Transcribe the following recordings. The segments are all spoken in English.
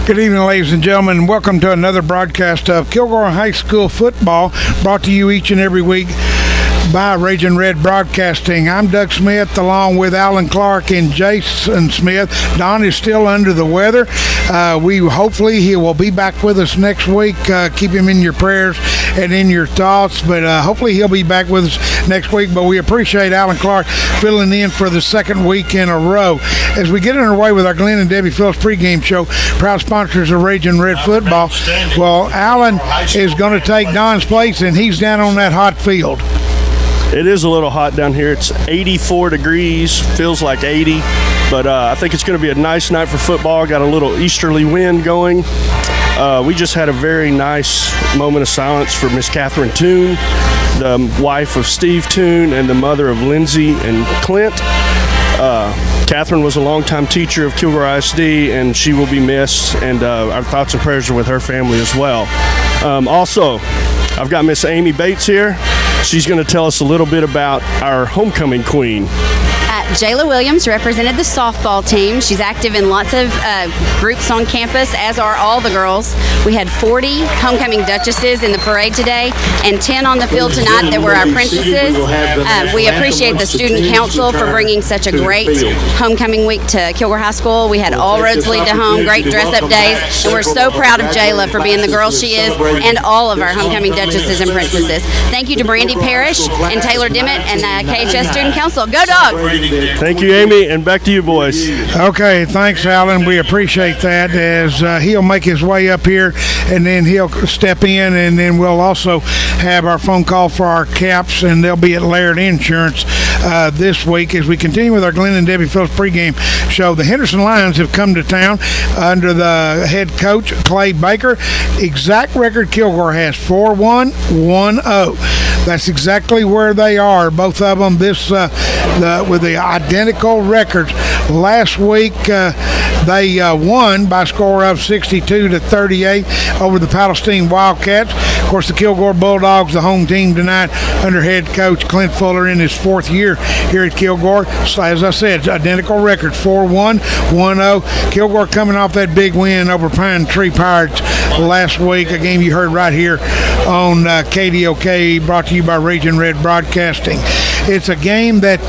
Good evening, ladies and gentlemen, and welcome to another broadcast of Kilgore High School football, brought to you each and every week by Raging Red Broadcasting. I'm Doug Smith, along with Alan Clark and Jason Smith. Don is still under the weather. Hopefully he will be back with us next week. Keep him in your prayers and in your thoughts, but hopefully he'll be back with us next week. But we appreciate Alan Clark filling in for the second week in a row. As we get underway with our Glenn and Debbie Phillips pregame show, proud sponsors of Raging Red football. Well, Alan is going to take Don's place, and he's down on that hot field. It is a little hot down here. It's 84 degrees, feels like 80, but I think it's going to be a nice night for football. Got a little easterly wind going. We just had a very nice moment of silence for Miss Catherine Toon, the wife of Steve Toon and the mother of Lindsay and Clint. Catherine was a longtime teacher of Kilgore ISD, and she will be missed, and our thoughts and prayers are with her family as well. Also, I've got Miss Amy Bates here. She's going to tell us a little bit about our homecoming queen. Jayla Williams represented the softball team. She's active in lots of groups on campus, as are all the girls. We had 40 homecoming duchesses in the parade today and 10 on the field tonight that were our princesses. We appreciate the student council for bringing such a great homecoming week to Kilgore High School. We had all roads lead to home, great dress-up days, and we're so proud of Jayla for being the girl she is and all of our homecoming duchesses and princesses. Thank you to Brandy Parrish and Taylor Dimmitt and the KHS Student Council. Go Dogs! Thank you, Amy, and back to you, boys. Okay, thanks, Alan. We appreciate that, as he'll make his way up here, and then he'll step in, and then we'll also have our phone call for our caps, and they'll be at Laird Insurance this week as we continue with our Glenn and Debbie Phillips pregame show. The Henderson Lions have come to town under the head coach, Clay Baker. Exact record Kilgore has 4-1, 1-0. That's exactly where they are, both of them, with the identical records. Last week, they won by a score of 62-38 over the Palestine Wildcats. Of course, the Kilgore Bulldogs, the home team tonight, under head coach Clint Fuller in his fourth year here at Kilgore. So, as I said, identical records, 4-1, 1-0. Kilgore coming off that big win over Pine Tree Pirates last week, a game you heard right here on KDOK, brought to you by Raging Red Broadcasting. It's a game that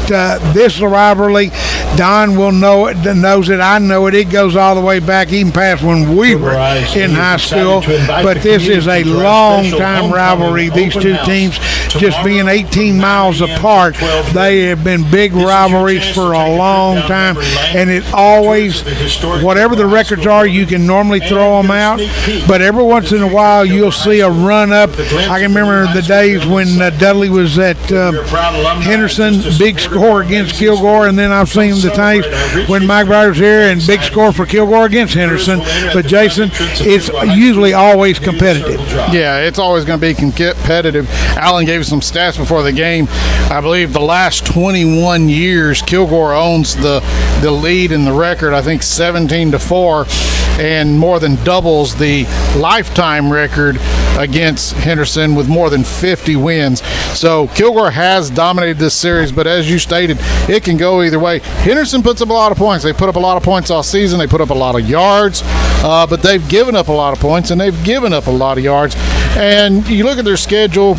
this rivalry, Don will know it, knows it, I know it. It goes all the way back, even past when we were in high school. But this is a long-time rivalry. These two teams, just being 18 miles apart, they have been big rivalries for a long time. And it always, whatever the records are, you can normally throw them out. But every once in a while, you'll see a run-up. I can remember the days when Dudley was at Henderson, big score against Kilgore, and then I've seen the times when Mike Bright was here and big score for Kilgore against Henderson. But Jason, it's usually always competitive. Yeah, it's always going to be competitive. Alan gave us some stats before the game. I believe the last 21 years, Kilgore owns the lead in the record, I think 17-4, and more than doubles the lifetime record against Henderson with more than 50 wins. So Kilgore has dominated this series, but as you stated, it can go either way. Henderson puts up a lot of points. They put up a lot of points all season. They put up a lot of yards, but they've given up a lot of points, and they've given up a lot of yards. And you look at their schedule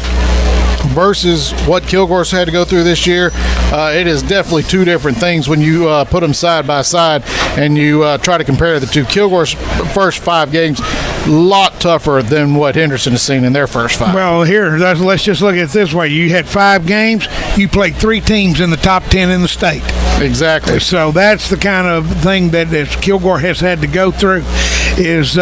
versus what Kilgore's had to go through this year, it is definitely two different things when you put them side by side and you try to compare the two. Kilgore's first 5 games, a lot tougher than what Henderson has seen in their first 5. Well, let's just look at it this way. You had 5 games. You played 3 teams in the top 10 in the state. Exactly. So that's the kind of thing that Kilgore has had to go through, is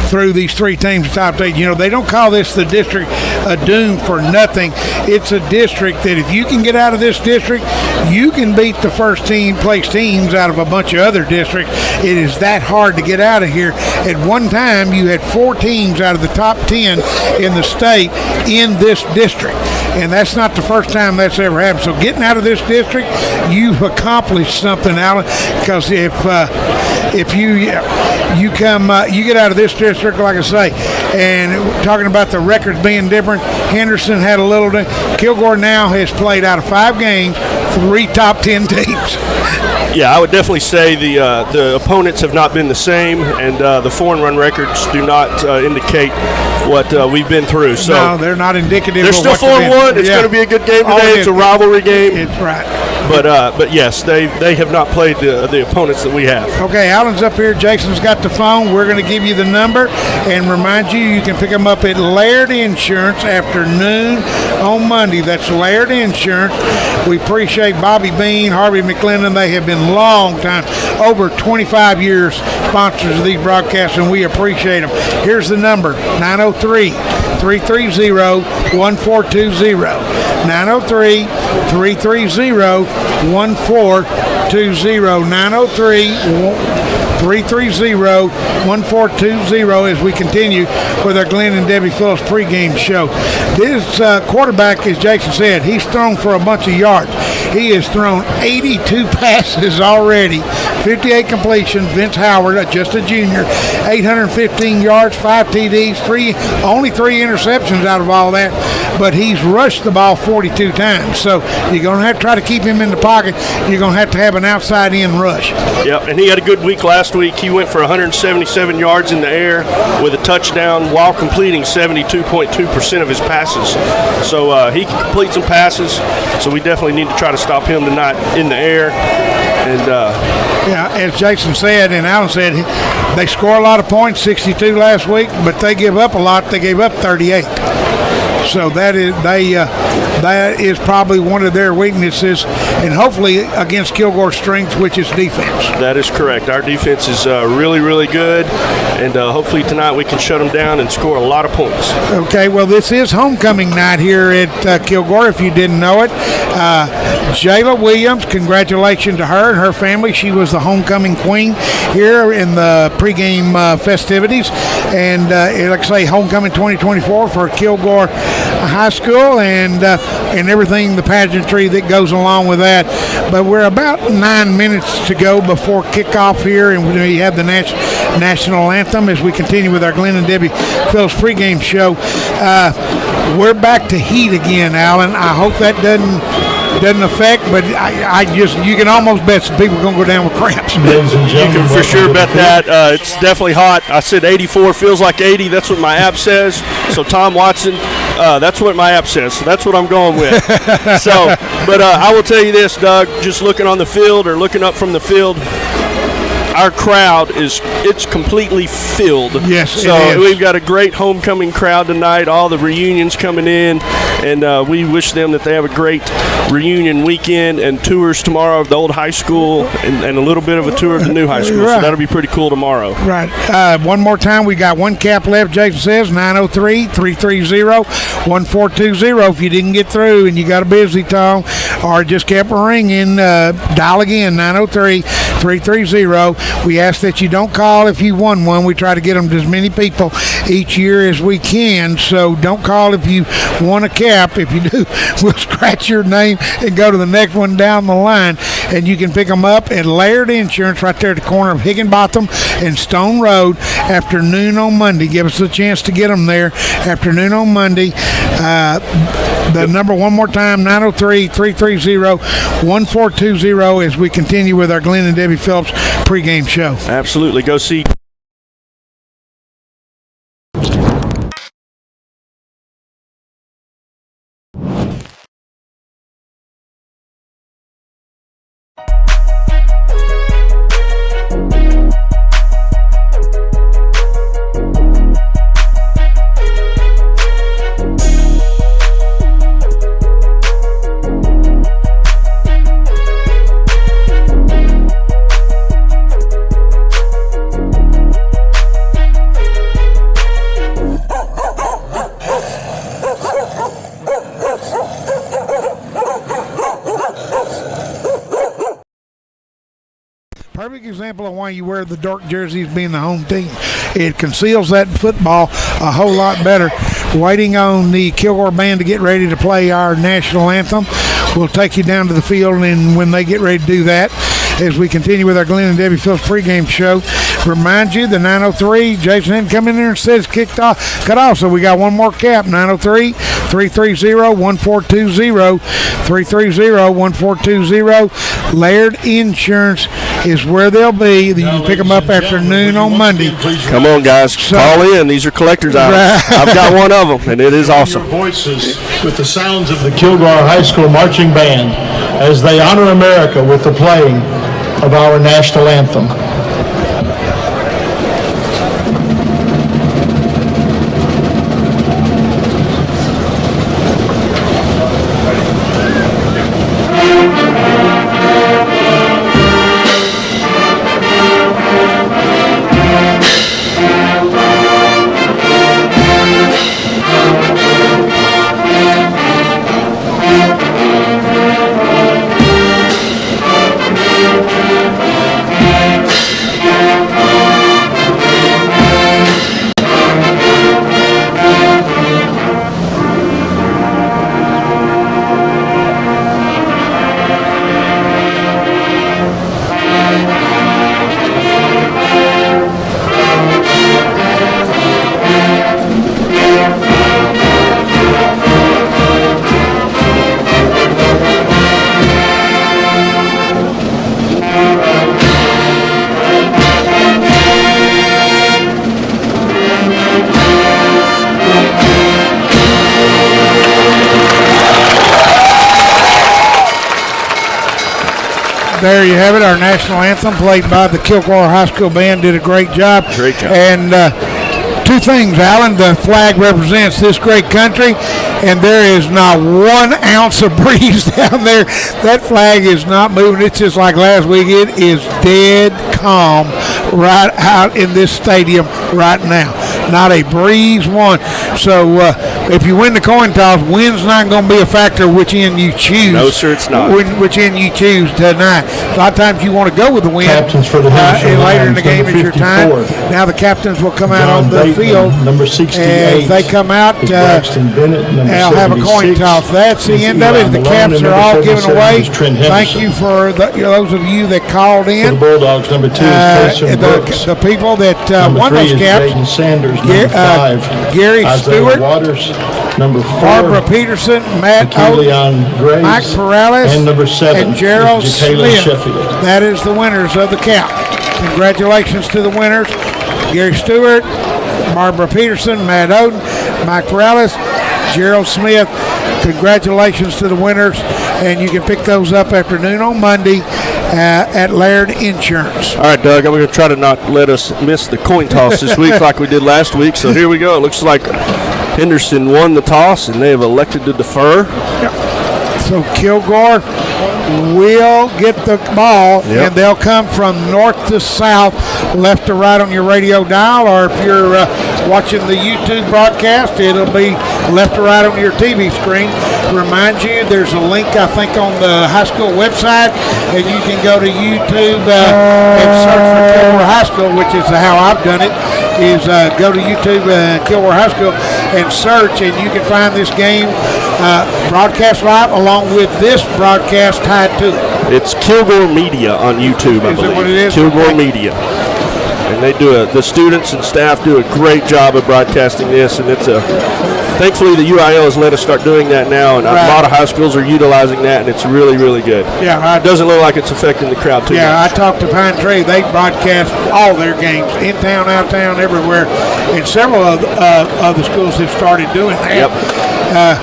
through these 3 teams in the top 8. You know, they don't call this the district a doom for nothing. It's a district that if you can get out of this district, you can beat the first place teams out of a bunch of other districts. It is that hard to get out of here. At one time, you had 4 teams out of the top 10 in the state in this district. And that's not the first time that's ever happened. So getting out of this district, you've accomplished something, Alan, because if you get out of this district, like I say, and talking about the records being different, Henderson had a little. Kilgore now has played out of 5 games, 3 top 10 teams. Yeah, I would definitely say the opponents have not been the same, and the 4-run records do not indicate what we've been through. So no, they're not indicative. They're of still what you've 4-1. been. It's going to be a good game Oh, today. it It's a is. rivalry game. It's right. But yes, they have not played the opponents that we have. Okay, Alan's up here. Jason's got the phone. We're going to give you the number and remind you can pick them up at Laird Insurance after noon on Monday. That's Laird Insurance. We appreciate Bobby Bean, Harvey McClendon. They have been long time, over 25 years, sponsors of these broadcasts, and we appreciate them. Here's the number, 903-330-1420. 903-330-1420. 903-330-1420 as we continue with our Glenn and Debbie Phillips pregame show. This quarterback, as Jason said, he's thrown for a bunch of yards. He has thrown 82 passes already, 58 completions. Vince Howard, just a junior, 815 yards, 5 TDs, only 3 interceptions out of all that, but he's rushed the ball 42 times. So you're going to have to try to keep him in the pocket. You're going to have an outside-in rush. Yep, and he had a good week last week. He went for 177 yards in the air with a touchdown while completing 72.2% of his passes. So he can complete some passes, so we definitely need to try to stop him tonight in the air. And yeah, as Jason said and Alan said, they score a lot of points, 62 last week, but they give up a lot. They gave up 38. So that is probably one of their weaknesses, and hopefully against Kilgore's strength, which is defense. That is correct. Our defense is really, really good, and hopefully tonight we can shut them down and score a lot of points. Okay, well, this is homecoming night here at Kilgore, if you didn't know it. Jayla Williams, congratulations to her and her family. She was the homecoming queen here in the pregame festivities, and like I say, homecoming 2024 for Kilgore High School, and everything, the pageantry that goes along with that. But we're about 9 minutes to go before kickoff here, and we have the national anthem as we continue with our Glenn and Debbie Phillips pregame show. We're back to heat again, Alan. I hope that doesn't affect, but you can almost bet some people are going to go down with cramps. You can for sure bet that. It's definitely hot. I said 84 feels like 80. That's what my app says. So Tom Watson, that's what my app says. So that's what I'm going with. But I will tell you this, Doug, just looking on the field or looking up from the field, our crowd it's completely filled. Yes, so it is. We've got a great homecoming crowd tonight. All the reunions coming in, and we wish them that they have a great reunion weekend and tours tomorrow of the old high school and a little bit of a tour of the new high school. Right. So that'll be pretty cool tomorrow. Right. One more time, we got one cap left, Jason says, 903-330-1420. If you didn't get through and you got a busy tone or just kept ringing, dial again, 903-330. We ask that you don't call if you won one. We try to get them to as many people each year as we can, so don't call if you won a cap. If you do, we'll scratch your name and go to the next one down the line, and you can pick them up at Laird Insurance right there at the corner of Higginbotham and Stone Road after noon on Monday. Give us a chance to get them there after noon on Monday. The number one more time, 903-330-1420 as we continue with our Glenn and Debbie Phillips pregame show. Absolutely. Go see. Perfect example of why you wear the dark jerseys being the home team. It conceals that football a whole lot better. Waiting on the Kilgore band to get ready to play our national anthem. We'll take you down to the field, and when they get ready to do that, as we continue with our Glenn and Debbie Phillips pregame show, Remind you, the 903, Jason hadn't come in there and said it's cut off. So we got one more cap, 903-330-1420, 330-1420. Laird Insurance is where they'll be. You can pick them up after noon on Monday. Come on, guys. Call in. These are collector's items. I've got one of them, and it is awesome. Your voices with the sounds of the Kilgore High School Marching Band as they honor America with the playing of our national anthem. There you have it. Our national anthem played by the Kilgore High School Band did a great job. Great job. And two things, Alan. The flag represents this great country, and there is not 1 ounce of breeze down there. That flag is not moving. It's just like last week. It is dead calm right out in this stadium right now. Not a breeze one. So if you win the coin toss, wind's not going to be a factor which end you choose. No, sir, it's not. Which end you choose tonight. A lot of times you want to go with the wind. Captains for the Henderson later in the game Lions, is your time. 54. Now the captains will come out John on the Bateman, field. number 68. And if they come out, is Braxton Bennett, number I'll have a coin 76. toss. That's the Is end of Eli it. The Malone, caps and are number all given 77 away. is Trent Thank Henderson. you for those of you that called For the in. Bulldogs, number 2 is Tyson Brooks. The people that Number won 3 those is caps. Jaden Sanders. Number 5, Gary Isaiah Stewart, Waters. Number 4, Barbara Peterson, Matt Oates, Leon Graves. Mike Perales, and number 7 and Gerald is Jacqueline Smith. Sheffield. That is the winners of the cap. Congratulations to the winners. Gary Stewart, Barbara Peterson, Matt Oden, Mike Perales, Gerald Smith. Congratulations to the winners, and you can pick those up afternoon on Monday at Laird Insurance. All right, Doug, I'm going to try to not let us miss the coin toss this week like we did last week. So here we go. It looks like Henderson won the toss, and they have elected to defer. So Kilgore will get the ball, and they'll come from north to south, left to right on your radio dial, or if you're watching the YouTube broadcast, it'll be left to right on your TV screen. Remind you, there's a link, I think, on the high school website, and you can go to YouTube and search for Kilgore High School, which is how I've done it, is go to YouTube, Kilgore High School, and search, and you can find this game broadcast live along with this broadcast tied to it. It's Kilgore Media on YouTube, I believe. Is it what it is? Kilgore Media. And they do the students and staff do a great job of broadcasting this, and it's thankfully the UIL has let us start doing that now, and a lot of high schools are utilizing that, and it's really, really good. Yeah, it doesn't look like it's affecting the crowd too much. Yeah, I talked to Pine Tree. They broadcast all their games, in town, out of town, everywhere, and several of the schools have started doing that. Yep.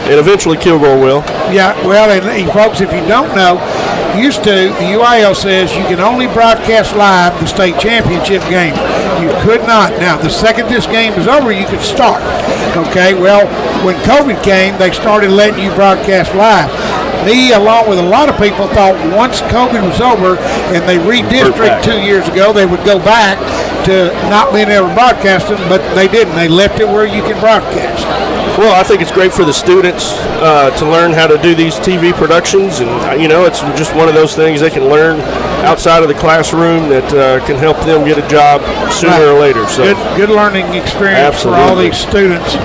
And eventually Kilgore will. Yeah, well, and folks, if you don't know, used to, the UIL says you can only broadcast live the state championship game. You could not. Now, the second this game is over, you could start. Okay, well, when COVID came, they started letting you broadcast live. Me, along with a lot of people, thought once COVID was over and they redistricted 2 years ago, they would go back to not being able to broadcast it, but they didn't. They left it where you can broadcast. Well, I think it's great for the students to learn how to do these TV productions, and it's just one of those things they can learn outside of the classroom that can help them get a job sooner or later. So good learning experience for all these students.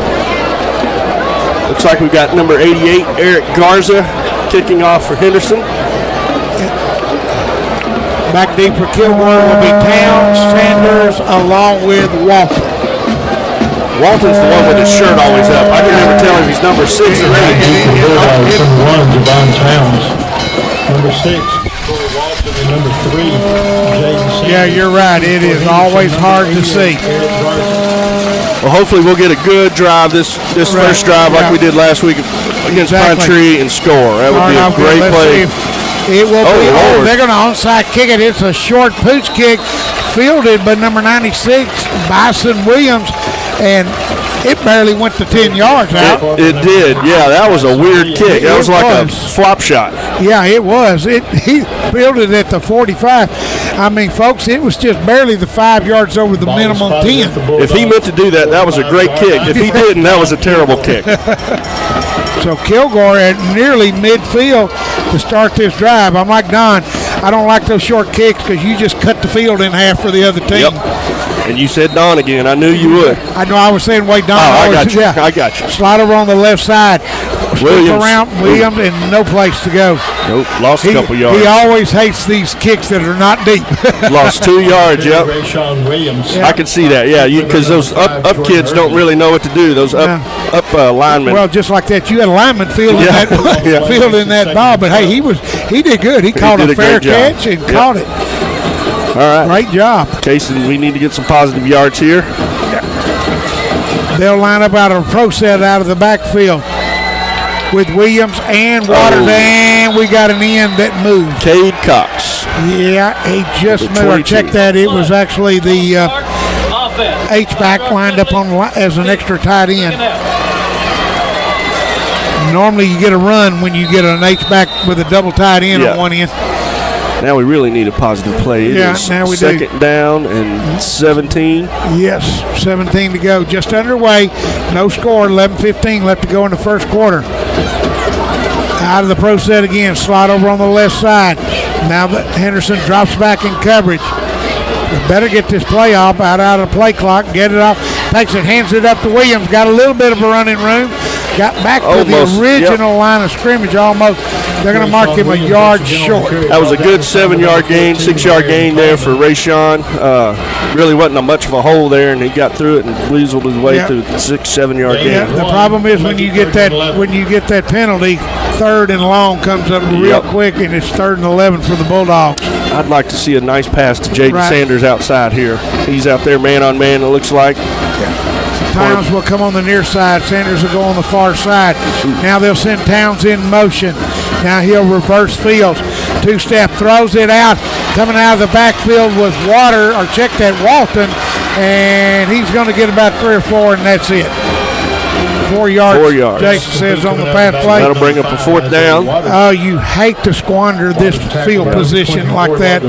Looks like we've got number 88, Eric Garza, kicking off for Henderson. Back deep for Kilgore will be Towns, Sanders, along with Walton. Walton's the one with his shirt always up. I can never tell if he's number 6 or 8. Number 1, Javon Towns. Number 6, Corey Walton, and number 3, Jaden Sanders. Yeah, you're right. It is always hard to see. Well, hopefully we'll get a good drive this first drive like we did last week against Pine Tree and score. That would be a great play. It will be. They're going to onside kick it. It's a short pooch kick fielded by number 96, Bison Williams, and it barely went to 10 yards out. It did. Yeah, that was a weird kick. That was like a flop shot. Yeah, it was. He fielded at the 45. I mean, folks, it was just barely the 5 yards over the minimum 10. If he meant to do that, that was a great kick. If he didn't, that was a terrible kick. So Kilgore at nearly midfield to start this drive. I'm like Don. I don't like those short kicks because you just cut the field in half for the other team. Yep. And you said Don again. I knew you would. I know. I was saying Wade Don. Oh, I got you. Yeah. I got you. Slide over on the left side. Williams. Around Williams and no place to go. Nope. Lost a couple yards. He always hates these kicks that are not deep. Lost 2 yards. Yep. Williams. I can see that. Yeah, because those up kids don't really know what to do. Those up linemen. Well, just like that, you had a lineman fielding that ball. But hey, he did good. He caught a fair catch and caught it. All right. Great job. Casey, we need to get some positive yards here. They'll line up out of a pro set out of the backfield with Williams and Waters, and we got an end that moved. Cade Cox. Yeah, he just moved. I checked that. It was actually the H-back lined up as an extra tight end. Normally you get a run when you get an H-back with a double tight end on one end. Now we really need a positive play. It is now we second down and 17. Yes, 17 to go. Just underway. No score. 11:15 left to go in the first quarter. Out of the pro set again. Slide over on the left side. Now that Henderson drops back in coverage. We better get this play off out of the play clock. Get it off. Takes it, hands it up to Williams. Got a little bit of a running room. Got back to the original line of scrimmage almost. They're going to mark him a yard short. That was a good 7-yard gain, 6-yard gain there for Rayshawn. Really wasn't much of a hole there, and he got through it and weaseled his way through the 6-7-yard gain. Yeah, the problem is when you get that penalty, 3rd and long comes up real quick, and it's 3rd and 11 for the Bulldogs. I'd like to see a nice pass to Jaden Sanders outside here. He's out there man on man, it looks like. Towns will come on the near side. Sanders will go on the far side. Now they'll send Towns in motion. Now he'll reverse fields. 2-step, throws it out. Coming out of the backfield was Walton, and he's going to get about 3 or 4, and that's it. 4 yards. 4 yards. Jason says on the pass play. That'll bring up a 4th down. Oh, you hate to squander this field position like that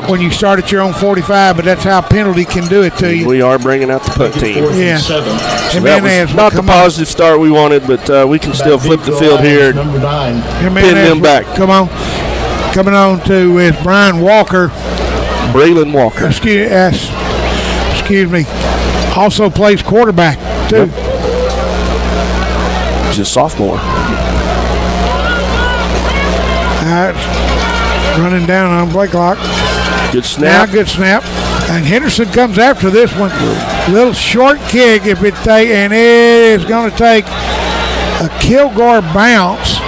when you start at your own 45, but that's how penalty can do it to you. We are bringing out the punt team. Yeah. So that was not the positive start we wanted, but we can still flip the field here and pin them back. Come on. Coming on to is Brian Walker. Braylon Walker. Excuse me. Also plays quarterback, too. Yep. He's a sophomore. Running down on play clock. Good snap. Now good snap. And Henderson comes after this one. Little short kick and it is going to take a Kilgore bounce.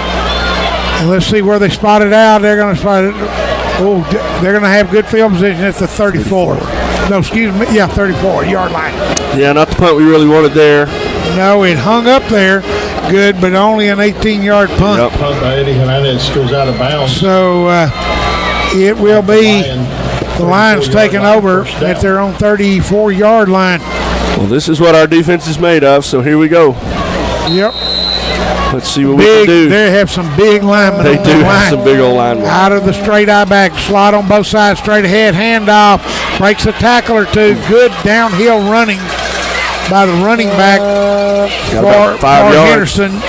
And let's see where they spot it out. They're going to spot it. Oh, they're going to have good field position at the 34. No, excuse me. Yeah, 34-yard line. Yeah, not the punt we really wanted there. No, it hung up there. Good, but only an 18-yard punt. Yep. Punt by Eddie Hernandez goes out of bounds. So it will be the Lions taking over at their own 34-yard line. Well, this is what our defense is made of, so here we go. Yep. Let's see what we can do. They have some big linemen. They do have some big old linemen. Out of the straight eye back, slot on both sides, straight ahead, handoff, breaks a tackle or two. Good downhill running by the running back for Henderson.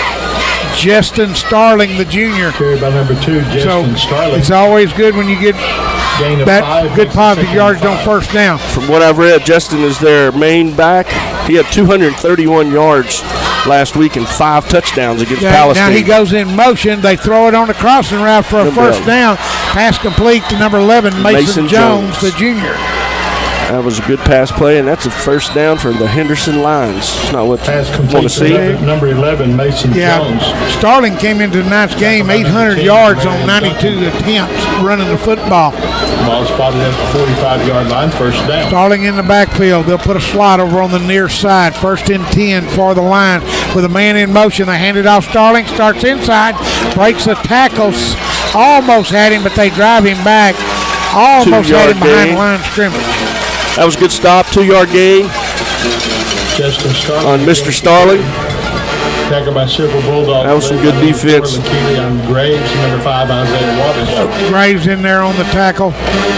Justin Starling, the junior. Carried by number 2, Justin Starling. It's always good when you get that good positive yards on first down. From what I've read, Justin is their main back. He had 231 yards last week and 5 touchdowns against Yeah, Palestine. now he goes in motion. They throw it on the crossing route for a first down. Pass complete to number 11, Mason Jones, the junior. That was a good pass play, and that's a first down for the Henderson Lions. It's not what Pass you want complete to see. number 11, Mason Jones. Starling came into tonight's game 800 yards on 92 attempts running the football. Ball spotted at the 45-yard line, first down. Starling in the backfield. They'll put a slot over on the near side. First and 10 for the Lions. With a man in motion, they hand it off. Starling starts inside, breaks the tackles. Almost had him, but they drive him back. Almost had him behind the line of scrimmage. That was a good stop, 2-yard gain Justin Starling on Mr. Starling. Tackled by Silver Bulldog. That was some good defense. On Graves, number 5, Isaiah Waters. Graves in there on the tackle,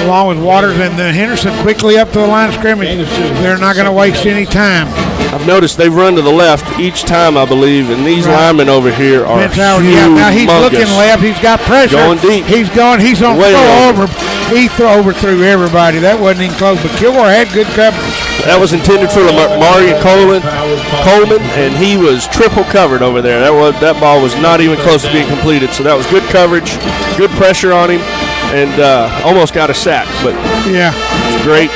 along with Waters, and then Henderson quickly up to the line of scrimmage. They're not going to waste any time. I've noticed they've run to the left each time, I believe, and these linemen over here are humongous. Yeah, now he's looking left. He's got pressure. Going deep. He's on Way throw over. He overthrew everybody. That wasn't even close, but Kilgore had good coverage. That was intended for Marion Coleman, and he was triple covered over there. That ball was not even close to being completed. So that was good coverage, good pressure on him, and almost got a sack. But yeah, it's great.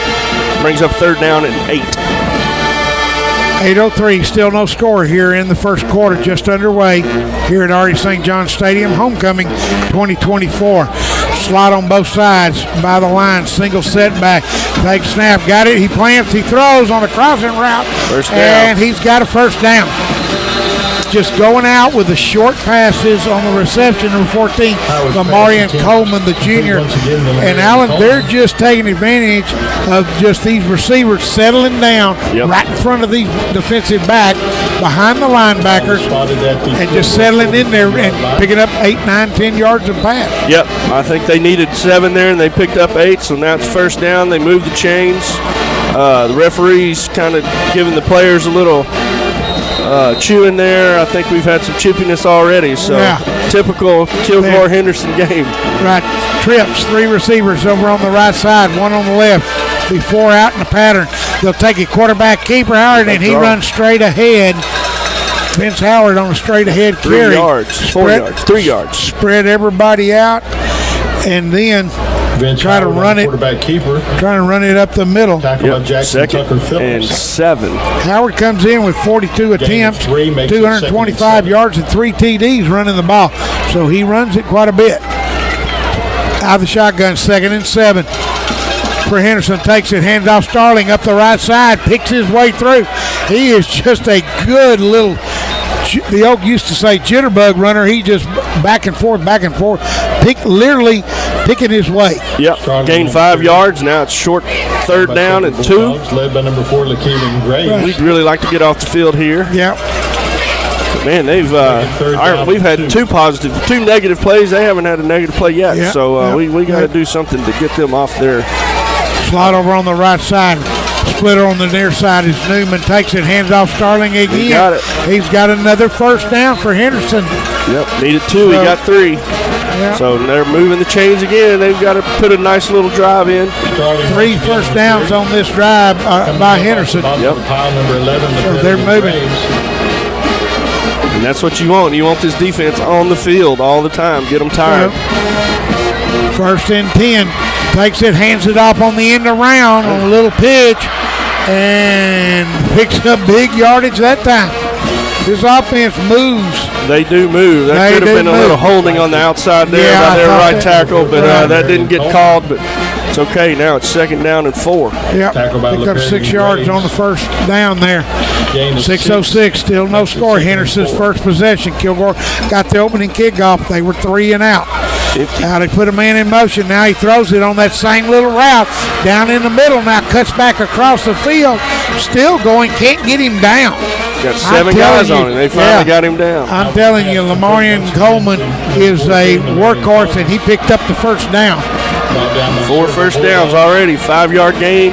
Brings up third down and 8. 8:03, still no score here in the first quarter, just underway here at R.E. St. John Stadium, homecoming 2024. Slot on both sides by the line, single setback, takes snap, got it, he plants, he throws on a crossing route, first down. And he's got a first down. Just going out with the short passes on the reception, number 14, Lamarian Coleman, the junior. And Allen, they're just taking advantage of just these receivers settling down right in front of these defensive back, behind the linebackers, and just settling in there and picking up 8, 9, 10 yards of pass. Yep, I think they needed 7 there, and they picked up 8, so now it's first down. They moved the chains. The referees kind of giving the players a little chewing there. I think we've had some chippiness already, so typical Kilgore Henderson game. Right, trips, 3 receivers over on the right side, 1 on the left. Be 4 out in the pattern. They'll take a quarterback keeper, Howard, and he runs straight ahead. Vince Howard on a straight ahead carry. 3 yards. Spread everybody out, and then Vince try to run it. Quarterback keeper. Trying to run it up the middle. Tackled by Jackson Second Tucker Phillips. and 7. Howard comes in with 42 attempts, 225 yards, and 3 TDs running the ball. So he runs it quite a bit. Out of the shotgun, 2nd and 7. For Henderson, takes it, hands off Starling up the right side, picks his way through. He is just a good little, the old used to say jitterbug runner. He just back and forth, literally picking his way. Yep, gained 5 yards. Now it's short third down and 2. Led by number 4, LaKeelan Graves. We'd really like to get off the field here. Yep. Man, we've had 2 negative plays. They haven't had a negative play yet. Yep. So we got to do something to get them off there. Slot over on the right side. Splitter on the near side is Newman. Takes it, hands off Starling again. He got it. He's got another first down for Henderson. Yep, needed 2. He got 3. Yep. So they're moving the chains again. They've got to put a nice little drive in. 3 first downs on this drive by Henderson. Yep. So they're moving. And that's what you want. You want this defense on the field all the time. Get them tired. Yep. First and 10. Takes it, hands it off on the end around on a little pitch, and picks up big yardage that time. This offense moves. They do move. That could have been a little holding on the outside there by their right tackle, but that didn't get called. But it's okay. Now it's 2nd down and 4. Yep. Picked up 6 yards on the first down there. 6:06, still no score. Henderson's first possession. Kilgore got the opening kickoff. They were 3 and out. Now they put a man in motion. Now he throws it on that same little route down in the middle. Now cuts back across the field. Still going. Can't get him down. Got 7 guys on him. They finally got him down. I'm telling you, Lamarian Coleman is a workhorse, and he picked up the first down. 4 first downs already. 5-yard gain.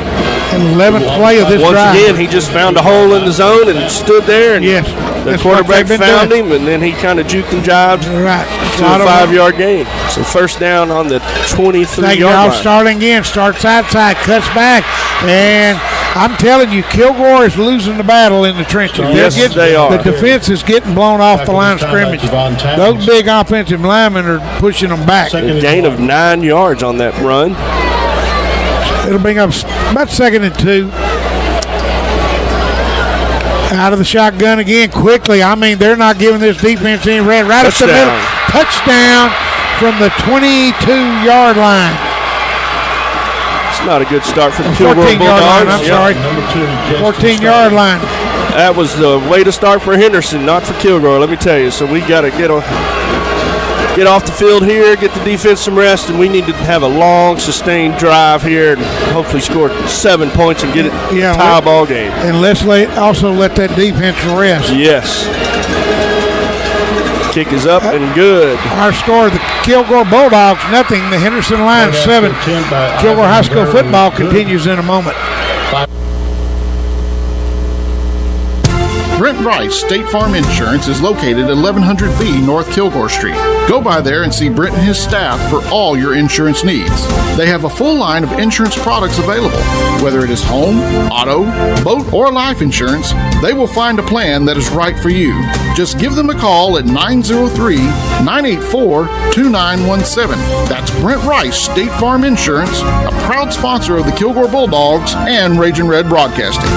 11th play of this Once drive. again, he just found a hole in the zone and stood there. And Yes. the That's what quarterback they've been found doing. him, and then he kind of juked and jibed Right. to a 5-yard gain. So first down on the 23-yard line. Starting again. Starts outside. Cuts back. And I'm telling you, Kilgore is losing the battle in the trenches. Yes, they are. The defense is getting blown off the line of scrimmage. Those big offensive linemen are pushing them back. A gain of 9 yards on that run. It'll bring up about 2nd and 2. Out of the shotgun again quickly. I mean, they're not giving this defense any rest. Right up the middle. Touchdown from the 22-yard line. It's not a good start for the Kilgore 14-yard line, Bulldogs. I'm sorry. 14-yard line. That was the way to start for Henderson, not for Kilgore, let me tell you. So we got to get off the field here, get the defense some rest, and we need to have a long, sustained drive here and hopefully score 7 points and get it tie a ball game. And let's also let that defense rest. Yes. Kick is up and good. Our score, the Kilgore Bulldogs, nothing. The Henderson Lions, 7. Kilgore High School football continues in a moment. Brent Rice State Farm Insurance is located at 1100B North Kilgore Street. Go by there and see Brent and his staff for all your insurance needs. They have a full line of insurance products available. Whether it is home, auto, boat, or life insurance, they will find a plan that is right for you. Just give them a call at 903-984-2917. That's Brent Rice State Farm Insurance, a proud sponsor of the Kilgore Bulldogs and Ragin' Red Broadcasting.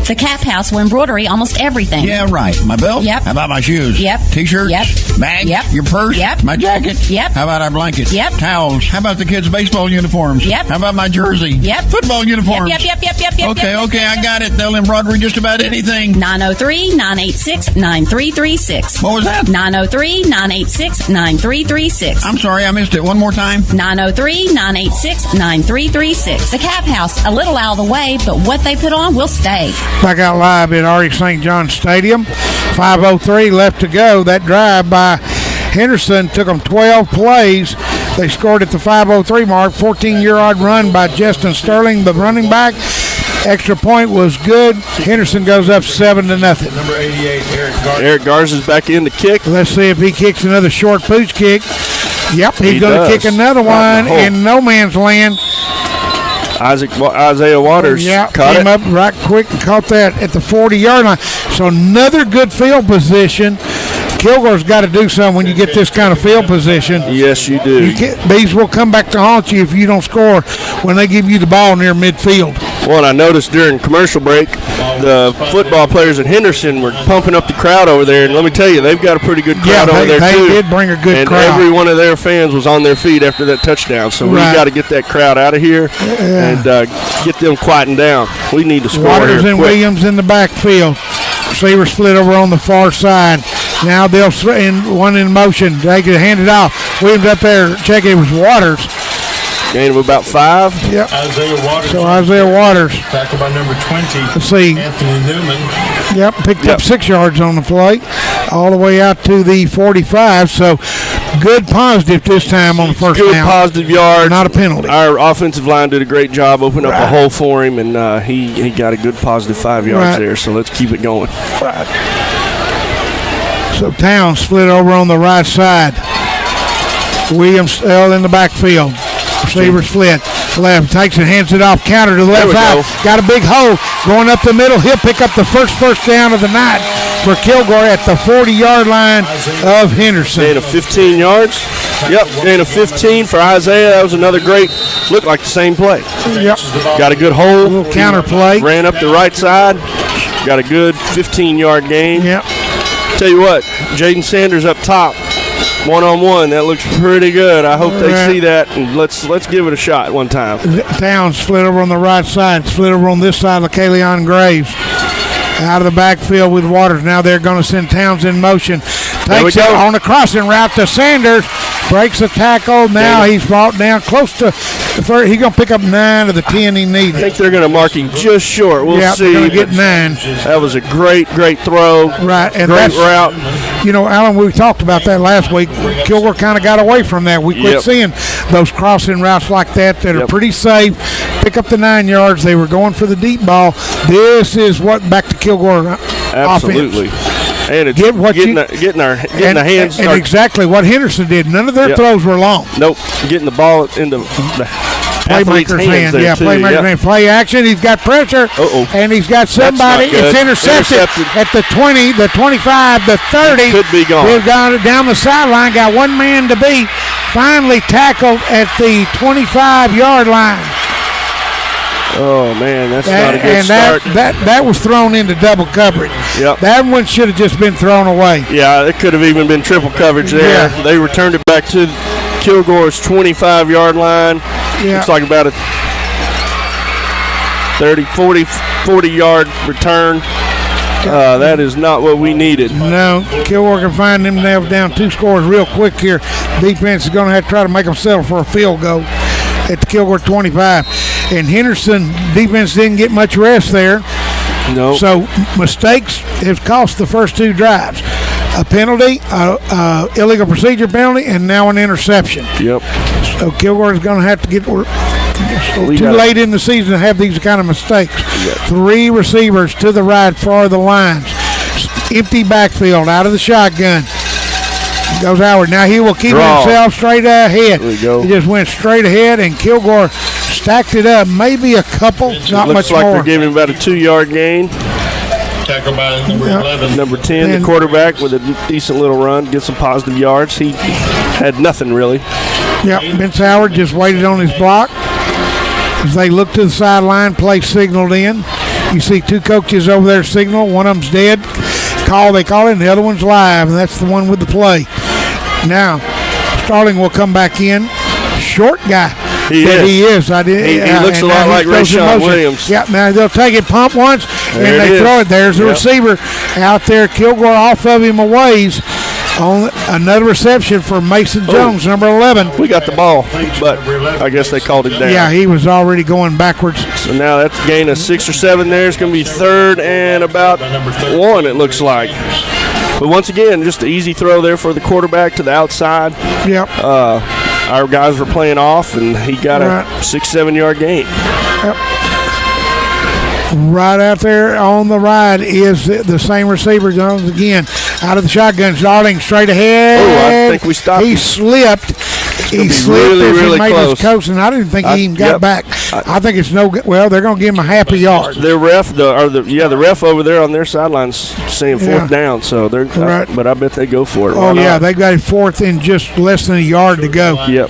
The Cap House will embroidery almost everything. Yeah, right. My belt? Yep. How about my shoes? Yep. T-shirts? Yep. Bag? Yep. Your purse? Yep. My jacket? Yep. How about our blankets? Yep. Towels? How about the kids' baseball uniforms? Yep. How about my jersey? Yep. Football uniforms? Yep. Okay, I got it. They'll embroidery just about anything. 903-986-9336. What was that? 903-986-9336. I'm sorry, I missed it. One more time. 903-986-9336. The Cap House, a little out of the way, but what they put on will stay. Back out live at RE St. John Stadium. 5:03 left to go. That drive by Henderson took them 12 plays. They scored at the 5:03 mark. 14-yard run by Justin Sterling, the running back. Extra point was good. Henderson goes up 7-0. Number 88, Eric Garza. Eric Garza's back in to kick. Let's see if he kicks another short pooch kick. Yep, he's going to kick another one in no man's land. Isaiah Waters caught came it. up right quick and caught that at the 40-yard line. So another good field position. Kilgore's got to do something when you get this kind of field position. Yes, you do. These will come back to haunt you if you don't score when they give you the ball near midfield. Well, and I noticed during commercial break, the football players at Henderson were pumping up the crowd over there. And let me tell you, they've got a pretty good crowd over there, too. They did bring a good crowd. And every one of their fans was on their feet after that touchdown. So we've got to get that crowd out of here and get them quieting down. We need to score Waters here and quick. Williams in the backfield. Receiver split over on the far side. Now they'll one in motion. They can hand it off. Williams up there. Check it was Waters. Gain of about 5. Yep. Isaiah Waters. So Isaiah Waters. Tackled by number 20. Let's see. Anthony Newman. Yep, picked up 6 yards on the play, all the way out to the 45. So good positive this time on the first down. Good positive yards. Not a penalty. Our offensive line did a great job opening up a hole for him, and he got a good positive 5 yards there. So let's keep it going. So Towns split over on the right side. Williams still in the backfield. Receiver split. Left. Takes it, hands it off. Counter to the left side. Got a big hole. Going up the middle. He'll pick up the first down of the night for Kilgore at the 40-yard line of Henderson. Gain of 15 yards. Yep, gain of 15 for Isaiah. That was another great, looked like the same play. Yep. Got a good hole. A little counter play. Ran up the right side. Got a good 15-yard gain. Yep. Tell you what, Jaden Sanders up top, one-on-one. That looks pretty good. I hope they see that, and let's give it a shot one time. Towns split over on the right side, split over on this side of Kayleon Graves. Out of the backfield with Waters. Now they're going to send Towns in motion. Takes it on the crossing route to Sanders. breaks a tackle. Now he's brought down close to the first. He's going to pick up 9 of the 10 he needed. I think they're going to mark him just short. We'll see. They're going to get 9. That was a great throw. Right, and great route. You know, Alan, we talked about that last week. Kilgore kind of got away from that. We quit seeing those crossing routes like that are pretty safe. Pick up the 9 yards. They were going for the deep ball. This is what back to Kilgore Absolutely. offense. And it's getting the hands. And exactly what Henderson did. None of their throws were long. Nope. Getting the ball into the playmaker's hand. Yeah, playmaker's hand. Play action. He's got pressure. And he's got somebody. It's intercepted at the 20, the 25, the 30. Could be gone. They've got it down the sideline. Got one man to beat. Finally tackled at the 25-yard line. Oh, man, that's not a good start. That was thrown into double coverage. Yep. That one should have just been thrown away. Yeah, it could have even been triple coverage there. Yeah. They returned it back to Kilgore's 25-yard line. Yeah. Looks like about a 40-yard return. That is not what we needed. No, Kilgore can find them nails down 2 scores real quick here. Defense is going to have to try to make them settle for a field goal at the Kilgore 25. And Henderson defense didn't get much rest there. No. So mistakes have cost the first 2 drives. A penalty, illegal procedure penalty, and now an interception. Yep. So Kilgore is going to have to get too late in the season to have these kind of mistakes. Yep. 3 receivers to the right for the lines. Empty backfield out of the shotgun. Goes Howard. Now he will keep himself straight ahead. There we go. He just went straight ahead, and Kilgore stacked it up. Maybe a couple, not much more. Looks like they're giving about a 2-yard gain. Tackle by number 11. Number 10, the quarterback with a decent little run, get some positive yards. He had nothing really. Yep, Vince Howard just waited on his block. As they look to the sideline, play signaled in. You see 2 coaches over there signal. One of them's dead. They call it, and the other one's live, and that's the one with the play. Now, Starling will come back in. Short guy. He is. He looks a lot like Rashawn Williams. Yeah, now they'll take it, pump once, and they throw it. There's the receiver out there. Kilgore off of him a ways. On another reception for Mason Jones, number 11. We got the ball, but I guess they called it down. Yeah, he was already going backwards. So now that's a gain of 6 or 7 there. It's going to be 3rd and about 1, it looks like. But once again, just an easy throw there for the quarterback to the outside. Yep. Our guys were playing off, and he got a 6-7 yard gain. Yep. Right out there on the right is the same receiver, Jones again. Out of the shotgun, Starling straight ahead. Oh, I think we stopped him. He slipped. He slipped really made close. his coast, and I didn't think he even got back. I think it's no good. Well, they're going to give him a half a yard. Their ref, the ref over there on their sidelines saying 4th down, so they're but I bet they go for it. Oh, yeah, they got it 4th and just less than a yard to go. Yep.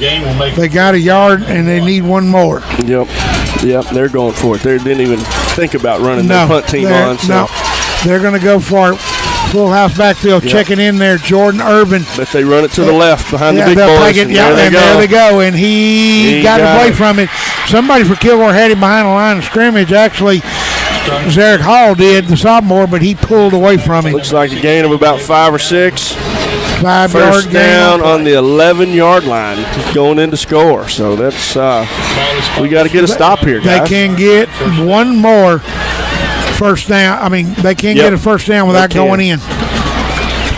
They got a yard, and they need one more. Yep, they're going for it. They didn't even think about running their punt team on. So. No, they're going to go for it. Full house backfield, checking in there, Jordan Urban. But they run it to the left behind the big they'll boys. Take it, there they go. And he got away from it. Somebody for Kilgore had him behind the line of scrimmage. Actually, Zarek Hall did, the sophomore, but he pulled away from him. Looks like a gain of about 5 or 6. 5 First down on the 11-yard line, going into score. So that's we got to get a stop here, guys. They can get one more first down. I mean, they can't get a first down without going in.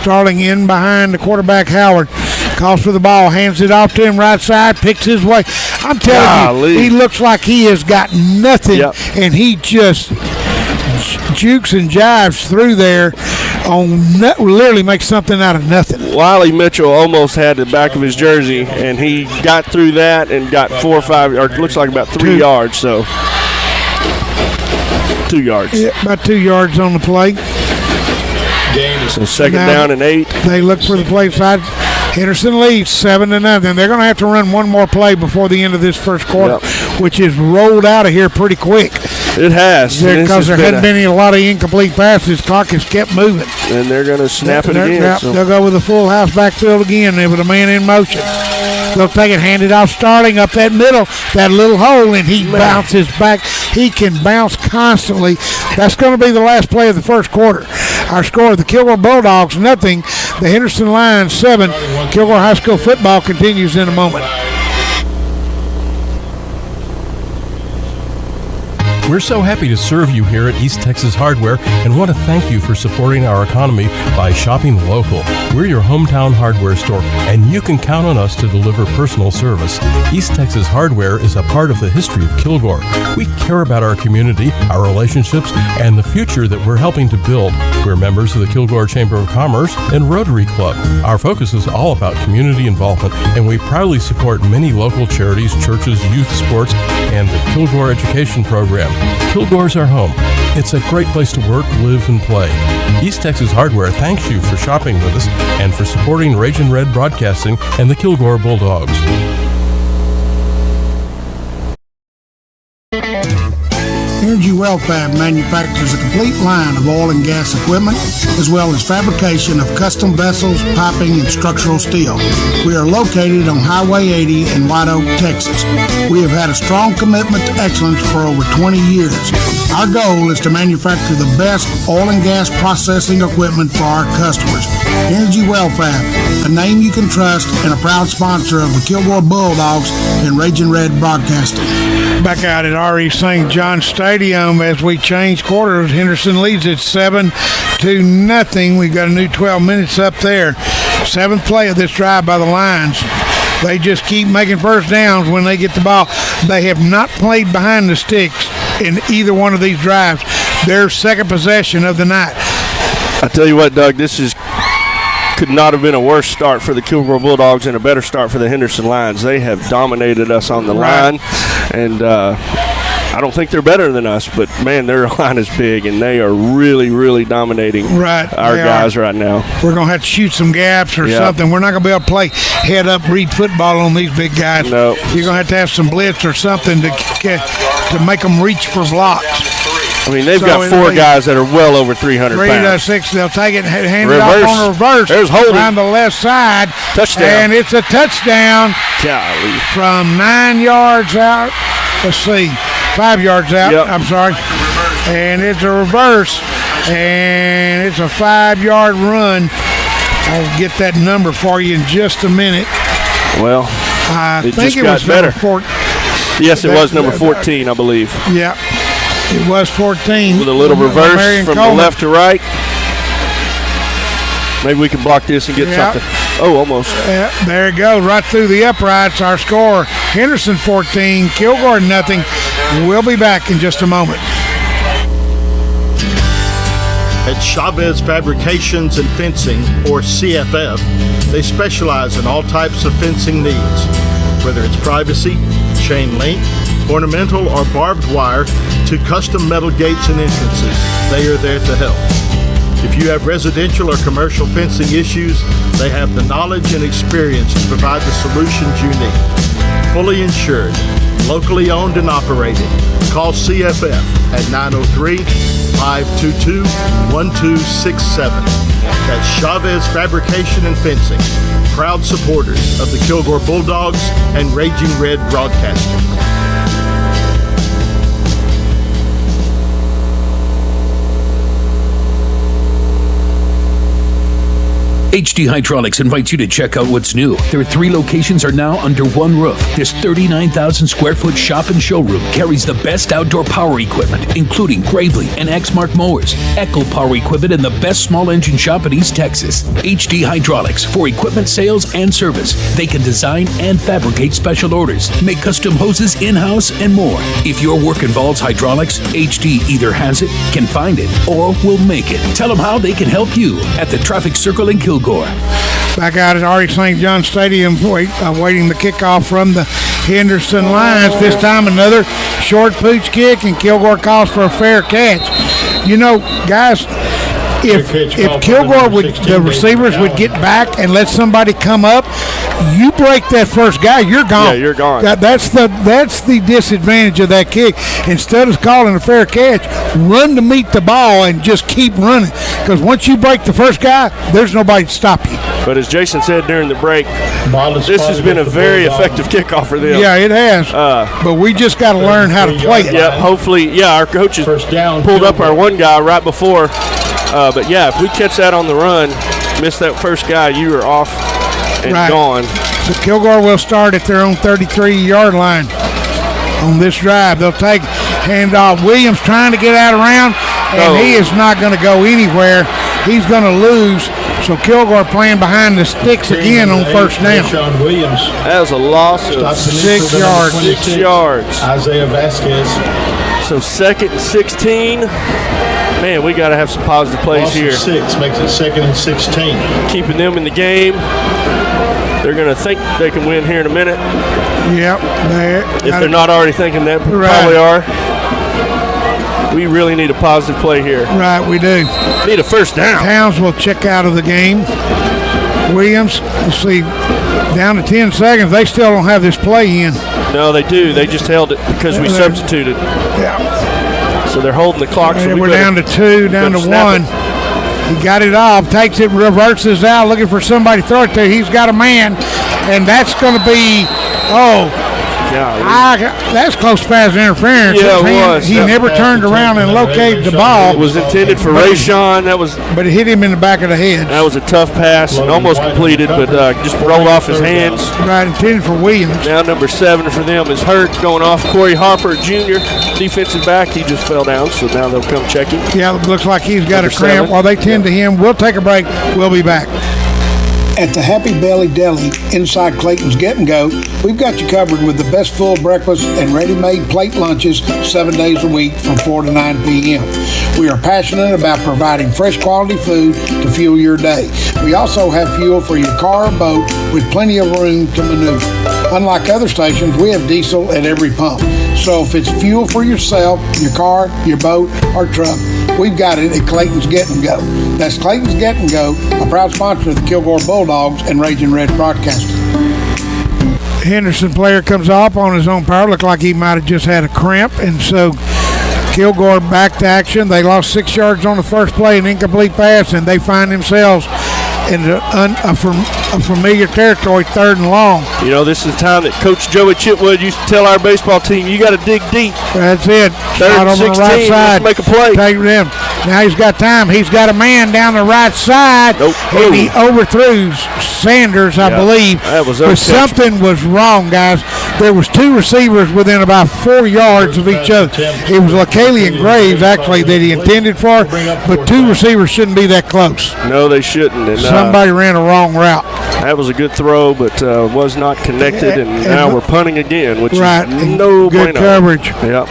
Starling in behind the quarterback, Howard. Calls for the ball, hands it off to him right side, picks his way. I'm telling you, he looks like he has got nothing, and he just jukes and jives through there. Literally makes something out of nothing. Wiley Mitchell almost had the back of his jersey, and he got through that and got 4 or 5, or it looks like about 3 yards. So 2 yards. Yeah, about 2 yards on the play. So second down and 8. They look for the play side. Henderson leads 7-0. They're going to have to run one more play before the end of this first quarter, which is rolled out of here pretty quick. It has. Because there hadn't been a lot of incomplete passes. Clock has kept moving. And they're going to snap it again. They'll go with a full house backfield again with a man in motion. They'll take it, hand it off, Starling up that middle, that little hole, and he bounces back. He can bounce constantly. That's going to be the last play of the first quarter. Our score, the Kilgore Bulldogs, 0. The Henderson Lions 7. Kilgore High School football continues in a moment. We're so happy to serve you here at East Texas Hardware and want to thank you for supporting our economy by shopping local. We're your hometown hardware store, and you can count on us to deliver personal service. East Texas Hardware is a part of the history of Kilgore. We care about our community, our relationships, and the future that we're helping to build. We're members of the Kilgore Chamber of Commerce and Rotary Club. Our focus is all about community involvement, and we proudly support many local charities, churches, youth sports, and the Kilgore Education Program. Kilgore's our home. It's a great place to work, live, and play. East Texas Hardware thanks you for shopping with us and for supporting Ragin' Red Broadcasting and the Kilgore Bulldogs. Energy Wellfab manufactures a complete line of oil and gas equipment, as well as fabrication of custom vessels, piping, and structural steel. We are located on Highway 80 in White Oak, Texas. We have had a strong commitment to excellence for over 20 years. Our goal is to manufacture the best oil and gas processing equipment for our customers. Energy Wellfab, a name you can trust and a proud sponsor of the Kilgore Bulldogs and Ragin' Red Broadcasting. Back out at R.E. St. John Stadium as we change quarters. Henderson leads at 7-0. We've got a new 12 minutes up there. Seventh play of this drive by the Lions. They just keep making first downs when they get the ball. They have not played behind the sticks in either one of these drives. Their second possession of the night. I tell you what, Doug, could not have been a worse start for the Kilgore Bulldogs and a better start for the Henderson Lions. They have dominated us on the line, and I don't think they're better than us, but, man, their line is big, and they are really, really dominating our guys right now. We're going to have to shoot some gaps or something. We're not going to be able to play head-up read football on these big guys. No. You're going to have some blitz or something to make them reach for blocks. I mean, they've got four guys that are well over 300 pounds. 3-6, they'll take it and hand it off on a reverse. There's holding. Around the left side. Touchdown. And it's a touchdown. Golly. From 9 yards out. Let's see. 5 yards out. Yep. I'm sorry. And it's a reverse. And it's a 5-yard run. I'll get that number for you in just a minute. Well, I think just it got was better. Yes, it was number 14, I believe. Yeah. It was 14. With a little reverse from the left to right. Maybe we can block this and get something. Oh, almost. There you go. Right through the uprights. Our score, Henderson 14, Kilgore nothing. We'll be back in just a moment. At Chavez Fabrications and Fencing, or CFF, they specialize in all types of fencing needs. Whether it's privacy, chain link, ornamental or barbed wire, to custom metal gates and entrances, they are there to help. If you have residential or commercial fencing issues, they have the knowledge and experience to provide the solutions you need. Fully insured, locally owned and operated. Call CFF at 903-522-1267. That's Chavez Fabrication and Fencing, proud supporters of the Kilgore Bulldogs and Raging Red Broadcasting. HD Hydraulics invites you to check out what's new. Their 3 locations are now under one roof. This 39,000 square foot shop and showroom carries the best outdoor power equipment, including Gravely and Exmark mowers, Echo power equipment, and the best small engine shop in East Texas. HD Hydraulics for equipment sales and service. They can design and fabricate special orders, make custom hoses in-house, and more. If your work involves hydraulics, HD either has it, can find it, or will make it. Tell them how they can help you at the Traffic Circle in Kilgore. Back out at R.E. St. John Stadium, awaiting the kickoff from the Henderson Lions. This time another short pooch kick, and Kilgore calls for a fair catch. You know, guys, if Kilgore the receivers would get back and let somebody come up, you break that first guy, you're gone. Yeah, you're gone. That's the disadvantage of that kick. Instead of calling a fair catch, run to meet the ball and just keep running. Because once you break the first guy, there's nobody to stop you. But as Jason said during the break, this has been a very effective kickoff for them. Yeah, it has. But we just got to learn how to play it. Yeah, hopefully, our coaches pulled up our one guy right before. But, yeah, if we catch that on the run, missed that first guy, you were off and Right. gone. So Kilgore will start at their own 33-yard line on this drive. They'll take handoff. Williams trying to get out around, and he is not going to go anywhere. He's going to lose. So Kilgore playing behind the sticks again on first down. Sean Williams. That was a loss of 6 yards. 6 yards. Isaiah Vasquez. So 2nd and 16. Man, we got to have some positive plays Loss here. of 6 makes it 2nd and 16. Keeping them in the game. They're going to think they can win here in a minute. Yep. If they're not already thinking that, probably are. We really need a positive play here. Right, we do. Need a first down. Towns will check out of the game. Williams, let's see, down to 10 seconds. They still don't have this play in. No, they do. They just held it because we substituted. Yeah. So they're holding the clock. So We're down to 2, down to 1. He got it off, takes it, reverses out, looking for somebody to throw it to. He's got a man, and that's going to be, that's close pass interference. Yeah, it was. He never turned around and located the ball. It was intended for Rayshawn. But it hit him in the back of the head. That was a tough pass and almost completed, but just rolled off his hands. Right, intended for Williams. Now number 7 for them is hurt, going off. Corey Harper, Jr., defensive back. He just fell down, so now they'll come check him. Yeah, it looks like he's got Number a cramp 7. while they tend to him. We'll take a break. We'll be back. At the Happy Belly Deli inside Clayton's Get and Go, we've got you covered with the best full breakfast and ready-made plate lunches 7 days a week from 4 to 9 p.m. We are passionate about providing fresh quality food to fuel your day. We also have fuel for your car or boat with plenty of room to maneuver. Unlike other stations, we have diesel at every pump. So if it's fuel for yourself, your car, your boat, or truck, we've got it at Clayton's Get and Go. That's Clayton's Get and Go, a proud sponsor of the Kilgore Bulldogs and Raging Red Broadcasting. Henderson player comes off on his own power. Looked like he might have just had a cramp, and so Kilgore back to action. They lost 6 yards on the first play, an incomplete pass, and they find themselves in a familiar territory, 3rd and long. You know, this is the time that Coach Joey Chitwood used to tell our baseball team, you got to dig deep. That's it. 3rd and 16, let's make a play. Take them. Now he's got time. He's got a man down the right side, and he overthrew Sanders, I believe. That was but something was wrong, guys. There was 2 receivers within about 4 yards of each other. It was LaCaly and Graves, actually, that he intended for, but 2 receivers shouldn't be that close. No, they shouldn't. And, somebody ran a wrong route. That was a good throw, but was not connected, and now we're punting again, which is no good coverage. Yep.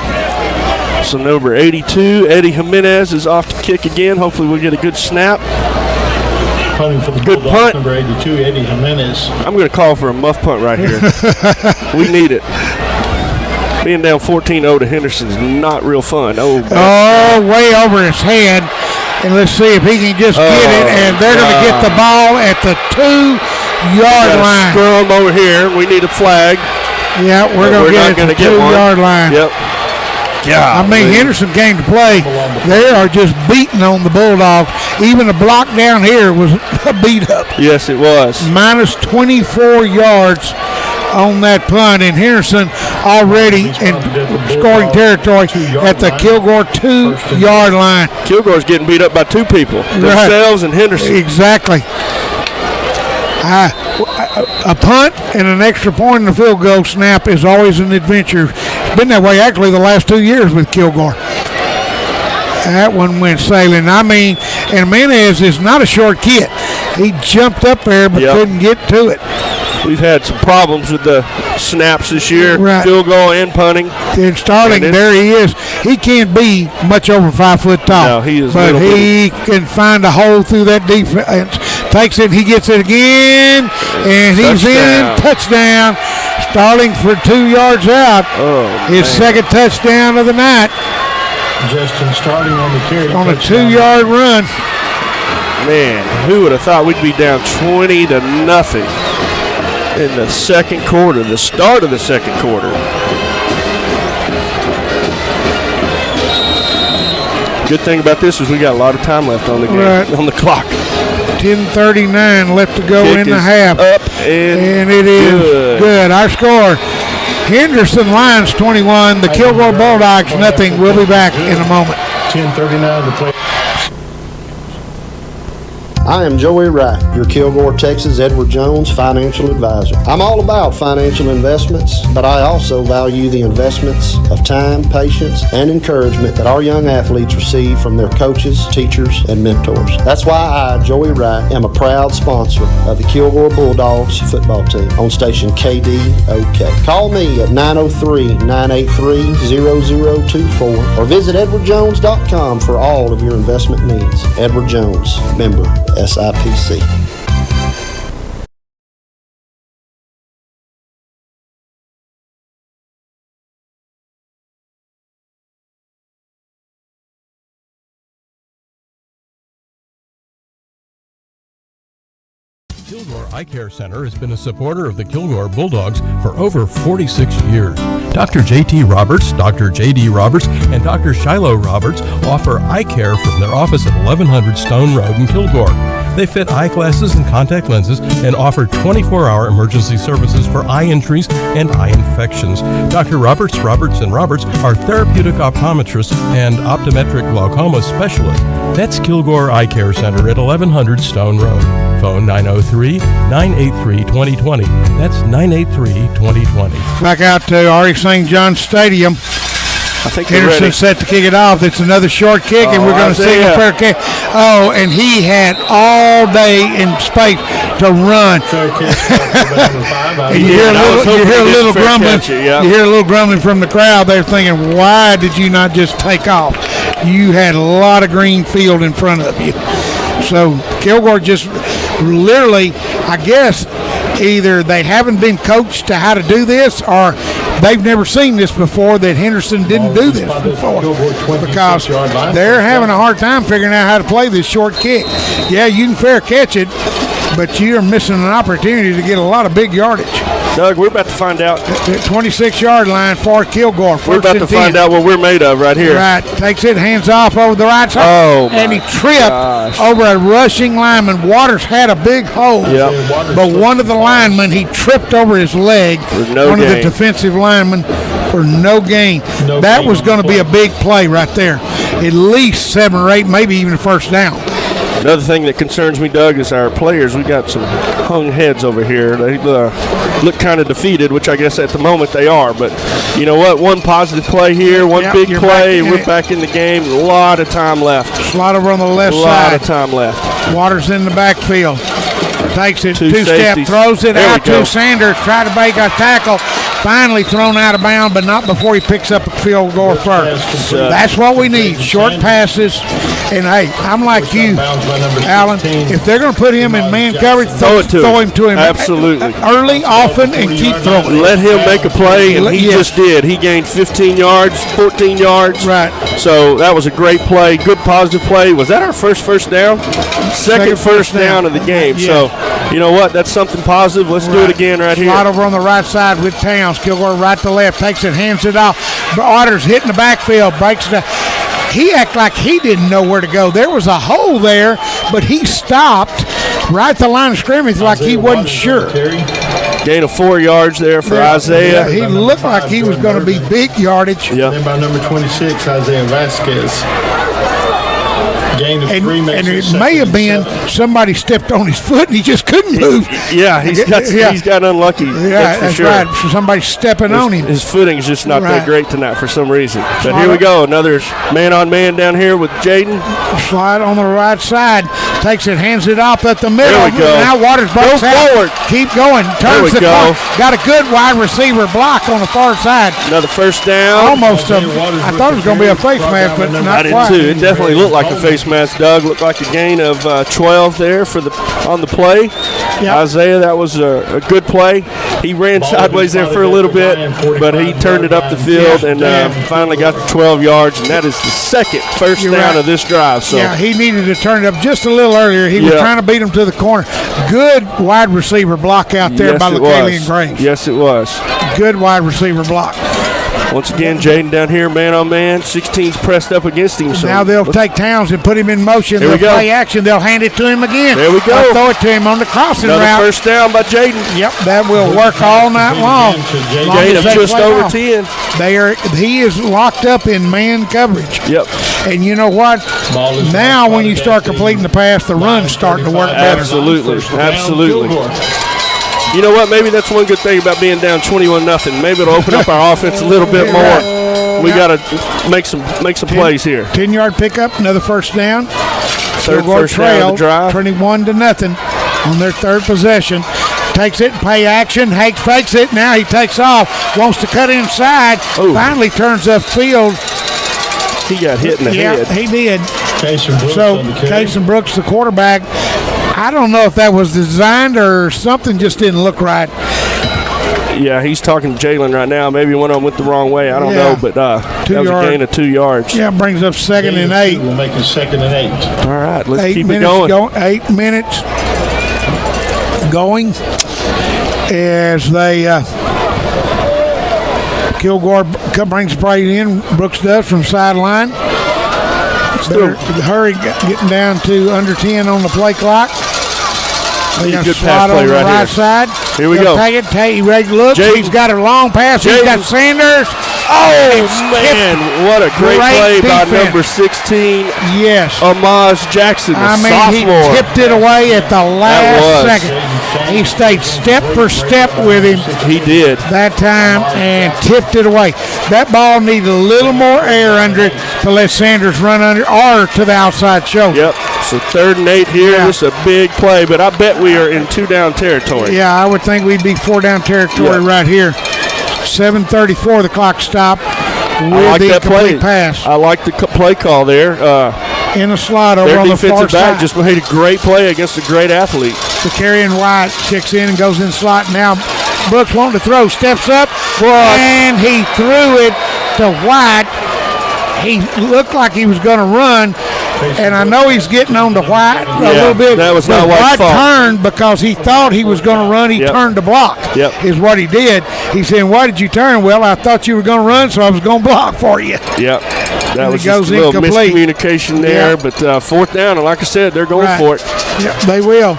So number 82, Eddie Jimenez, is off to kick again. Hopefully we'll get a good snap. Punting for the Good Bulldogs, punt. number 82, Eddie Jimenez. I'm going to call for a muff punt right here. We need it. Being down 14-0 to Henderson's not real fun. Way over his head. And let's see if he can just get it. And they're going to get the ball at the 2-yard line. Scrum over here. We need a flag. Yeah, we're going to get it at the 2-yard line. Yep. I mean, Henderson came to play. They are just beating on the Bulldogs. Even the block down here was beat up. Yes, it was. Minus 24 yards on that punt, and Henderson already in scoring territory at the Kilgore 2-yard line. Kilgore's getting beat up by 2 people, themselves and Henderson. Exactly. A punt and an extra point in the field goal snap is always an adventure. It's been that way actually the last 2 years with Kilgore. That one went sailing. I mean, and Jimenez is not a short kid. He jumped up there but couldn't get to it. We've had some problems with the snaps this year, field goal and punting. And Starling, there he is. He can't be much over 5 foot tall. No, he is. But he can find a hole through that defense. Takes it, he gets it again, and he's in. Touchdown. Starling for 2 yards out. His second touchdown of the night. Justin Starling on the carry. On a 2-yard run. Man, who would have thought we'd be down 20-0 in the second quarter, the start of the second quarter. Good thing about this is we got a lot of time left on the game, on the clock. 10:39 left to go in the half. Up and it is good. Our score, Henderson Lions 21, the Kilgore Bulldogs nothing. We'll be back in a moment. 10:39 to play. I am Joey Wright, your Kilgore, Texas Edward Jones financial advisor. I'm all about financial investments, but I also value the investments of time, patience, and encouragement that our young athletes receive from their coaches, teachers, and mentors. That's why I, Joey Wright, am a proud sponsor of the Kilgore Bulldogs football team on station KDOK. Call me at 903-983-0024 or visit edwardjones.com for all of your investment needs. Edward Jones, member SIPC. Kilgore Eye Care Center has been a supporter of the Kilgore Bulldogs for over 46 years. Dr. J.T. Roberts, Dr. J.D. Roberts, and Dr. Shiloh Roberts offer eye care from their office at 1100 Stone Road in Kilgore. They fit eyeglasses and contact lenses and offer 24-hour emergency services for eye injuries and eye infections. Dr. Roberts are therapeutic optometrists and optometric glaucoma specialists. That's Kilgore Eye Care Center at 1100 Stone Road. Phone 903-983-2020. That's 983-2020. Back out to Ari St. John Stadium. I think Henderson set to kick it off. It's another short kick, and we're going to see a fair kick. Oh, and he had all day in space to run. You hear a little grumbling. You hear a little grumbling from the crowd. They're thinking, "Why did you not just take off? You had a lot of green field in front of you." So Kilgore just literally, I guess, either they haven't been coached to how to do this, or they've never seen this before, that Henderson didn't do this before, because they're having a hard time figuring out how to play this short kick. Yeah, you can fair catch it, but you're missing an opportunity to get a lot of big yardage. Doug, we're about to find out. The 26-yard line for Kilgore. We're about to find out what we're made of right here. Right. Takes it, hands off over the right side. Oh, and he tripped over a rushing lineman. Waters had a big hole. Yep. But one of the linemen, he tripped over his leg. One of the defensive linemen for no gain. That was going to be a big play right there. At least 7 or 8, maybe even a first down. Another thing that concerns me, Doug, is our players. We got some hung heads over here. They look kind of defeated, which I guess at the moment they are. But you know what? One positive play here, one big play. We're back in the game. A lot of time left. Slot over on the left side. A lot of time left. Waters in the backfield. Takes it, 2 step, safeties. throws it There out we go. to Sanders. Try to make a tackle. Finally thrown out of bounds, but not before he picks up a field goal first. That's what we need, short passes. And, hey, I'm like you, Alan. If they're going to put him in man coverage, throw him to him. Absolutely. Early, often, and keep throwing. Let him make a play, and he just did. He gained 15 yards, 14 yards. Right. So that was a great play, good positive play. Was that our first down? Second first down of the game. Yeah. So, you know what? That's something positive. Let's do it again right here. Slot over on the right side with Towns. Kilgore right to left. Takes it, hands it off. Waters hitting the backfield. Breaks it. He acted like he didn't know where to go. There was a hole there, but he stopped right at the line of scrimmage like he wasn't sure. Gain of 4 yards there for Isaiah. Yeah, he looked like he was going to be big yardage. Yeah. Then by number 26, Isaiah Vasquez. Gain of 3 and it may have been somebody stepped on his foot and he just couldn't move. Yeah, he's got unlucky. Yeah, that's sure. right. So somebody's stepping on him. His footing's just not that Right. great tonight for some reason. But here we go. Another man-on-man down here with Jaden. Slide on the right side. Takes it, hands it off at the middle. There we go. Now Waters breaks out. Forward. Keep going. Turns we the go. corner. Got a good wide receiver block on the far side. Another first down. Almost I thought it was going to be a face mask, but not I did quite. too. It definitely looked like a face mask, Doug. Looked like a gain of 12 there on the play. Yep. Isaiah, that was a good play. He ran sideways there for a little bit, but he turned it up the field and finally got to 12 yards, and that is the second first down of this drive. So yeah, he needed to turn it up just a little earlier. He was trying to beat him to the corner. Good wide receiver block out there by LaCalian Graves. Yes, it was. Good wide receiver block. Once again, Jaden down here, man-on-man. 16's pressed up against him. So now they'll take Towns and put him in motion. They'll play action. They'll hand it to him again. There we go. They'll throw it to him on the crossing route. Another first down by Jaden. Yep, that will work all night long. Gain of just over 10. He is locked up in man coverage. Yep. And you know what? Now when you start completing the pass, the run's starting to work better. Absolutely. You know what? Maybe that's one good thing about being down 21-0. Maybe it'll open up our offense a little bit more. We got to make some plays here. 10-yard pickup, another first down. Third first down of the drive. 21-0 on their third possession. Takes it, play action. Hanks fakes it. Now he takes off. Wants to cut inside. Ooh. Finally turns upfield. He got hit in the head. Yeah, he did. So Casey Brooks, the quarterback, I don't know if that was designed or something just didn't look right. Yeah, he's talking to Jalen right now. Maybe one of them went the wrong way. I don't know, but that was a gain of 2 yards. Yeah, brings up 2nd and 8. We'll make it 2nd and 8. All right, let's 8 keep minutes it going. 8 minutes going as they Kilgore brings the play in. Brooks does from sideline. Better hurry, getting down to under 10 on the play clock. They got good slide pass play on the right right side. Here we go. Take it. He ready to look. Jaden. He's got a long pass. He's got Sanders. Oh, man. What a great play by defense. number 16. Yes. Amaz Jackson, the He sophomore. tipped it away at the last second. He stayed step for step with him. He did. That time and tipped it away. That ball needed a little more air under it to let Sanders run under or to the outside shoulder. Yep. So 3rd and 8 here. Yeah. This is a big play, but I bet we are in 2-down territory. Yeah, I would think we'd be 4-down territory right here. 7:34, the clock stopped with I like the that play. complete pass. I like the play call there. In the slot over their on the far defensive back side. just made a great play against a great athlete. The carrying White kicks in and goes in slot. Now Brooks wanting to throw, steps up, and he threw it to White. He looked like he was going to run, and I know he's getting on to White a little bit. That was but not White's White fault. turned because he thought he was going to run. He turned to block. Yep. Is what he did. He said, "Why did you turn?" Well, I thought you were going to run, so I was going to block for you. Yep. That And was it just goes a little incomplete. miscommunication there, but 4th down, and like I said, they're going for it. Yep, they will.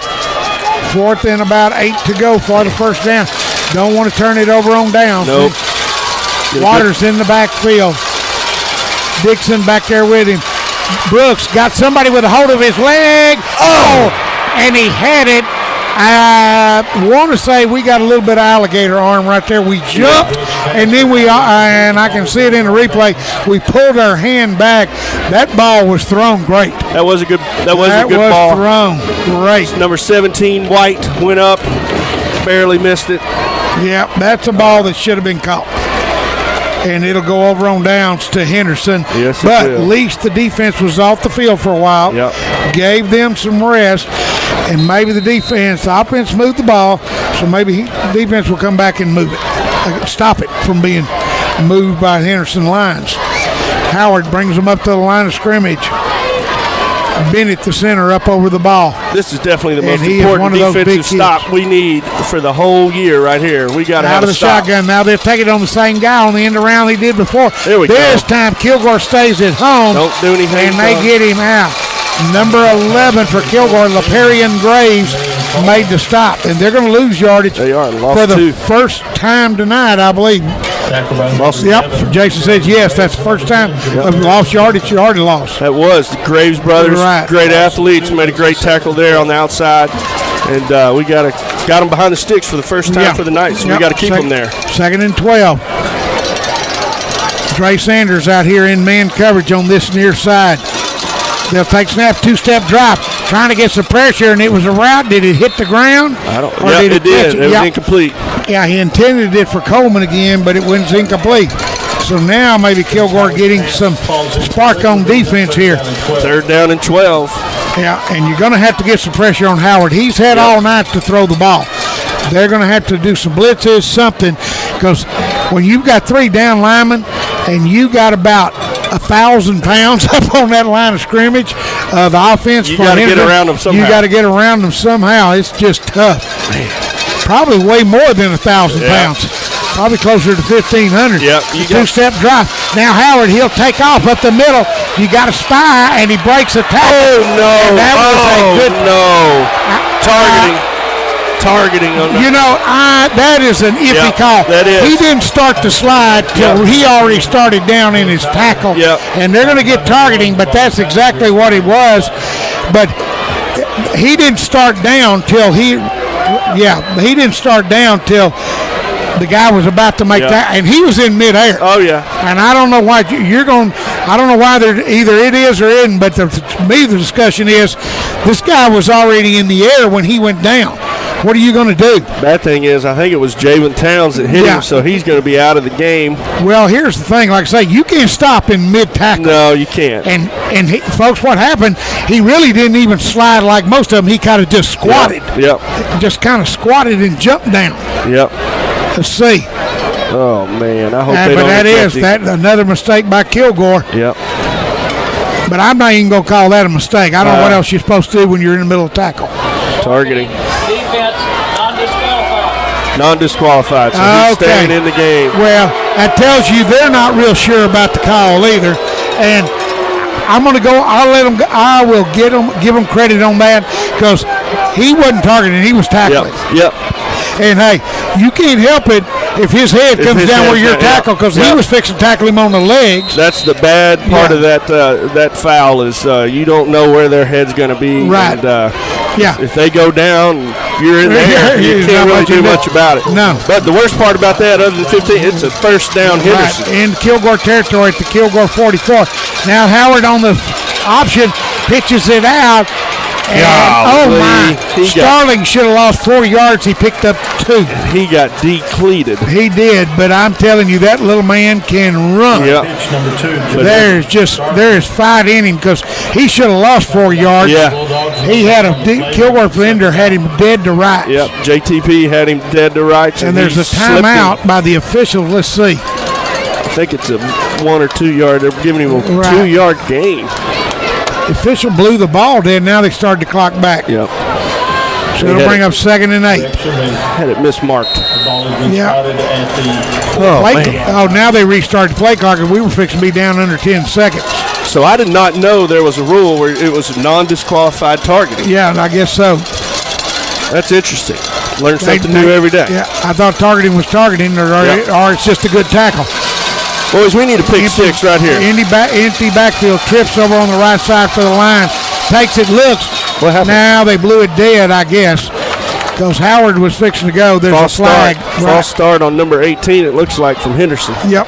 4th and about 8 to go for the first down. Don't want to turn it over on down. Nope. Waters in the backfield. Dixon back there with him. Brooks got somebody with a hold of his leg. Oh! And he had it. I want to say we got a little bit of alligator arm right there. We jumped, and then and I can see it in the replay, we pulled our hand back. That ball was thrown great. That was a good ball. That was thrown great. Number 17, White, went up, barely missed it. Yeah, that's a ball that should have been caught. And it'll go over on downs to Henderson. Yes, but it will. at least the defense was off the field for a while. Yep. Gave them some rest. And maybe the offense moved the ball, so maybe the defense will come back and move it. Stop it from being moved by Henderson lines. Howard brings them up to the line of scrimmage. Bennett, the center, up over the ball. This is definitely the And most he is one important of those big defensive stop we need for the whole year right here. We got to Out have of a the stop. shotgun. Now they'll take it on the same guy on the end around he did before. There we This go. time Kilgore stays at home. Don't do anything. And they get him out. Number 11 for Kilgore, LaPerian Graves, made the stop. And they're going to lose yardage They are. Lost for the 2. first time tonight, I believe. Yep. Jason says yes. That's the first time of lost yardage. You already lost. That was the Graves brothers, Right. great athletes, made a great tackle there on the outside, and we got them behind the sticks for the first time for the night. So we got to keep them there. 2nd and 12. Trey Sanders out here in man coverage on this near side. They'll take snap, 2-step drop, trying to get some pressure, and it was a route. Did it hit the ground? I don't. Or Yeah, did it did. catch It was Yeah. incomplete. Yeah, he intended it for Coleman again, but it was incomplete. So now maybe Kilgore getting some spark on defense here. 3rd down and 12. Yeah, and you're going to have to get some pressure on Howard. He's had all night to throw the ball. They're going to have to do some blitzes, something, because when you've got 3 down linemen and you got about 1,000 pounds up on that line of scrimmage, the offense You for got to get Henderson, around them somehow. You got to get around them somehow. It's just tough. Probably way more than 1,000 pounds. Probably closer to 1,500. Yep. 2-step drop. Now Howard, he'll take off up the middle. You got a spy, and he breaks a tackle. Oh no! And that was a good no! targeting on You know, that is an iffy Yep, call. that is. He didn't start the slide till Yep. he already started down in his tackle. Yep. And they're going to get targeting, but that's exactly what it was. But he didn't start down till he didn't start down till the guy was about to make that, and he was in midair. Oh yeah. And I don't know why you're going. I don't know why there either it is or isn't. But to me, the discussion is this guy was already in the air when he went down. What are you going to do? Bad thing is, I think it was Jalen Towns that hit him, so he's going to be out of the game. Well, here's the thing. Like I say, you can't stop in mid tackle. No, you can't. And folks, what happened? He really didn't even slide like most of them. He kind of just squatted. Yep. Just kind of squatted and jumped down. Yep. Let's see. Oh man, I hope they but don't. that another mistake by Kilgore. Yep. But I'm not even going to call that a mistake. I don't know what else you're supposed to do when you're in the middle of tackle. Targeting. Defense, non-disqualified. Non-disqualified, so he's staying in the game. Well, that tells you they're not real sure about the call either. And I'm going to go. I'll let them. I will give them credit on that because he wasn't targeting. He was tackling. Yep. And hey, you can't help it if his head comes down where you're tackled because he was fixing to tackle him on the legs. That's the bad part of that foul is you don't know where their head's going to be. Right. And, if they go down, you're in there. You can't really do much about it. No. But the worst part about that, other than 15, it's a first down Henderson. Right. In Kilgore territory at the Kilgore 44. Now Howard on the option pitches it out. And, oh my! Starling should have lost 4 yards. He picked up 2. He got depleted. He did, but I'm telling you, that little man can run. Yep. Pitch number 2. There is fight in him because he should have lost 4 yards. Yeah. He had Kilgore defender had him dead to rights. Yep. JTP had him dead to rights. And there's a timeout by the officials. Let's see. I think it's a 1 or 2 yard. They're giving him a 2-yard gain. The official blew the ball dead. Now they started the clock back. Yep. So it'll bring up 2nd and 8. Had it mismarked. The ball has been spotted at the now they restarted the play clock, and we were fixing to be down under 10 seconds. So I did not know there was a rule where it was non-disqualified targeting. Yeah, I guess so. That's interesting. Learn something new every day. Yeah, I thought targeting was targeting, or it's just a good tackle. Boys, we need a pick 6 right here. Empty backfield, trips over on the right side for the line, takes it, looks. What happened? Now they blew it dead, I guess, because Howard was fixing to go. There's a flag. False start on number 18, it looks like, from Henderson. Yep.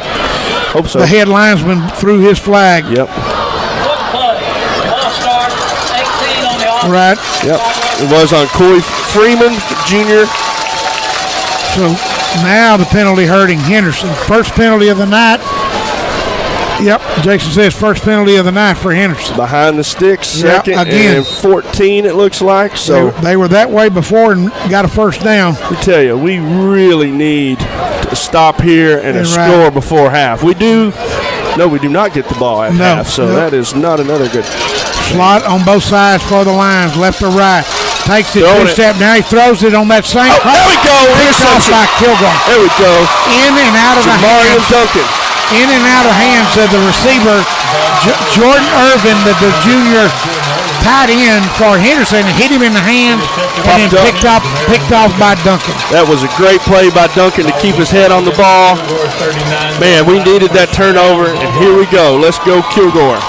Hope so. The head linesman threw his flag. Yep. False start, 18 on the offense. Right. Yep. It was on Coy Freeman, Jr. So now the penalty hurting Henderson. First penalty of the night. Yep, Jason says first penalty of the night for Henderson. Behind the sticks, second, again. and 14 it looks like. So they were that way before and got a first down. I tell you, we really need to stop here and a score before half. We do. No, we do not get the ball at half, so that is not another good. Slot on both sides for the lines, left or right. Takes it 2-step. Now he throws it on that same. There we go. Interception by Kilgore. There we go. In and out of the hands. Duncan. In and out of hands of the receiver, Jordan Irvin, the junior tight end for Henderson, hit him in the hand and then picked off by Duncan. That was a great play by Duncan to keep his head on the ball. Man, we needed that turnover, and here we go. Let's go Kilgore.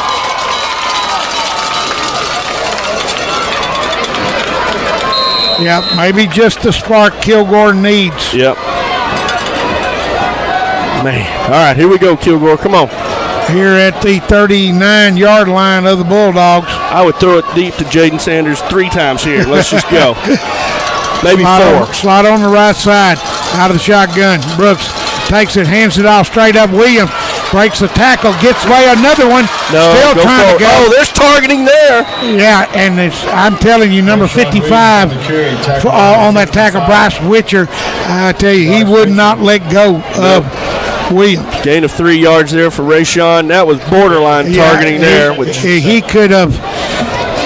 Yep, maybe just the spark Kilgore needs. Yep. Man. All right, here we go, Kilgore. Come on. Here at the 39-yard line of the Bulldogs. I would throw it deep to Jaden Sanders 3 times here. Let's just go. Maybe 4. Slot on the right side. Out of the shotgun. Brooks takes it, hands it off straight up. Williams breaks the tackle, gets away. Another one. Still trying to go. Oh, there's targeting there. Yeah, and I'm telling you, number 55 on that tackle, Bryce Witcher, I tell you, he would not let go of Williams. Gain of 3 yards there for Rayshawn. That was borderline targeting there. He could have.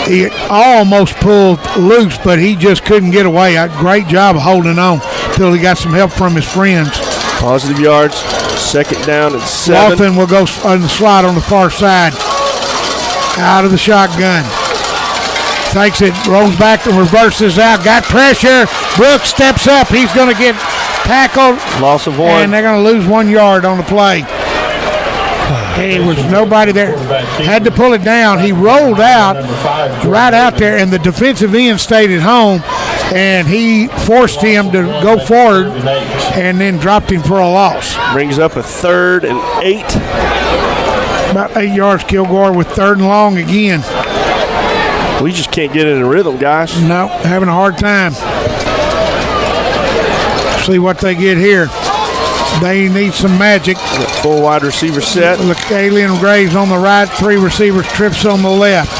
He almost pulled loose, but he just couldn't get away. A great job of holding on until he got some help from his friends. Positive yards. 2nd down and 7. Lawton will go on the slot on the far side. Out of the shotgun. Takes it, rolls back and reverses out. Got pressure. Brooks steps up. He's going to get tackled. Loss of 1. And they're going to lose 1 yard on the play. There was nobody there. Had to pull it down. He rolled out right out there, and the defensive end stayed at home, and he forced him to go forward and then dropped him for a loss. Brings up a 3rd and 8. About 8 yards, Kilgore with 3rd and long again. We just can't get in a rhythm, guys. No, having a hard time. See what they get here. They need some magic. Full wide receiver set. Look, Alien Graves on the right, 3 receivers, Trips on the left.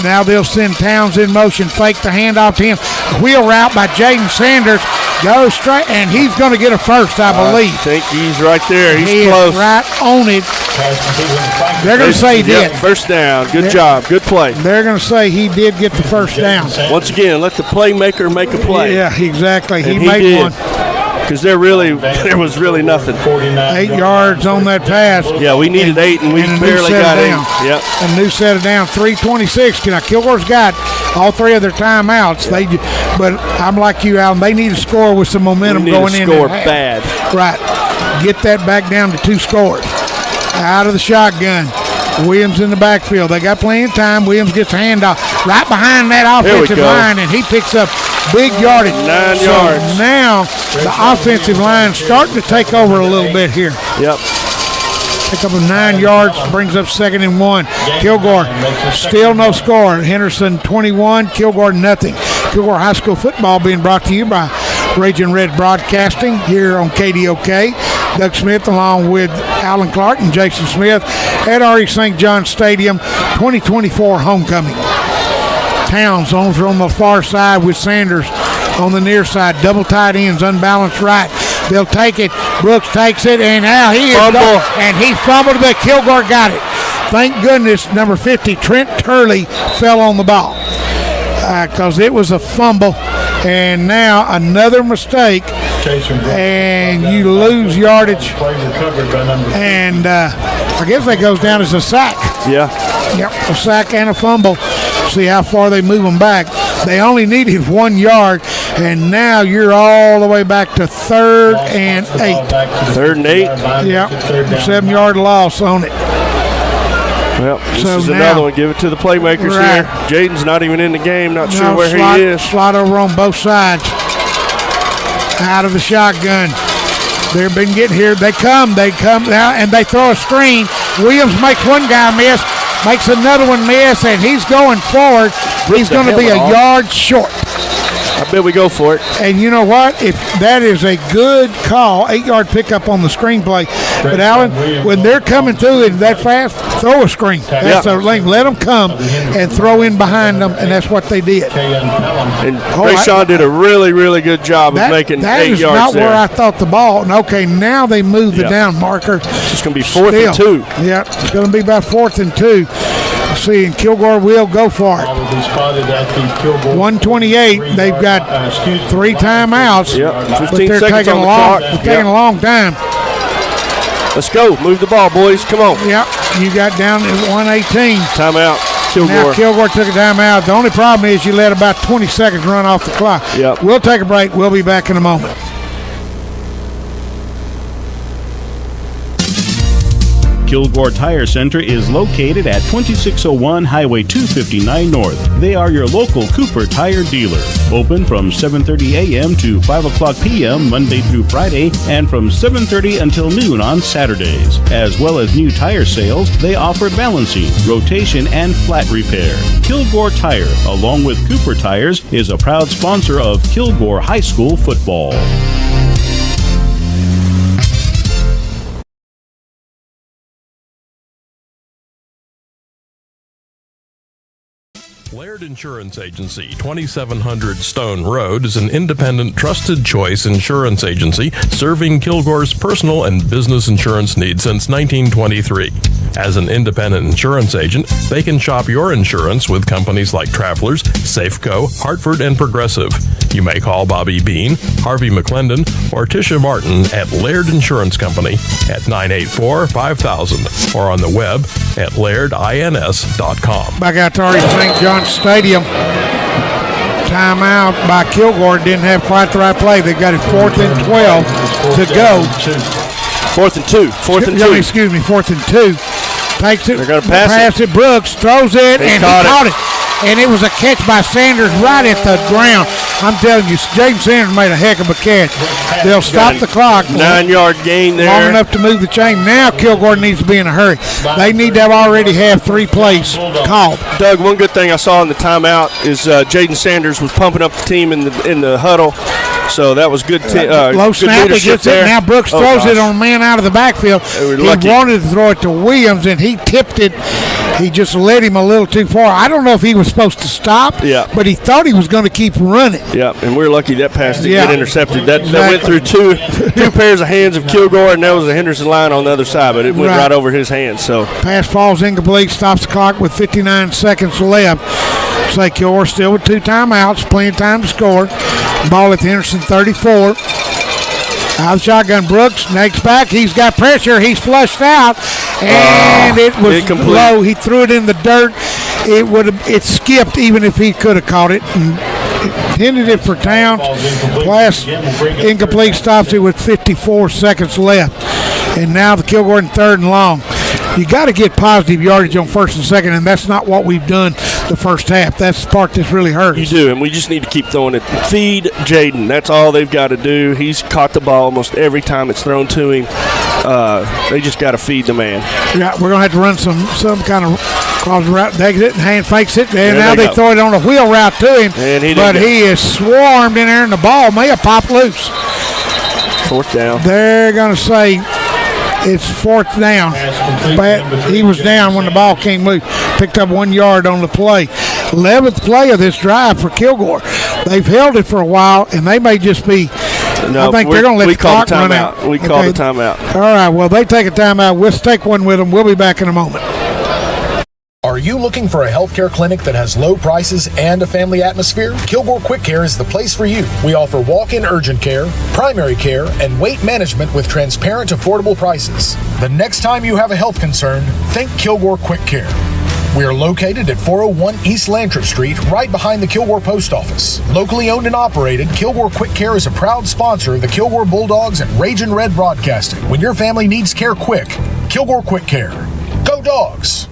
Now they'll send Towns in motion, fake the handoff to him. Wheel route by Jaden Sanders. Goes straight, and he's going to get a first, I believe. I think he's right there. He's he close. Is right on it. They're going to say he did. First down. Good job. Good play. They're going to say he did get the first down. Once again, let the playmaker make a play. Yeah, exactly. And he made did. One. Because there was really nothing. 8 yards on that pass. Yeah, we needed 8, and we barely got 8. Yep. A new set of down, 3:26. Now, Kilgore's got all 3 of their timeouts. But I'm like you, Alan. They need to score with some momentum going in. Score bad. Right. Get that back down to 2 scores. Out of the shotgun. Williams in the backfield. They got plenty of time. Williams gets a handoff right behind that offensive line, and he picks up big yardage. 9 yards. Now the offensive line starting to take over a little bit here. Yep. Pick up 9 yards, brings up 2nd and 1. Kilgore still no score. Henderson 21, Kilgore nothing. Kilgore High School football being brought to you by Raging Red Broadcasting here on KDOK. Doug Smith along with Alan Clark and Jason Smith at R.E. St. John Stadium 2024 homecoming. Towns over on the far side with Sanders on the near side. Double tight ends, unbalanced right. They'll take it. Brooks takes it, and now he is gone, and he fumbled, but Kilgore got it. Thank goodness number 50, Trent Turley, fell on the ball because it was a fumble. And now another mistake, and you lose yardage. And I guess that goes down as a sack. Yeah. Yep, a sack and a fumble. See how far they move them back. They only needed 1 yard, and now you're all the way back to 3rd and 8. 3rd and 8? Yep, 7-yard loss on it. Well, this is another one. Give it to the playmakers here. Jaden's not even in the game. Not sure where he is. Slot over on both sides. Out of the shotgun. They've been getting here. They come now, and they throw a screen. Williams makes one guy miss, makes another one miss, and he's going forward. He's going to be a yard short. I bet we go for it. And you know what? If that is a good call, 8-yard pickup on the screenplay. But Alan, when they're coming through it that fast, throw a screen. That's the link. Let them come and throw in behind them, and that's what they did. And Rayshawn did a really, really good job of making 8 yards there. That is not where I thought the ball. And okay, now they move the down marker. It's going to be 4th and 2. Yeah, it's going to be about 4th and 2. See, and Kilgore will go for it. 128. They've got 3 timeouts. Yep. 15 but they're seconds taking on the clock. taking a long time. Let's go. Move the ball, boys. Come on. Yep. You got down at 118. Timeout. Kilgore. Now Kilgore took a timeout. The only problem is you let about 20 seconds run off the clock. Yep. We'll take a break. We'll be back in a moment. Kilgore Tire Center is located at 2601 Highway 259 North. They are your local Cooper Tire dealer. Open from 7:30 a.m. to 5 o'clock p.m. Monday through Friday, and from 7:30 until noon on Saturdays. As well as new tire sales, they offer balancing, rotation, and flat repair. Kilgore Tire, along with Cooper Tires, is a proud sponsor of Kilgore High School football. Laird Insurance Agency, 2700 Stone Road, is an independent, trusted choice insurance agency serving Kilgore's personal and business insurance needs since 1923. As an independent insurance agent, they can shop your insurance with companies like Travelers, Safeco, Hartford, and Progressive. You may call Bobby Bean, Harvey McClendon, or Tisha Martin at Laird Insurance Company at 984-5000 or on the web at lairdins.com. Back out to St. John's Stadium. Timeout by Kilgore. Didn't have quite the right play. They got it 4th and 12 to go. 4th and 2. 4th and 2. Excuse me, 4th and 2. Takes it. They're going to pass it. Brooks throws it, and he caught it. And it was a catch by Sanders right at the ground. I'm telling you, Jaden Sanders made a heck of a catch. They'll stop the clock. 9-yard gain there. Long enough to move the chain. Now Kilgore needs to be in a hurry. They need to already have 3 plays called. Doug, one good thing I saw in the timeout is Jaden Sanders was pumping up the team in the huddle. So that was good. Low snap, it gets it. Now Brooks throws it on a man out of the backfield. He wanted to throw it to Williams, and he tipped it. He just led him a little too far. I don't know if he was supposed to stop, but he thought he was going to keep running. Yeah, and we're lucky that pass didn't get intercepted. That went through two pairs of hands of Kilgore, and there was a Henderson line on the other side, but it went right over his hands. So pass falls incomplete, stops the clock with 59 seconds left. Say Kilgore still with 2 timeouts, plenty of time to score. Ball at the Henderson 34. Out of the shotgun, Brooks nakes back. He's got pressure. He's flushed out, and it was incomplete. Low. He threw it in the dirt. It skipped even if he could have caught it. And intended it for Towns. Last incomplete, stops it with 54 seconds left. And now the Kilgore in 3rd and long. You got to get positive yardage on 1st and 2nd, and that's not what we've done the first half. That's the part that's really hurt us. You do, and we just need to keep throwing it. Feed Jaden. That's all they've got to do. He's caught the ball almost every time it's thrown to him. They just got to feed the man. Yeah, we're going to have to run some kind of cross route, takes it and hand fakes it, and now they throw it on a wheel route to him. And he is swarmed in there, and the ball may have popped loose. 4th down. They're going to say it's 4th down. But he was down when the ball came loose. Picked up 1 yard on the play. 11th play of this drive for Kilgore. They've held it for a while, and they may just be. I think they're going to let the clock run out. We call the timeout. All right, well, they take a timeout. We'll take one with them. We'll be back in a moment. Are you looking for a healthcare clinic that has low prices and a family atmosphere? Kilgore Quick Care is the place for you. We offer walk-in urgent care, primary care, and weight management with transparent, affordable prices. The next time you have a health concern, think Kilgore Quick Care. We are located at 401 East Lantrip Street, right behind the Kilgore Post Office. Locally owned and operated, Kilgore Quick Care is a proud sponsor of the Kilgore Bulldogs and Ragin' Red Broadcasting. When your family needs care quick, Kilgore Quick Care. Go Dogs!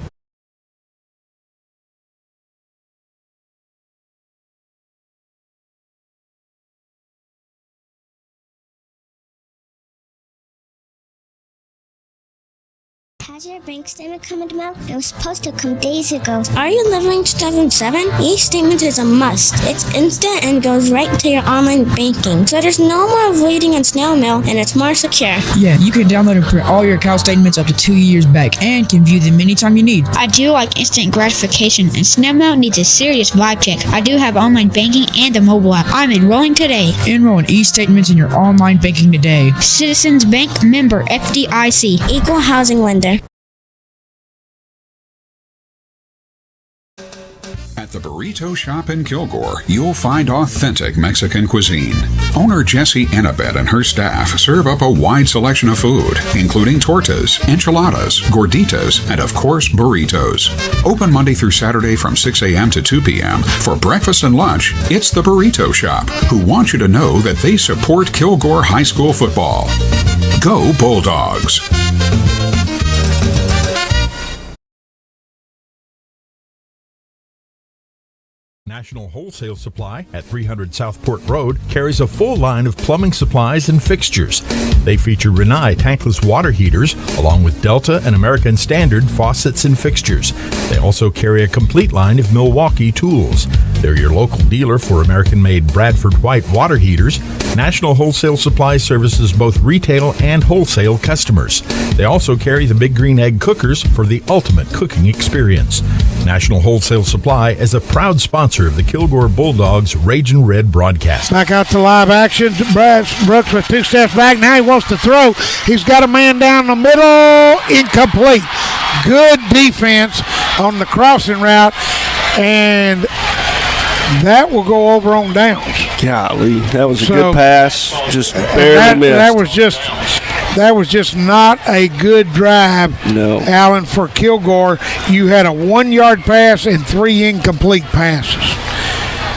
Has your bank statement come in the mail? It was supposed to come days ago. Are you living 2007? E-statement is a must. It's instant and goes right to your online banking. So there's no more waiting in snail mail, and it's more secure. Yeah, you can download and print all your account statements up to 2 years back and can view them anytime you need. I do like instant gratification, and snail mail needs a serious vibe check. I do have online banking and a mobile app. I'm enrolling today. Enroll in e-statements in your online banking today. Citizens Bank, member FDIC. Equal housing lender. At the Burrito Shop in Kilgore, you'll find authentic Mexican cuisine. Owner Jessie Annabeth and her staff serve up a wide selection of food, including tortas, enchiladas, gorditas, and of course burritos. Open Monday through Saturday from 6 a.m. to 2 p.m. For breakfast and lunch, it's the Burrito Shop, who want you to know that they support Kilgore High School football. Go Bulldogs! National Wholesale Supply at 300 Southport Road carries a full line of plumbing supplies and fixtures. They feature Rinnai tankless water heaters along with Delta and American Standard faucets and fixtures. They also carry a complete line of Milwaukee tools. They're your local dealer for American-made Bradford White water heaters. National Wholesale Supply services both retail and wholesale customers. They also carry the Big Green Egg cookers for the ultimate cooking experience. National Wholesale Supply is a proud sponsor of the Kilgore Bulldogs Ragin' Red broadcast. Back out to live action. Brooks with 2 steps back. Now he wants to throw. He's got a man down the middle. Incomplete. Good defense on the crossing route, and that will go over on downs. Golly, that was a good pass. Just barely missed. That was just not a good drive, no, Allen, for Kilgore. You had a 1-yard pass and 3 incomplete passes.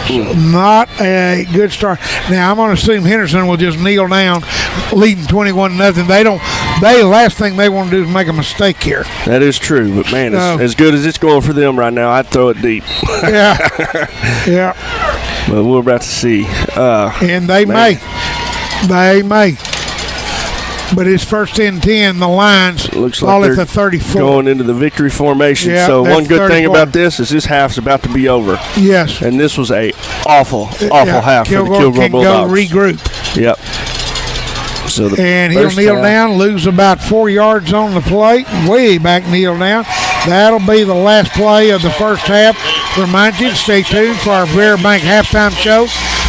So not a good start. Now I'm going to assume Henderson will just kneel down, leading 21-0. They last thing they want to do is make a mistake here. That is true, but man, as good as it's going for them right now, I'd throw it deep. Yeah. But we're about to see. And they may. But it's 1st and 10. The lines looks all like at the 34. Going into the victory formation. Yeah, so one good 34. thing about this is this half's about to be over. Yes. And this was a awful half for the Kilgore Bulldogs. Go regroup. Yep. So and he'll kneel down, lose about 4 yards on the plate, way back kneel down. That'll be the last play of the first half. Remind you to stay tuned for our Bear Bank halftime show.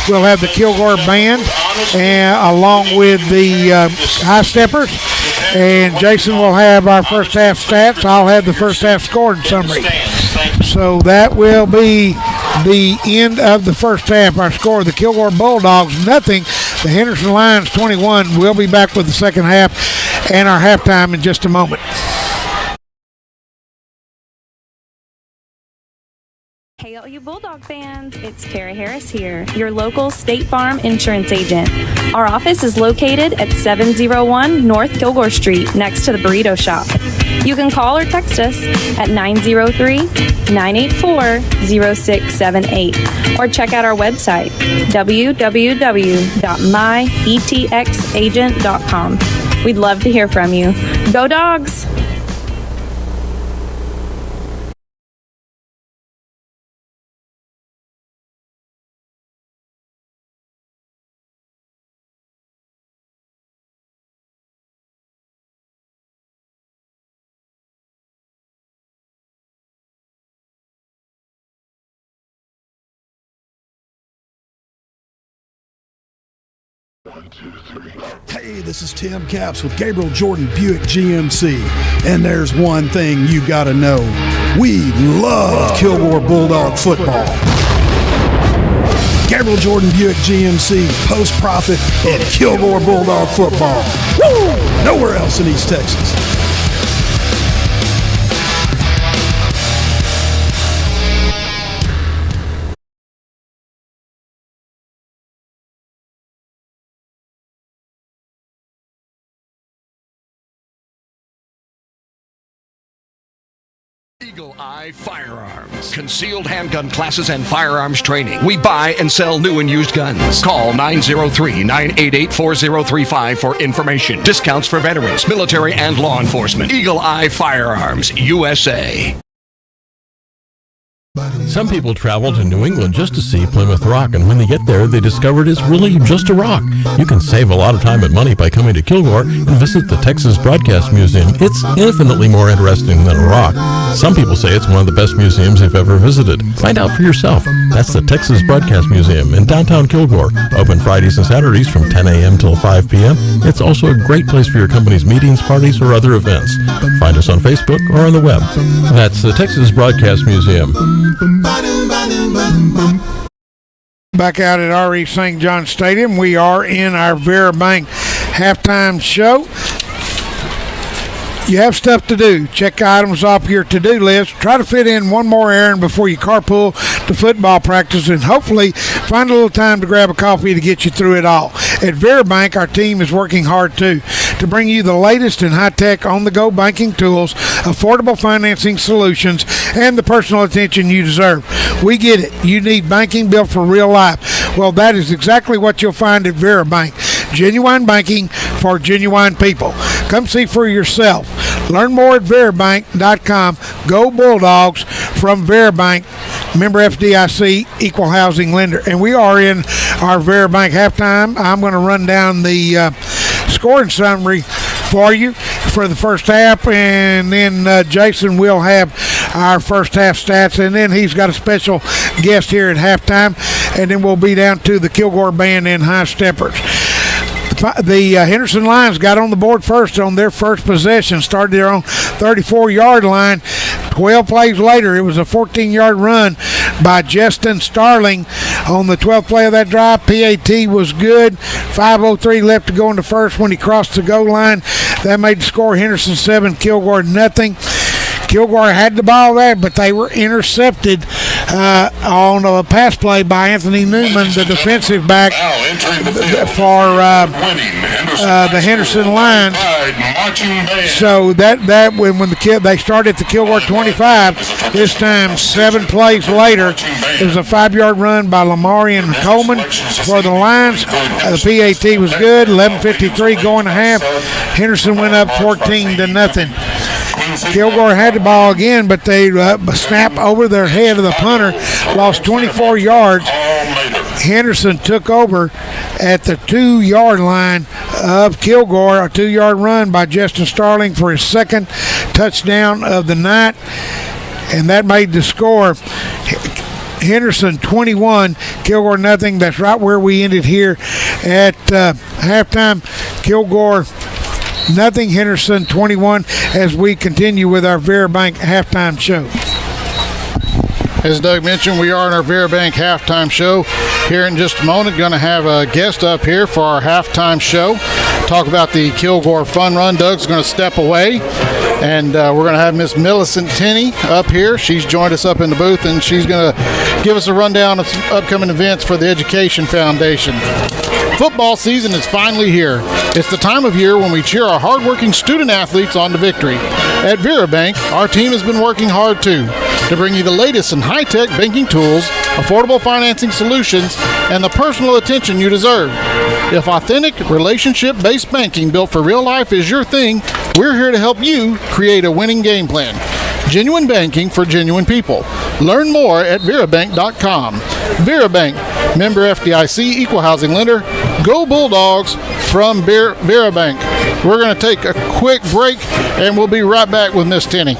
We'll have the Kilgore band and along with the High Steppers. And Jason will have our first half stats. I'll have the first half scoring summary. So that will be the end of the first half. Our score, the Kilgore Bulldogs, 0. The Henderson Lions, 21. We'll be back with the second half and our halftime in just a moment. Hey, all you Bulldog fans, it's Kara Harris here, your local State Farm insurance agent. Our office is located at 701 North Kilgore Street, next to the Burrito Shop. You can call or text us at 903-984-0678 or check out our website, www.myetxagent.com. We'd love to hear from you. Go Dogs! Hey, this is Tim Capps with Gabriel Jordan Buick GMC, and there's one thing you gotta know. We love Kilgore Bulldog football. Gabriel Jordan Buick GMC, post-profit and Kilgore Bulldog football. Woo! Nowhere else in East Texas. Eagle Eye Firearms. Concealed handgun classes and firearms training. We buy and sell new and used guns. Call 903-988-4035 for information. Discounts for veterans, military, and law enforcement. Eagle Eye Firearms, USA. Some people travel to New England just to see Plymouth Rock, and when they get there, they discover it's really just a rock. You can save a lot of time and money by coming to Kilgore and visit the Texas Broadcast Museum. It's infinitely more interesting than a rock. Some people say it's one of the best museums they've ever visited. Find out for yourself. That's the Texas Broadcast Museum in downtown Kilgore. Open Fridays and Saturdays from 10 a.m. till 5 p.m. It's also a great place for your company's meetings, parties, or other events. Find us on Facebook or on the web. That's the Texas Broadcast Museum. Back out at R.E. St. John Stadium, we are in our Vera Bank halftime show. You have stuff to do. Check items off your to-do list. Try to fit in one more errand before you carpool to football practice, and hopefully find a little time to grab a coffee to get you through it all. At Vera Bank, our team is working hard too to bring you the latest in high-tech on-the-go banking tools, affordable financing solutions, and the personal attention you deserve. We get it. You need banking built for real life. Well, that is exactly what you'll find at Vera Bank. Genuine banking for genuine people. Come see for yourself. Learn more at VeraBank.com. Go Bulldogs from Vera Bank. member FDIC, equal housing lender. And we are in our Vera Bank halftime. I'm going to run down the scoring summary for you for the first half, and then Jason will have our first half stats, and then he's got a special guest here at halftime, and then we'll be down to the Kilgore Band and High Steppers. The Henderson Lions got on the board first on their first possession, started their own 34-yard line. 12 plays later, it was a 14-yard run by Justin Starling on the 12th play of that drive. PAT was good. 5:03 left to go in the first when he crossed the goal line. That made the score Henderson 7, Kilgore nothing. Kilgore had the ball there, but they were intercepted on a pass play by Anthony Newman, the defensive back for the Henderson Lions. So that when they started at the Kilgore 25, this time 7 plays later, it was a 5-yard run by Lamarian Coleman for the Lions. The PAT was good. 11:53 going to half. Henderson went up 14-0. Kilgore had the ball again, but they snapped over their head of the punter, lost 24 yards. Henderson took over at the 2-yard line of Kilgore, a 2-yard run by Justin Starling for his second touchdown of the night, and that made the score Henderson 21, Kilgore nothing. That's right where we ended here at halftime. Kilgore nothing, Henderson 21, as we continue with our Vera Bank halftime show. As Doug mentioned, we are in our Vera Bank halftime show. Here in just a moment, going to have a guest up here for our halftime show. Talk about the Kilgore Fun Run. Doug's going to step away, and we're going to have Miss Millicent Tenney up here. She's joined us up in the booth, and she's going to give us a rundown of some upcoming events for the Education Foundation. Football season is finally here. It's the time of year when we cheer our hardworking student athletes on to victory. At Vera Bank, our team has been working hard too to bring you the latest in high-tech banking tools, affordable financing solutions, and the personal attention you deserve. If authentic, relationship-based banking built for real life is your thing, we're here to help you create a winning game plan. Genuine banking for genuine people. Learn more at verabank.com. Vera Bank, member FDIC, equal housing lender. Go Bulldogs from Vera Bank. We're going to take a quick break, and we'll be right back with Miss Tenney.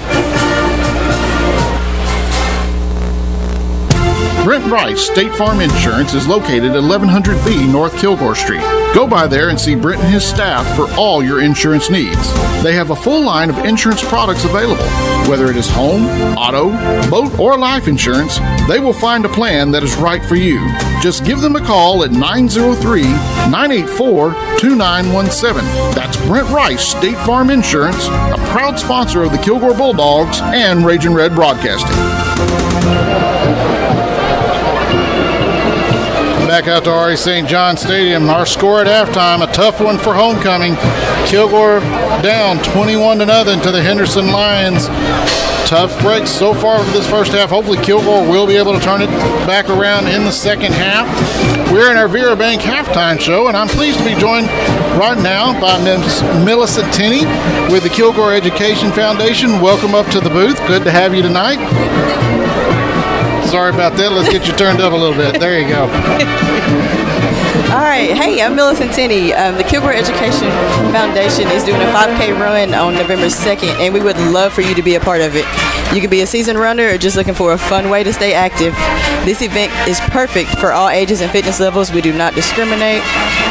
Brent Rice State Farm Insurance is located at 1100B North Kilgore Street. Go by there and see Brent and his staff for all your insurance needs. They have a full line of insurance products available. Whether it is home, auto, boat, or life insurance, they will find a plan that is right for you. Just give them a call at 903-984-2917. That's Brent Rice State Farm Insurance, a proud sponsor of the Kilgore Bulldogs and Ragin' Red Broadcasting. Back out to R.A. St. John Stadium. Our score at halftime, a tough one for homecoming. Kilgore down 21-0 to the Henderson Lions. Tough breaks so far for this first half. Hopefully Kilgore will be able to turn it back around in the second half. We're in our Vera Bank halftime show, and I'm pleased to be joined right now by Ms. Millicent Tenney with the Kilgore Education Foundation. Welcome up to the booth. Good to have you tonight. Sorry about that. Let's get you turned up a little bit. There you go. All right. Hey, I'm Millicent Tenney. The Kilgore Education Foundation is doing a 5K run on November 2nd, and we would love for you to be a part of it. You can be a seasoned runner or just looking for a fun way to stay active. This event is perfect for all ages and fitness levels. We do not discriminate.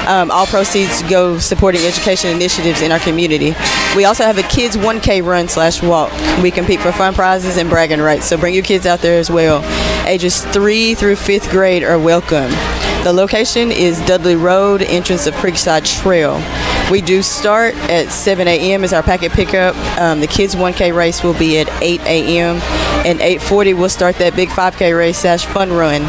All proceeds go supporting education initiatives in our community. We also have a kids 1K run/walk. We compete for fun prizes and bragging rights, so bring your kids out there as well. Ages 3 through 5th grade are welcome. The location is Dudley Road, entrance of Creekside Trail. We do start at 7 a.m. as our packet pickup. The kids 1K race will be at 8 a.m. and 8:40 we'll start that big 5K race/fun run.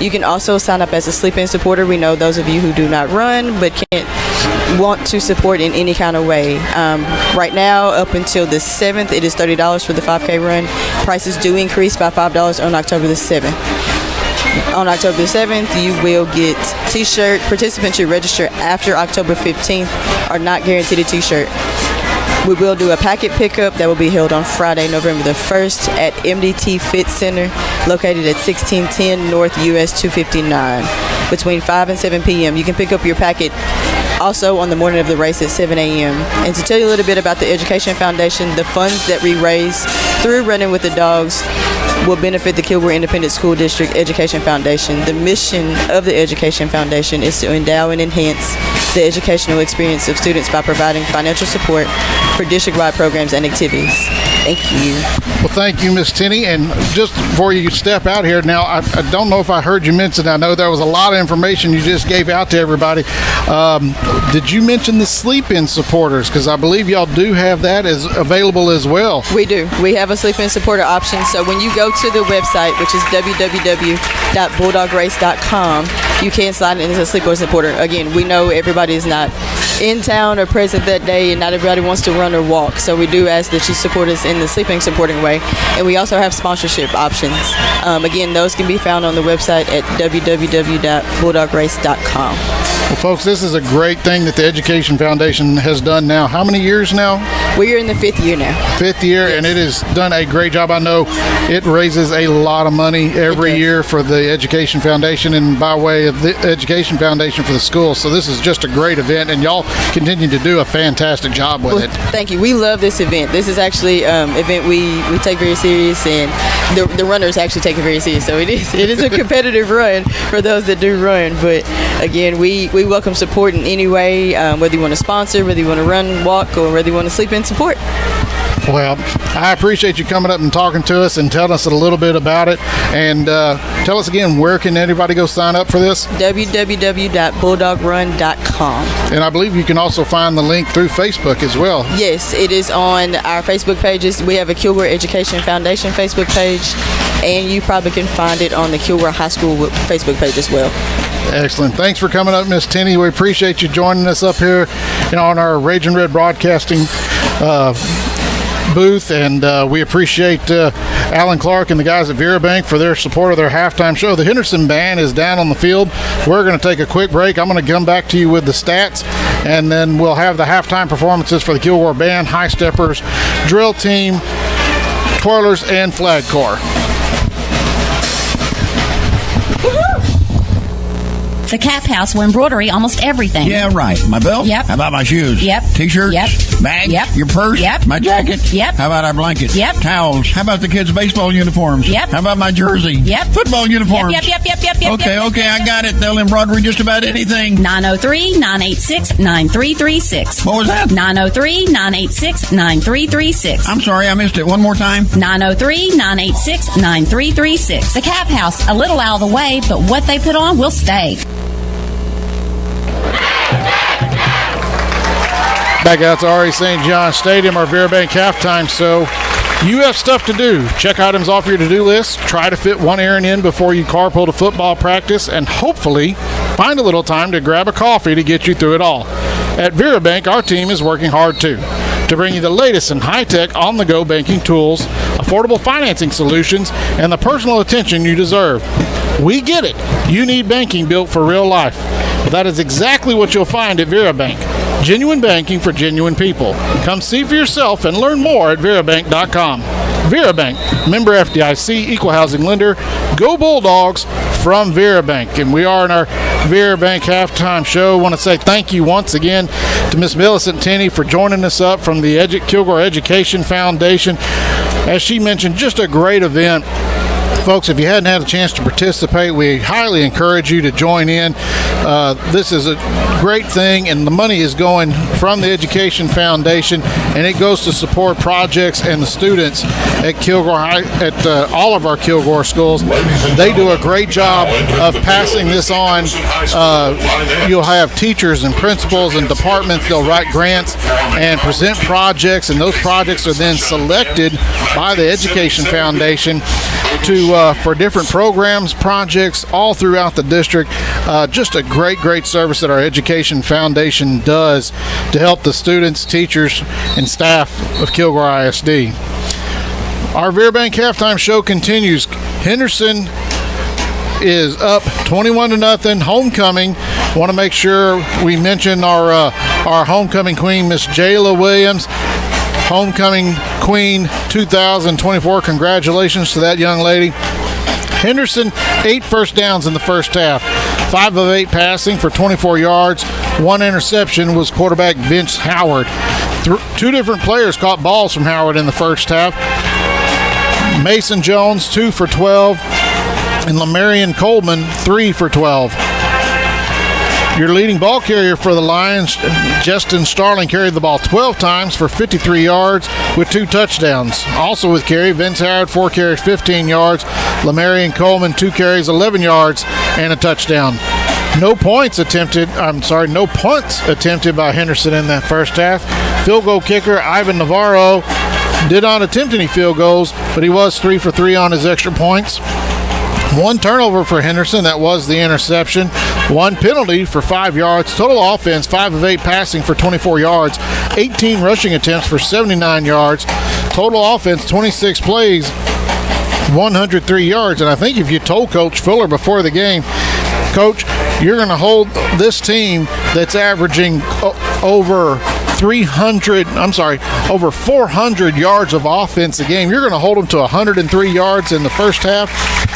You can also sign up as a sleep-in supporter. We know those of you who do not run but want to support in any kind of way. Right now, up until the 7th, it is $30 for the 5K run. Prices do increase by $5 on October the 7th. On October the 7th, you will get t-shirt. Participants should register after October 15th are not guaranteed a t-shirt. We will do a packet pickup that will be held on Friday, November the 1st at MDT Fit Center, located at 1610 North US 259, between 5 and 7 p.m. You can pick up your packet also on the morning of the race at 7 a.m. And to tell you a little bit about the Education Foundation, the funds that we raise through Running with the Dogs will benefit the Kilgore Independent School District Education Foundation. The mission of the Education Foundation is to endow and enhance the educational experience of students by providing financial support for district-wide programs and activities. Thank you. Well, thank you, Miss Tenney. And just before you step out here, now, I don't know if I heard you mention, I know there was a lot of information you just gave out to everybody. Did you mention the sleep-in supporters? Because I believe y'all do have that as available as well. We do. We have a sleep-in supporter option. So when you go to the website, which is www.bulldograce.com, you can slide in as a sleep-in supporter. Again, we know everybody is not in town or present that day, and not everybody wants to run or walk. So we do ask that you support us in the sleeping supporting way. And we also have sponsorship options. Again, those can be found on the website at www.bulldograce.com. Well, folks, this is a great thing that the Education Foundation has done now. How many years now? We're in the 5th year now. 5th year, yes. And it has done a great job. I know it raises a lot of money every year for the Education Foundation and by way of the Education Foundation for the schools. So this is just a great event, and y'all continue to do a fantastic job with it. Thank you. We love this event. This is actually an event we take very serious, and the runners actually take it very serious. So it is a competitive run for those that do run. But again, we welcome support in any way, whether you want to sponsor, whether you want to run, walk, or whether you want to sleep in support. Well, I appreciate you coming up and talking to us and telling us a little bit about it. And tell us again, where can anybody go sign up for this? www.bulldogrun.com. And I believe you can also find the link through Facebook as well. Yes, it is on our Facebook pages. We have a Kilgore Education Foundation Facebook page, and you probably can find it on the Kilgore High School Facebook page as well. Excellent. Thanks for coming up, Miss Tenney. We appreciate you joining us up here on our Raging Red Broadcasting booth, and we appreciate Alan Clark and the guys at Vera Bank for their support of their halftime show. The Henderson band is down on the field. We're going to take a quick break. I'm going to come back to you with the stats, and then we'll have the halftime performances for the Kilgore band, High Steppers, Drill Team, Twirlers, and Flag Corps. The Cap House will embroidery almost everything. Yeah, right. My belt? Yep. How about my shoes? Yep. T-shirts? Yep. Bag? Yep. Your purse? Yep. My jacket? Yep. How about our blankets? Yep. Towels? How about the kids' baseball uniforms? Yep. How about my jersey? Yep. Football uniforms? Yep. Okay, I got it. They'll embroidery just about anything. 903-986-9336. What was that? 903-986-9336. I'm sorry, I missed it. One more time. 903-986-9336. The Cap House, a little out of the way, but what they put on will stay. Back out to RE St. John Stadium, our Vera Bank halftime. So you have stuff to do. Check items off your to-do list. Try to fit one errand in before you carpool to football practice, and hopefully find a little time to grab a coffee to get you through it all. At Vera Bank, our team is working hard too to bring you the latest in high-tech, on-the-go banking tools, affordable financing solutions, and the personal attention you deserve. We get it. You need banking built for real life. But that is exactly what you'll find at Vera Bank. Genuine banking for genuine people. Come see for yourself and learn more at verabank.com. Vera Bank, member FDIC, equal housing lender. Go Bulldogs from Vera Bank. And we are in our Vera Bank halftime show. I want to say thank you once again to Miss Millicent Tenney for joining us up from the Kilgore Education Foundation. As she mentioned, just a great event. Folks, if you hadn't had a chance to participate, we highly encourage you to join in. This is a great thing, and the money is going from the Education Foundation, and it goes to support projects and the students at Kilgore High, at all of our Kilgore schools. They do a great job of passing this on. You'll have teachers and principals and departments. They'll write grants and present projects, and those projects are then selected by the Education Foundation for different programs, projects all throughout the district. Just a great service that our Education Foundation does to help the students, teachers, and staff of Kilgore ISD. Our Vera Bank halftime show continues. Henderson is up 21-0, homecoming. Want to make sure we mention our homecoming queen, Miss Jayla Williams. Homecoming Queen 2024. Congratulations to that young lady. Henderson, 8 first downs in the first half. 5 of 8 passing for 24 yards. 1 interception was quarterback Vince Howard. 2 different players caught balls from Howard in the first half. Mason Jones, 2 for 12. And Lamarion Coleman, 3 for 12. Your leading ball carrier for the Lions, Justin Starling, carried the ball 12 times for 53 yards with 2 touchdowns. Also with carry, Vince Howard, 4 carries, 15 yards. Lamarion Coleman, 2 carries, 11 yards, and a touchdown. No punts attempted by Henderson in that first half. Field goal kicker Ivan Navarro did not attempt any field goals, but he was 3 for 3 on his extra points. 1 turnover for Henderson, that was the interception. 1 penalty for 5 yards. Total offense, 5 of 8 passing for 24 yards. 18 rushing attempts for 79 yards. Total offense, 26 plays, 103 yards. And I think if you told Coach Fuller before the game, Coach, you're going to hold this team that's averaging over 400 yards of offense a game, you're going to hold them to 103 yards in the first half,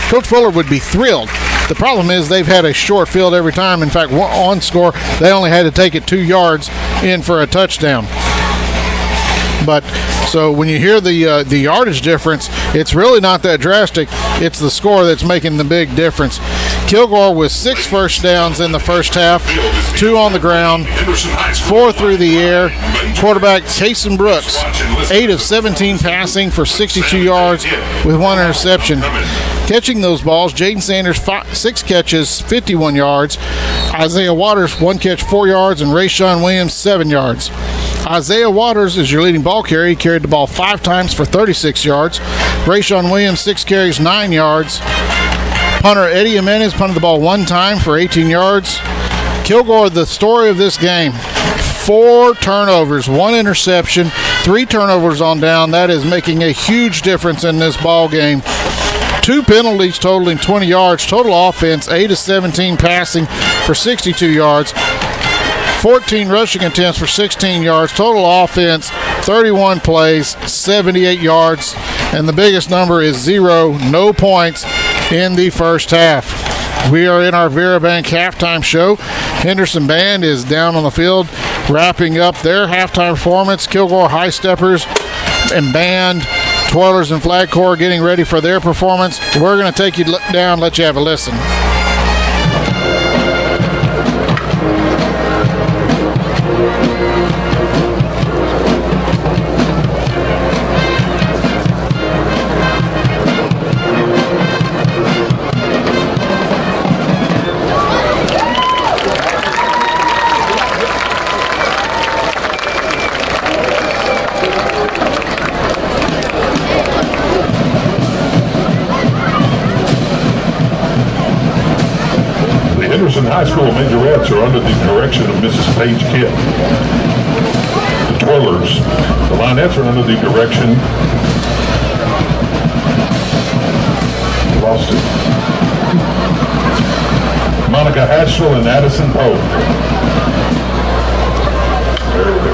Coach Fuller would be thrilled. The problem is they've had a short field every time. In fact, on score, they only had to take it 2 yards in for a touchdown. But so when you hear the yardage difference, it's really not that drastic. It's the score that's making the big difference. Kilgore with 6 first downs in the first half, 2 on the ground, 4 through the air. Quarterback Cason Brooks, 8 of 17 passing for 62 yards with 1 interception. Catching those balls, Jaden Sanders, 6 catches, 51 yards. Isaiah Waters, 1 catch, 4 yards, and Rayshawn Williams, 7 yards. Isaiah Waters is your leading ball carrier. He carried the ball 5 times for 36 yards. Rayshawn Williams, 6 carries, 9 yards. Punter Eddie Jimenez punted the ball 1 time for 18 yards. Kilgore, the story of this game, 4 turnovers, 1 interception, 3 turnovers on down. That is making a huge difference in this ball game. 2 penalties totaling 20 yards. Total offense, 8 of 17 passing for 62 yards. 14 rushing attempts for 16 yards. Total offense, 31 plays, 78 yards. And the biggest number is 0, no points in the first half. We are in our Vera Bank halftime show. Henderson Band is down on the field wrapping up their halftime performance. Kilgore High Steppers and Band, Toilers and Flag Corps getting ready for their performance. We're going to take you down, let you have a listen. High School Majorettes are under the direction of Mrs. Paige Kidd. The Twirlers, the Lionettes are under the direction, lost it, Monica Hatchell and Addison Poe. There we go.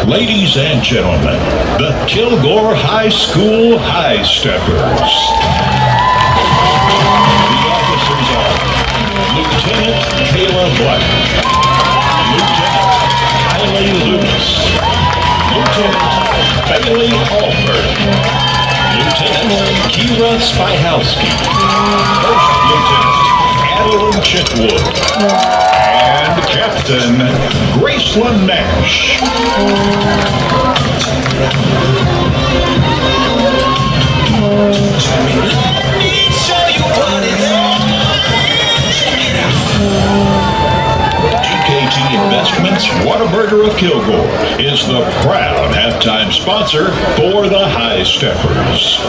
Ladies and gentlemen, the Kilgore High School High Steppers. The officers are Lieutenant Kayla Black, Lieutenant Kylie Lewis, Lieutenant Bailey Alford, Lieutenant Kira Spyhowski, First Lieutenant Adeline Chitwood, and Captain Graceland Nash. GKT Investments Whataburger of Kilgore is the proud halftime sponsor for the High Steppers.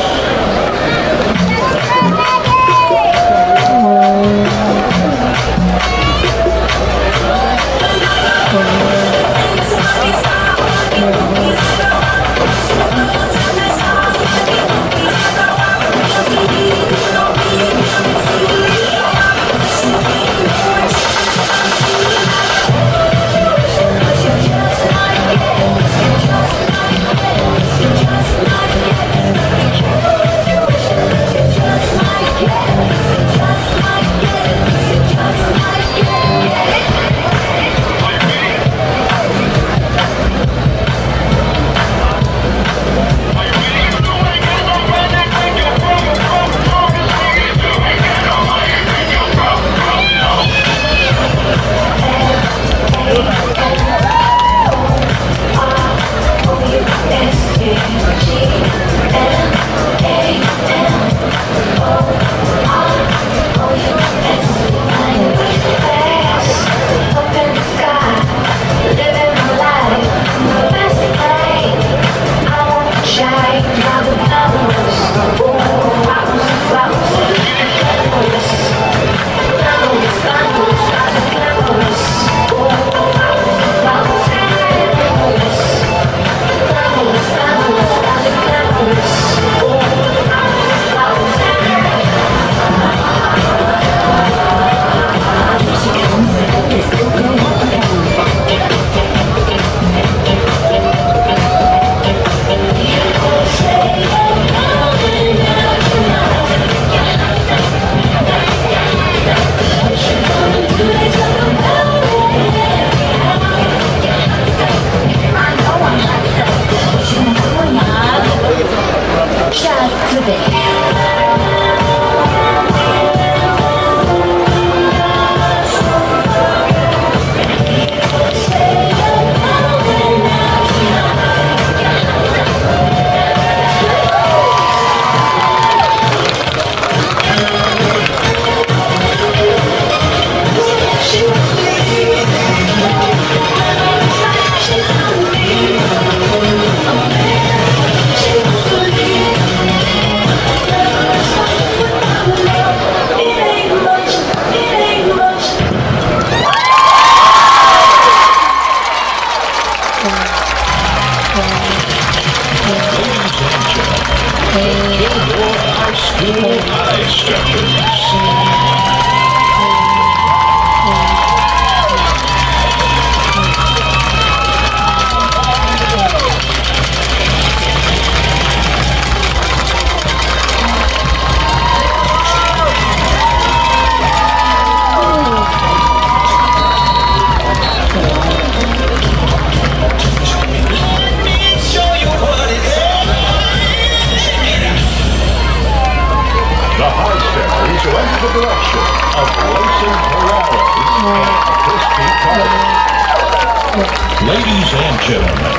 Ladies and gentlemen,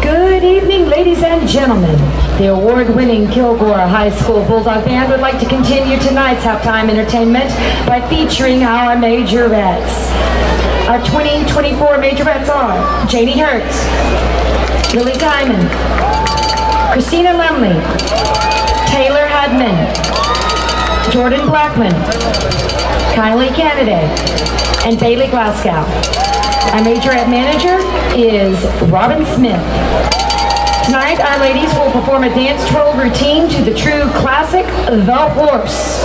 Good evening, ladies and gentlemen. The award-winning Kilgore High School Bulldog Band would like to continue tonight's halftime entertainment by featuring our majorettes. Our 2024 majorettes are Janie Hertz, Lily Diamond, Christina Lumley, Taylor Hudman, Jordan Blackman, Kylie Kennedy, and Bailey Glasgow. Our majorette manager is Robin Smith. Tonight, our ladies will perform a dance twirl routine to the true classic, The Horse.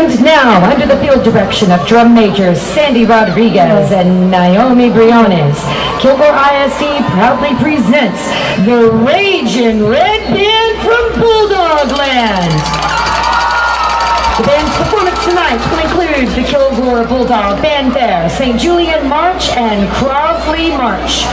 And now, under the field direction of drum majors Sandy Rodriguez and Naomi Briones, Kilgore ISD proudly presents the Ragin' Red Band from Bulldog Land. The band's performance tonight will include the Kilgore Bulldog Fanfare, St. Julian March, and Crosley March.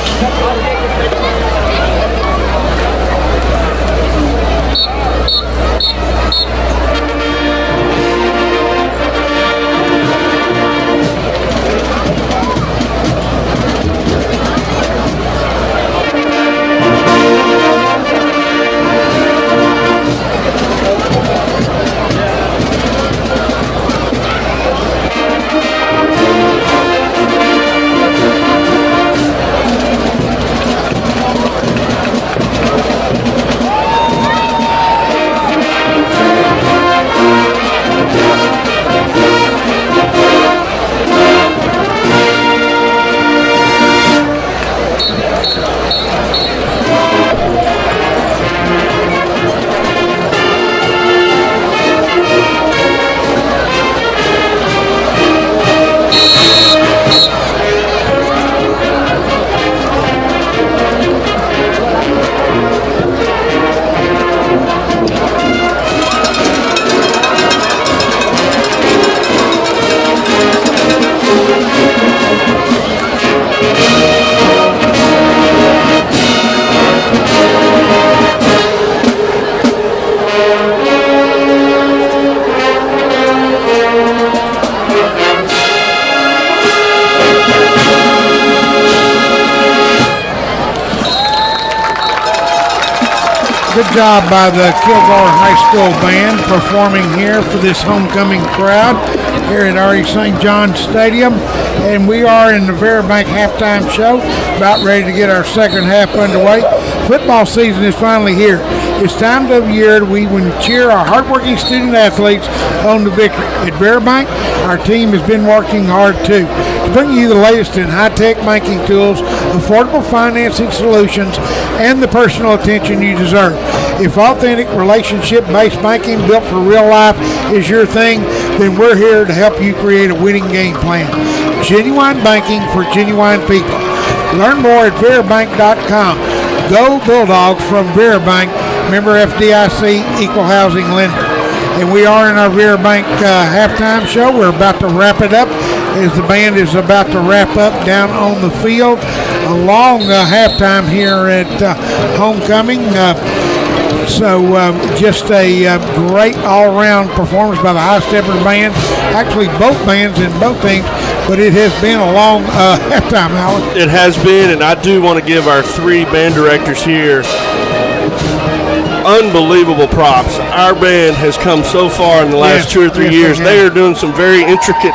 Good job by the Kilgore High School band performing here for this homecoming crowd here at R.E. St. John's Stadium. And we are in the Veribank halftime show, about ready to get our second half underway. Football season is finally here. It's time of year when we cheer our hardworking student athletes on to victory. At Veribank, our team has been working hard too to bring you the latest in high-tech banking tools, affordable financing solutions, and the personal attention you deserve. If authentic relationship-based banking built for real life is your thing, then we're here to help you create a winning game plan. Genuine banking for genuine people. Learn more at Veribank.com. Go Bulldogs from Veribank, member FDIC, equal housing lender. And we are in our Veribank halftime show. We're about to wrap it up as the band is about to wrap up down on the field. A long halftime here at homecoming. So just a great all-around performance by the High Stepper band. Actually, both bands in both teams, but it has been a long halftime hour. It has been, and I do want to give our three band directors here unbelievable props. Our band has come so far in the last 2 or 3 years. They are doing some very intricate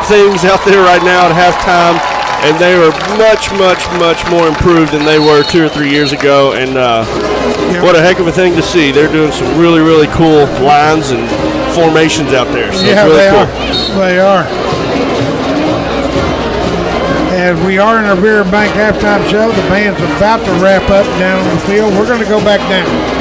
things out there right now at halftime, and they are much, much, much more improved than they were 2 or 3 years ago. And what a heck of a thing to see. They're doing some really, really cool lines and formations out there. So yeah, really they cool. are. They are. As we are in our Veribank halftime show, the band's about to wrap up down on the field. We're going to go back down.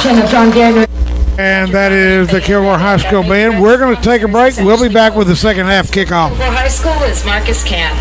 direction of John Gardner. And that is the Kilgore High School band. We're going to take a break. We'll be back with the second half kickoff. Kilgore High School is Marcus Camp.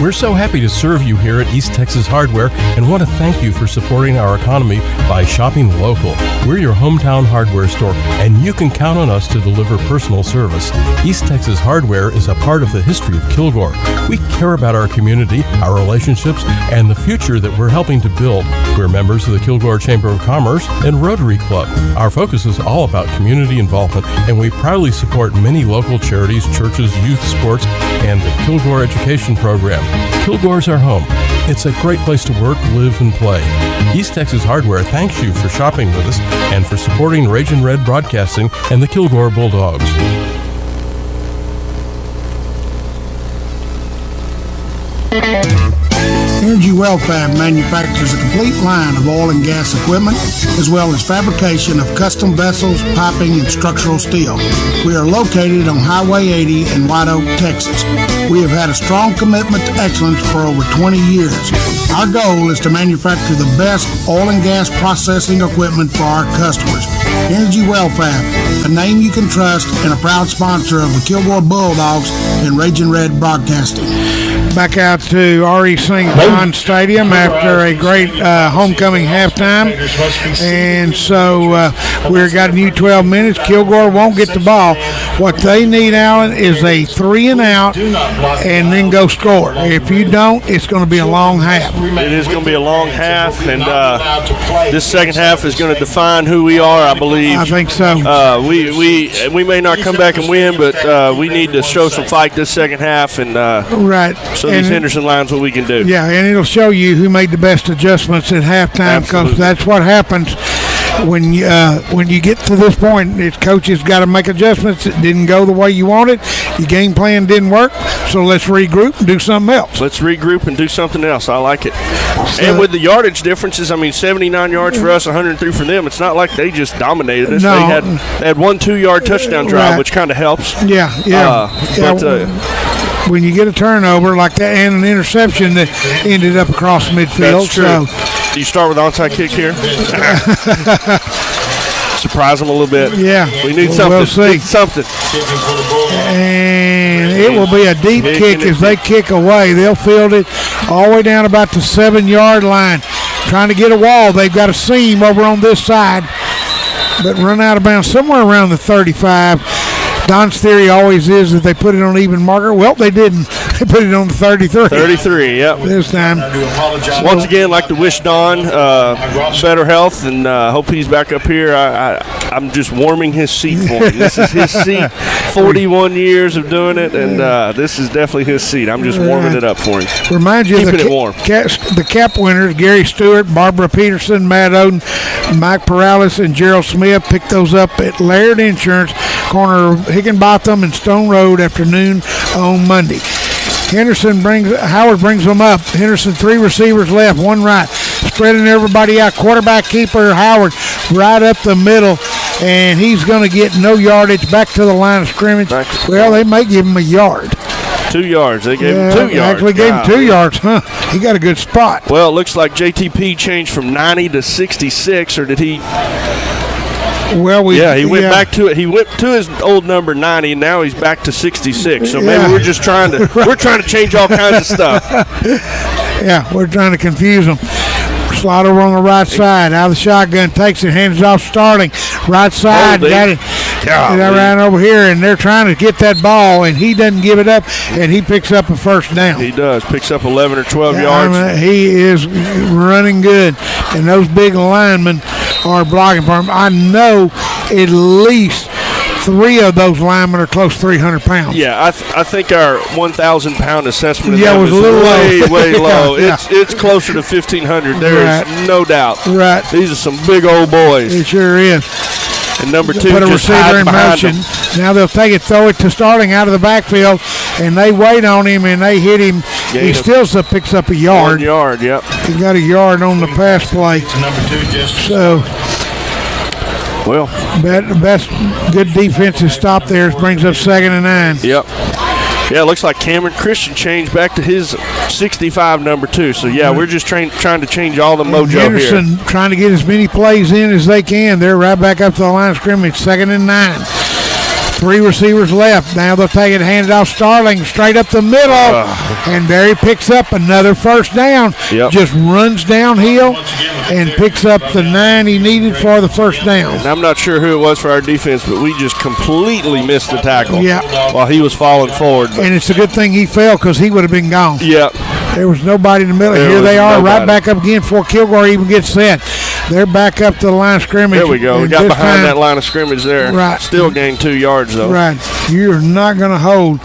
We're so happy to serve you here at East Texas Hardware and want to thank you for supporting our economy by shopping local. We're your hometown hardware store, and you can count on us to deliver personal service. East Texas Hardware is a part of the history of Kilgore. We care about our community, our relationships, and the future that we're helping to build. We're members of the Kilgore Chamber of Commerce and Rotary Club. Our focus is all about community involvement, and we proudly support many local charities, churches, youth sports, and the Kilgore Education Program. Kilgore's our home. It's a great place to work, live, and play. East Texas Hardware thanks you for shopping with us and for supporting Ragin' Red Broadcasting and the Kilgore Bulldogs. Energy Wellfab manufactures a complete line of oil and gas equipment, as well as fabrication of custom vessels, piping, and structural steel. We are located on Highway 80 in White Oak, Texas. We have had a strong commitment to excellence for over 20 years. Our goal is to manufacture the best oil and gas processing equipment for our customers. Energy Wellfab, a name you can trust and a proud sponsor of the Kilgore Bulldogs and Ragin' Red Broadcasting. Back out to R.E. St. John Stadium after a great homecoming halftime. And so we've got a new 12 minutes. Kilgore won't get the ball. What they need, Alan, is a 3 and out and then go score. If you don't, it's going to be a long half. It is going to be a long half, and this second half is going to define who we are, I believe. I think so. We may not come back and win, but we need to show some fight this second half, and right. So these Henderson lines, what we can do. Yeah, and it'll show you who made the best adjustments at halftime, because that's what happens when you get to this point. It's coaches got to make adjustments. It didn't go the way you wanted. Your game plan didn't work, so let's regroup and do something else. Let's regroup and do something else. I like it. And with the yardage differences, 79 yards for us, 103 for them. It's not like they just dominated us. No. They had 1 2-yard touchdown drive, Right. which kind of helps. Yeah. When you get a turnover like that and an interception that ended up across midfield. That's true. So do you start with onside kick here? Surprise them a little bit. Yeah. We need something. We'll see. Need something. And it will be a deep kick as they kick away. They'll field it all the way down about the 7-yard line. Trying to get a wall. They've got a seam over on this side, but run out of bounds somewhere around the 35. Don's theory always is that they put it on even marker. Well, they didn't. They put it on the 33. 33, yep. This time. Once again, like to wish Don better health, and hope he's back up here. I'm just warming his seat for him. This is his seat. 41 years of doing it, and this is definitely his seat. I'm just warming it up for him. Remind you keeping it warm. The cap winners, Gary Stewart, Barbara Peterson, Matt Oden, Mike Perales, and Gerald Smith picked those up at Laird Insurance, corner of Higginbotham and Stone Road, afternoon on Monday. Howard brings them up. Henderson, 3 receivers left, 1 right, spreading everybody out. Quarterback keeper Howard right up the middle, and he's going to get no yardage. Back to the line of scrimmage. Well, they may give him a yard. 2 yards. They gave him 2 yards. Actually gave him 2 yards, huh? He got a good spot. Well, it looks like JTP changed from 90 to 66, or did he? Well, he went back to it. He went to his old number 90, and now he's back to 66. So maybe we're just trying to we're trying to change all kinds of stuff. Yeah, we're trying to confuse them. Slide over on the right side. Out of the shotgun, takes it, hands it off Starling. Right side, got it. Right over here, and they're trying to get that ball, and he doesn't give it up, and he picks up a first down. He does. Picks up 11 or 12 yards. He is running good, and those big linemen are blocking for him. I know at least 3 of those linemen are close to 300 pounds. Yeah, I think our 1,000-pound assessment of was a little way low. low. It's closer to 1,500. There is no doubt. Right. These are some big old boys. It sure is. And number 2 put a just receiver in motion. Them. Now they'll take it, throw it to Starling out of the backfield, and they wait on him, and they hit him. He still picks up a yard. 1 yard, yep. He got a yard on the pass play. So, well, best good defensive stop there brings up 2nd and 9. Yep. Yeah, it looks like Cameron Christian changed back to his 65 number 2. So, yeah, we're just trying to change all the mojo Henderson here. trying to get as many plays in as they can. They're right back up to the line of scrimmage, 2nd and 9. 3 receivers left. Now they'll take it, hand it off Starling, straight up the middle. And there he picks up another first down. Yep. Just runs downhill and picks up the 9 he needed for the first down. And I'm not sure who it was for our defense, but we just completely missed the tackle while he was falling forward. And it's a good thing he fell because he would have been gone. Yep. There was nobody in the middle. Here they are, right back up again before Kilgore even gets set. They're back up to the line of scrimmage. There we go. We got behind that line of scrimmage there. Right. Still gained 2 yards, though. Right. You're not going to hold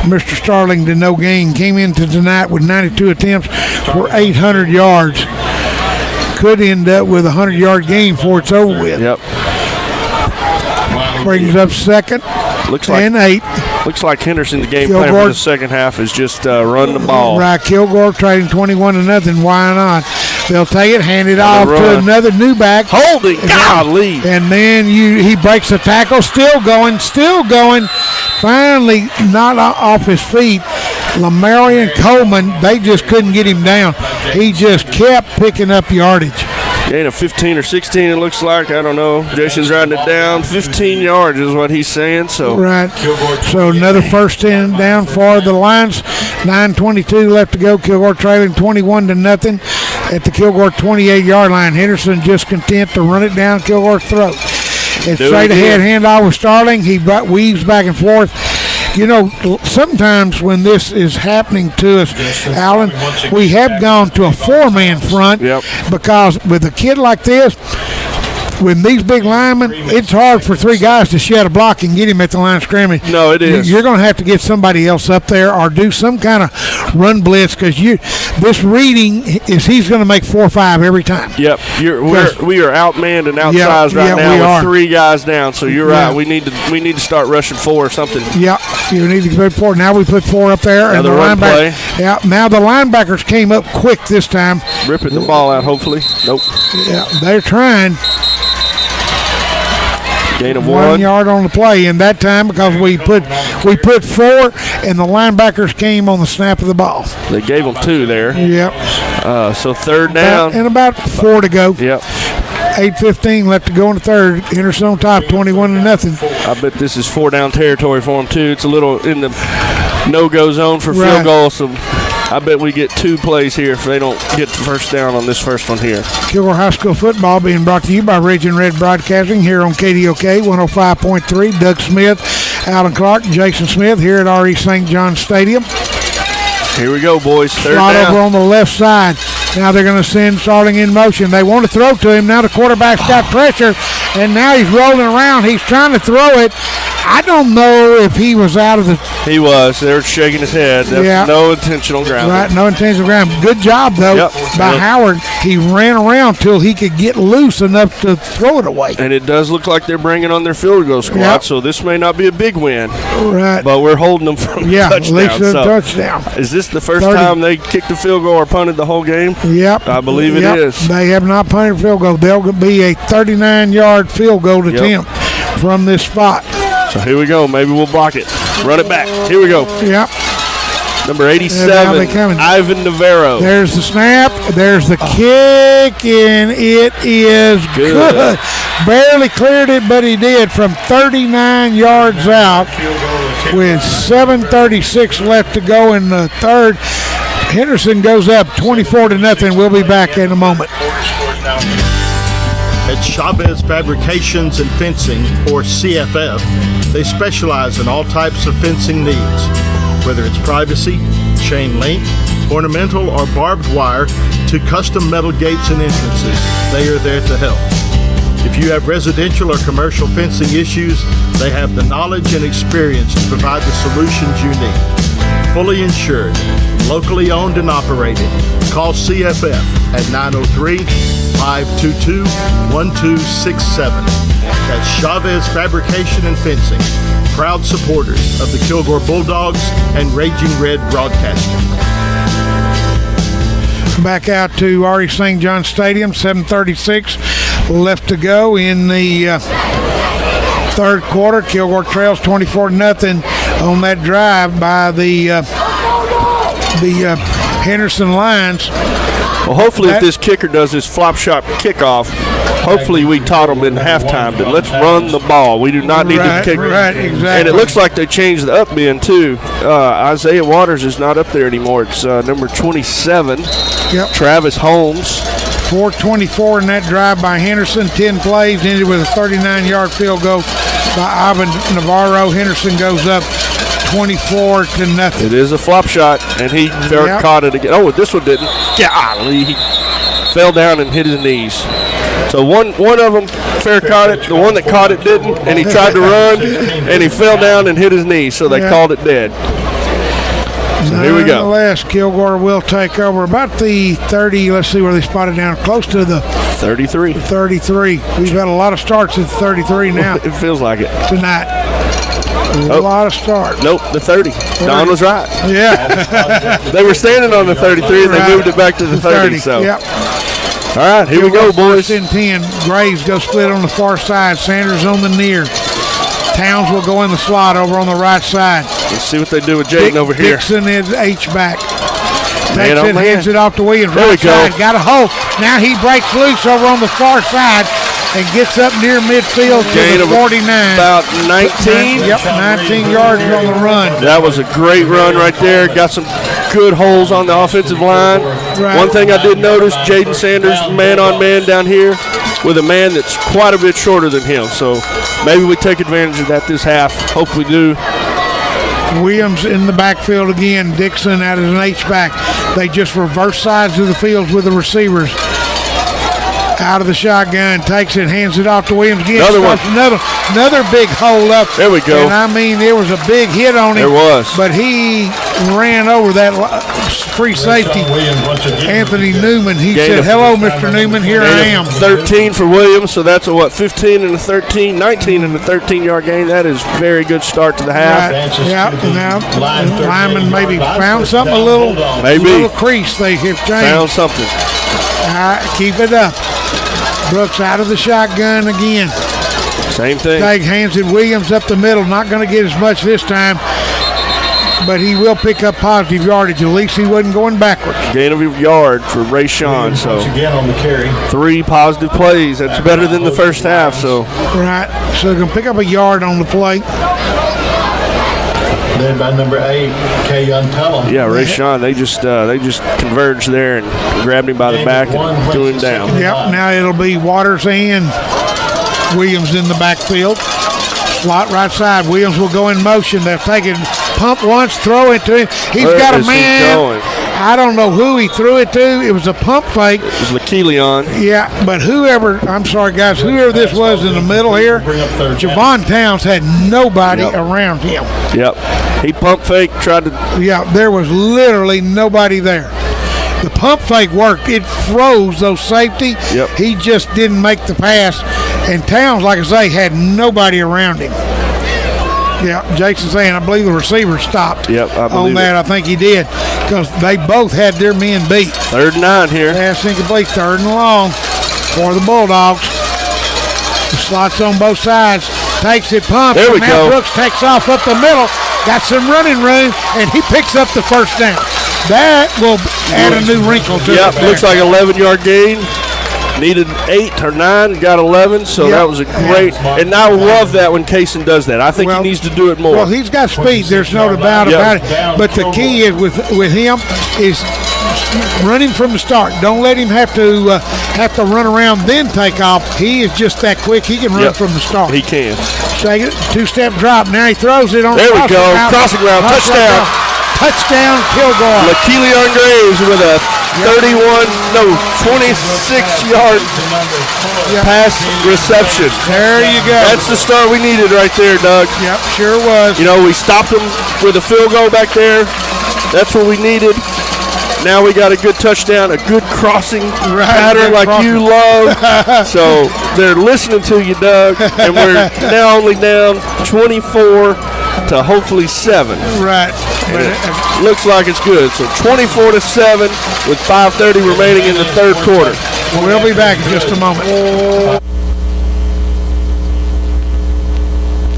Mr. Starling to no gain. Came into tonight with 92 attempts for 800 yards. Could end up with a 100-yard game before it's over with. Yep. Brings up 2nd and 8. Looks like Henderson's game plan for the second half is just run the ball. Right, Kilgore trading 21-0. Why not? They'll take it, hand it off to another new back. Holding, golly. And then he breaks the tackle, still going. Finally not off his feet. Lamarian Coleman, they just couldn't get him down. He just kept picking up yardage. Gain of 15 or 16, it looks like. I don't know. Jason's writing it down. 15 yards is what he's saying. So right. So another first down for the Lions. 9:22 left to go. Kilgore trailing 21-0 at the Kilgore 28-yard line. Henderson just content to run it down Kilgore's throat. It's straight ahead handoff with Starling. He weaves back and forth. You know, sometimes when this is happening to us, Alan, we have gone to a 4-man front because with a kid like this, with these big linemen, it's hard for 3 guys to shed a block and get him at the line of scrimmage. No, it is. You're going to have to get somebody else up there or do some kind of run blitz because this reading is he's going to make 4 or 5 every time. Yep, we are outmanned and outsized right now with 3 guys down. So you're right. We need to start rushing 4 or something. Yeah, you need to put 4. Now we put 4 up there. Now and the run play. Yeah, now the linebackers came up quick this time. Ripping the ball out, hopefully. Nope. Yeah, they're trying. Gain of 1 yard on the play, and that time because we put 4, and the linebackers came on the snap of the ball. They gave them 2 there. Yep. So 3rd down. And about 4 to go. Yep. 8:15 left to go in the 3rd. Henderson on top, 21-0. I bet this is 4 down territory for them too. It's a little in the no-go zone for field goal, so I bet we get 2 plays here if they don't get the first down on this first one here. Kilgore High School football being brought to you by Raging Red Broadcasting here on KDOK 105.3. Doug Smith, Alan Clark, Jason Smith here at R.E. St. John Stadium. Here we go, boys. 3rd Slot down. over on the left side. Now they're going to send Starling in motion. They want to throw to him. Now the quarterback's got pressure, and now he's rolling around. He's trying to throw it. I don't know if he was out of the... He was. They were shaking his head. That's no intentional grounding. Right, no intentional grounding. Good job, though, by Howard. He ran around till he could get loose enough to throw it away. And it does look like they're bringing on their field goal squad, so this may not be a big win. Right. But we're holding them from a touchdown. At least a touchdown. Is this the first time they kicked the field goal or punted the whole game? Yep. I believe it is. They have not punted a field goal. There'll be a 39-yard field goal attempt from this spot. So here we go. Maybe we'll block it. Run it back. Here we go. Yep. Number 87, Ivan Navarro. There's the snap. There's the kick, and it is good. Barely cleared it, but he did from 39 yards out with 7:36 left to go in the 3rd. Henderson goes up 24-0. We'll be back in a moment. At Chavez Fabrications and Fencing, or CFF, they specialize in all types of fencing needs. Whether it's privacy, chain link, ornamental, or barbed wire, to custom metal gates and entrances, they are there to help. If you have residential or commercial fencing issues, they have the knowledge and experience to provide the solutions you need. Fully insured, locally owned and operated. Call CFF at 903-522-1267. That's Chavez Fabrication and Fencing, proud supporters of the Kilgore Bulldogs and Raging Red Broadcasting. Back out to R.E. St. John Stadium, 7:36 left to go in the 3rd quarter. Kilgore trails 24-0 on that drive by the Henderson lines. Well, hopefully if this kicker does his flop shot kickoff, hopefully we taught them in halftime that let's run the ball. We do not need to kick. Right, exactly. And it looks like they changed the up bin too. Isaiah Waters is not up there anymore. It's number 27, Travis Holmes. 4:24 in that drive by Henderson. 10 plays, ended with a 39-yard field goal by Ivan Navarro. Henderson goes up 24-0. It is a flop shot, and he caught it again. Oh, this one didn't. Golly. He fell down and hit his knees. So one of them fair caught it. The one that caught it didn't, and he tried to run, and he fell down and hit his knees, so they called it dead. So here we go. Nonetheless, Kilgore will take over about the 30. Let's see where they spotted down. Close to the 33. 33. We've had a lot of starts at 33 now. It feels like it. Tonight. A lot of starts. Nope, the 30. Don was right. Yeah. They were standing on the 33, and they moved it back to the 30. So. Yep. All right, here we go, boys. 10. Graves go split on the far side. Sanders on the near. Towns will go in the slot over on the right side. Let's see what they do with Jaden over here. Dixon is H-back. Man, Takes it, hands it off to Williams. There we go. Side, got a hole. Now he breaks loose over on the far side and gets up near midfield to the 49. About 19. Yep, 19 yards on the run. That was a great run right there. Got some good holes on the offensive line. Right. One thing I did notice, Jaden Sanders man-on-man down here with a man that's quite a bit shorter than him. So maybe we take advantage of that this half. Hope we do. Williams in the backfield again. Dixon out as an H-back. They just reverse sides of the field with the receivers. Out of the shotgun, takes it, hands it off to Williams again. Another one. Another big hole up. There we go. And I mean, there was a big hit on him. There was. But he ran over that free safety, Anthony Newman. He said, hello, Mr. Newman, here I am. 13 for Williams, so that's a 15 and a 13, 19 and a 13-yard gain. That is a very good start to the half. Right. Yeah, now Lyman maybe found something, a little crease they have changed. Found something. All right, keep it up. Brooks out of the shotgun again. Same thing. Tag hands it Williams up the middle. Not going to get as much this time, but he will pick up positive yardage. At least he wasn't going backwards. Gain of a yard for Ray Sean. So again on the carry. 3 positive plays. That's better than the first half. So right. So they're going to pick up a yard on the play. Led by number 8, Kay Untella. Yeah, Ray Sean. They just converged there and grabbed him by the back and threw him down. Yep. Now it'll be Waters and Williams in the backfield. Slot right side. Williams will go in motion. They'll take it, pump once, throw it to him. He's got a man. I don't know who he threw it to. It was a pump fake. It was Lakelion. Yeah, but whoever this was in the middle here, Javon Towns had nobody around him. Yep. He pump fake, tried to. Yeah, there was literally nobody there. The pump fake worked. It froze those safety. Yep. He just didn't make the pass. And Towns, like I say, had nobody around him. Yeah, Jason's saying, I believe the receiver stopped on that. I think he did because they both had their men beat. 3rd and 9 here. Pass incomplete, 3rd and long for the Bulldogs. The slots on both sides. Takes it, pumps. There we go. Brooks takes off up the middle. Got some running room, and he picks up the first down. That will add a new wrinkle to it. Yep, looks like 11-yard gain. Needed 8 or 9, got 11, so that was a great. And I love that when Kaysen does that. I think he needs to do it more. Well, he's got speed. There's no doubt about it. But the key is with him is running from the start. Don't let him have to run around then take off. He is just that quick. He can run from the start. He can. Take it, 2-step drop. Now he throws it on. There we go. Crossing route, touchdown. Touchdown, Kilgore. Lakelion Graves with a 26-yard pass reception. There you go. That's the start we needed right there, Doug. Yep, sure was. You know, we stopped them with a field goal back there. That's what we needed. Now we got a good touchdown, a good crossing pattern like you love. So they're listening to you, Doug, and we're now only down 24 to hopefully 7. Right. But it looks like it's good. So 24-7 with 5:30 remaining in the 3rd quarter. We'll be back in just a moment.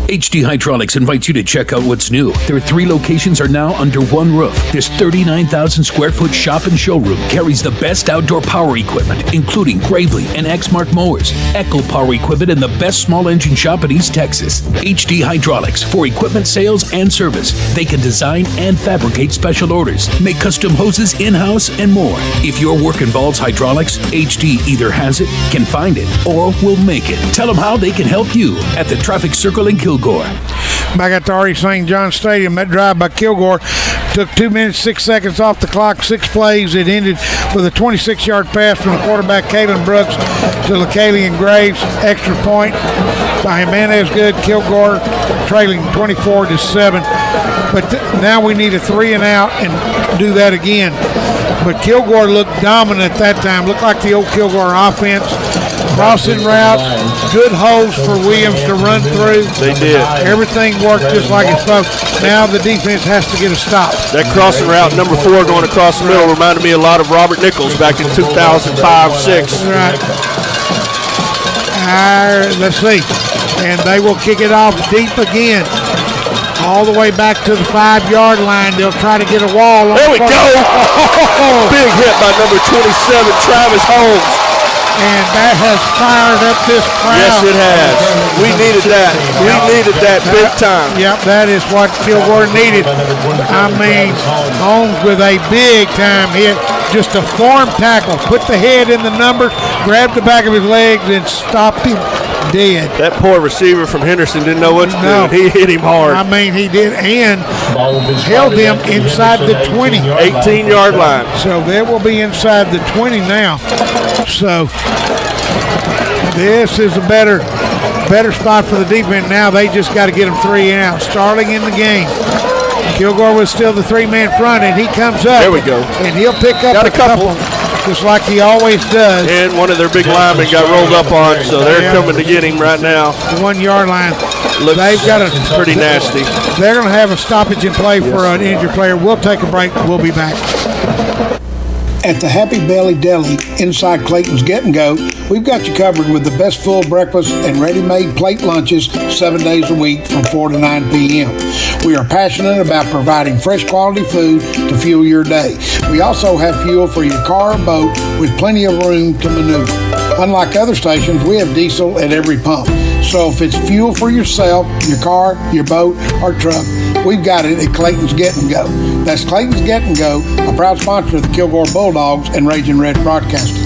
HD Hydraulics invites you to check out what's new. Their 3 locations are now under one roof. This 39,000 square foot shop and showroom carries the best outdoor power equipment, including Gravely and Exmark mowers, Echo power equipment, and the best small engine shop in East Texas. HD Hydraulics for equipment sales and service. They can design and fabricate special orders, make custom hoses in-house, and more. If your work involves hydraulics, HD either has it, can find it, or will make it. Tell them how they can help you at the Traffic Circle in Kilgore. Back at the R.E. St. John Stadium, that drive by Kilgore took 2 minutes, 6 seconds off the clock, 6 plays. It ended with a 26-yard pass from the quarterback, Kalen Brooks, to LeCalian Graves. Extra point by Jimenez good. Kilgore trailing 24-7. But now we need a 3 and out and do that again. But Kilgore looked dominant that time. Looked like the old Kilgore offense. Crossing routes, good holes for Williams to run through. They did. Everything worked just like it's supposed. Now the defense has to get a stop. That crossing route, number 4 going across the middle, reminded me a lot of Robert Nichols back in 2005-06. Right. Let's see. And they will kick it off deep again. All the way back to the 5-yard line. They'll try to get a wall. There we go. Big hit by number 27, Travis Holmes. And that has fired up this crowd. Yes, it has. We needed that. We needed that big time. Yep, that is what Kilgore needed. I mean, Holmes with a big time hit. Just a form tackle. Put the head in the numbers, grabbed the back of his legs, and stopped him dead. That poor receiver from Henderson didn't know what to do. He hit him hard. I mean, he did, and held him inside the 20. 18-yard line. So they will be inside the 20 now. So this is a better spot for the defense. Now they just got to get them 3 and out. Starling in the game. Kilgore was still the 3-man front, and he comes up. There we go. And he'll pick up a couple. Just like he always does. And one of their big linemen got rolled up on, so they're coming to get him right now. The 1-yard line. They've got pretty nasty. They're going to have a stoppage in play for an injured player. We'll take a break. We'll be back. At the Happy Belly Deli inside Clayton's Get and Go, we've got you covered with the best full breakfast and ready-made plate lunches 7 days a week from 4 to 9 p.m. We are passionate about providing fresh quality food to fuel your day. We also have fuel for your car or boat with plenty of room to maneuver. Unlike other stations, we have diesel at every pump. So if it's fuel for yourself, your car, your boat, or truck, we've got it at Clayton's Get and Go. That's Clayton's Get and Go, a proud sponsor of the Kilgore Bulldogs and Raging Red Broadcasting.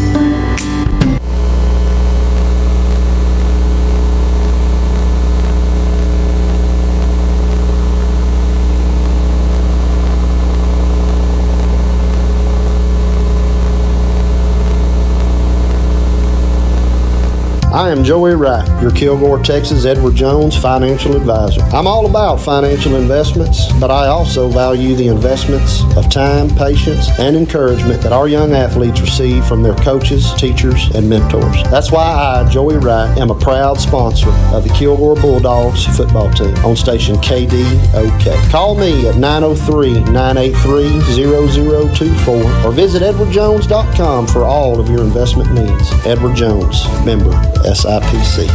I am Joey Wright, your Kilgore, Texas Edward Jones financial advisor. I'm all about financial investments, but I also value the investments of time, patience, and encouragement that our young athletes receive from their coaches, teachers, and mentors. That's why I, Joey Wright, am a proud sponsor of the Kilgore Bulldogs football team on station KDOK. Call me at 903-983-0024 or visit edwardjones.com for all of your investment needs. Edward Jones, member SIPC.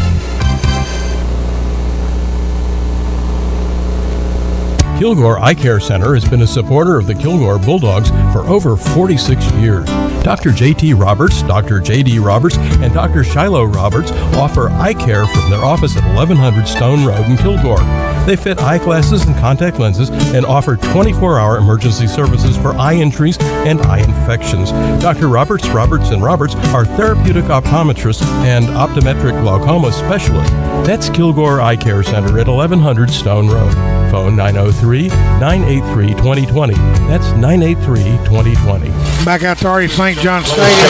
Kilgore Eye Care Center has been a supporter of the Kilgore Bulldogs for over 46 years. Dr. J.T. Roberts, Dr. J.D. Roberts, and Dr. Shiloh Roberts offer eye care from their office at 1100 Stone Road in Kilgore. They fit eyeglasses and contact lenses and offer 24-hour emergency services for eye injuries and eye infections. Dr. Roberts, Roberts & Roberts are therapeutic optometrists and optometric glaucoma specialists. That's Kilgore Eye Care Center at 1100 Stone Road. Phone 903-983-2020. That's 983-2020. Back out to R.E. St. John Stadium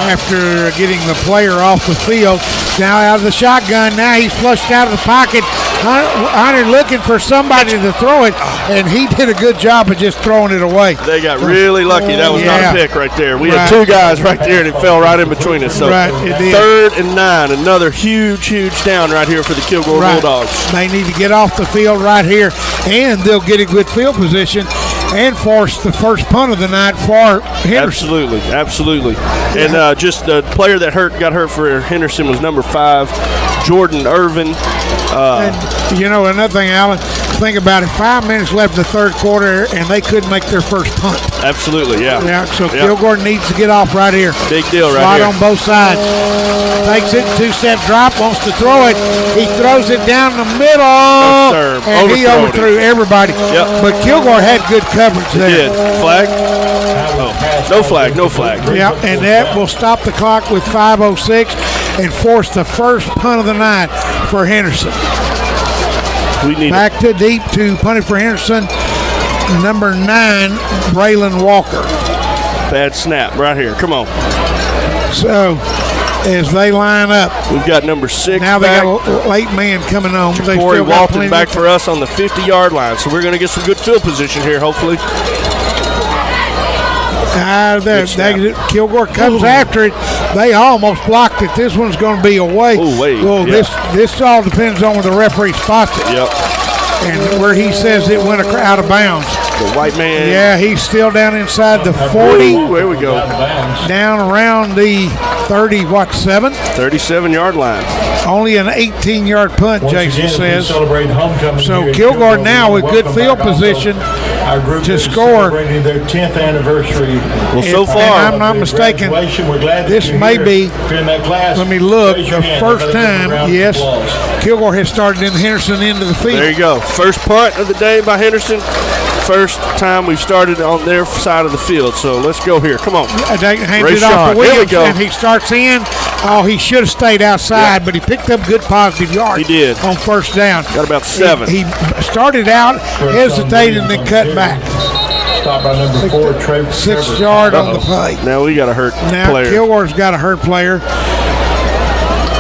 after getting the player off the field. Now out of the shotgun. Now he's flushed out of the pocket. Hunter looking for somebody to throw it, and he did a good job of just throwing it away. They got really lucky. That was not a pick right there. We had 2 guys right there, and it fell right in between us. So it did. 3rd and 9, another huge down right here for the Kilgore Bulldogs. They need to get off the field right here, and they'll get a good field position and forced the first punt of the night for Henderson. Absolutely. And just the player that got hurt for Henderson was number 5, Jordan Irvin. And, you know, another thing, Alan, think about it. 5 minutes left in the third quarter, and they couldn't make their first punt. Absolutely, yeah. Yeah, so Kilgore needs to get off right here. Big deal right Slot here. on both sides. Takes it, 2-step drop, wants to throw it. He throws it down the middle. No, sir. And he overthrew everybody. Yep. But Kilgore had good coverage there. He did. Flag? Oh, no flag. Yeah, and that will stop the clock with 5:06 and force the first punt of the night for Henderson. We need back to deep to punt it for Henderson. Number 9, Braylon Walker. Bad snap right here. Come on. So, as they line up, we've got number 6. Now they got a late man coming on. Corey Walton back for us on the 50-yard line. So we're going to get some good field position here, hopefully. There, Kilgore comes after it. They almost blocked it. This one's going to be away. Well, this all depends on where the referee spots it. Yep. And where he says it went out of bounds. The white man. Yeah, he's still down inside the 40. There we go. Down around the 7? 37-yard line. Only an 18-yard punt, Jason says. So Kilgore now with good field position to score. Their 10th anniversary. Well, so far, I'm not mistaken, this may be, let me look, the first time, yes, Kilgore has started in the Henderson end of the field. There you go. First punt of the day by Henderson. First time we've started on their side of the field. So let's go here. Come on. Hands it off to Williams, here we go. And he starts in. Oh, he should have stayed outside, but he picked up good positive yards. He did. On first down. Got about 7. He started out, hesitated, and then cut back. Stop by number 4, Trevor. 6 yard on the play. Now we got a hurt player. Now Kilgore's got a hurt player.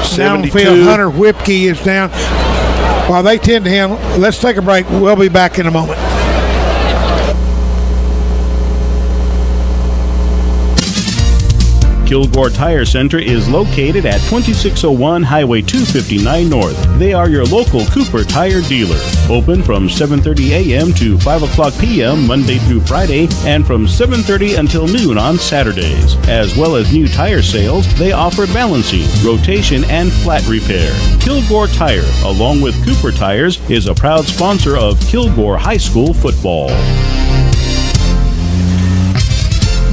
72. Down on the field, Hunter Whipke is down. While they tend to him, let's take a break. We'll be back in a moment. Kilgore Tire Center is located at 2601 Highway 259 North. They are your local Cooper Tire dealer. Open from 7:30 a.m. to 5 o'clock p.m. Monday through Friday, and from 7:30 until noon on Saturdays. As well as new tire sales, they offer balancing, rotation, and flat repair. Kilgore Tire, along with Cooper Tires, is a proud sponsor of Kilgore High School football.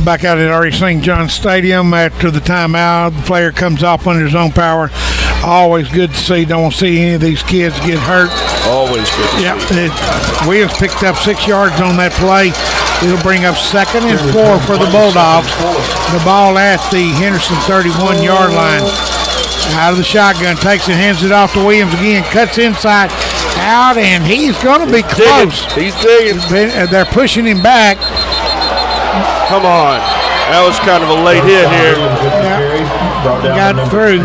Back out at R.E. St. John Stadium after the timeout. The player comes off under his own power. Always good to see. Don't want to see any of these kids get hurt. Always good to see. Williams picked up 6 yards on that play. It'll bring up 2nd and 4 for the Bulldogs. The ball at the Henderson 31-yard line. Out of the shotgun, takes it, hands it off to Williams again, cuts inside, out, and he's going to be close. He's digging. They're pushing him back. Come on. That was kind of a late hit here. Got through.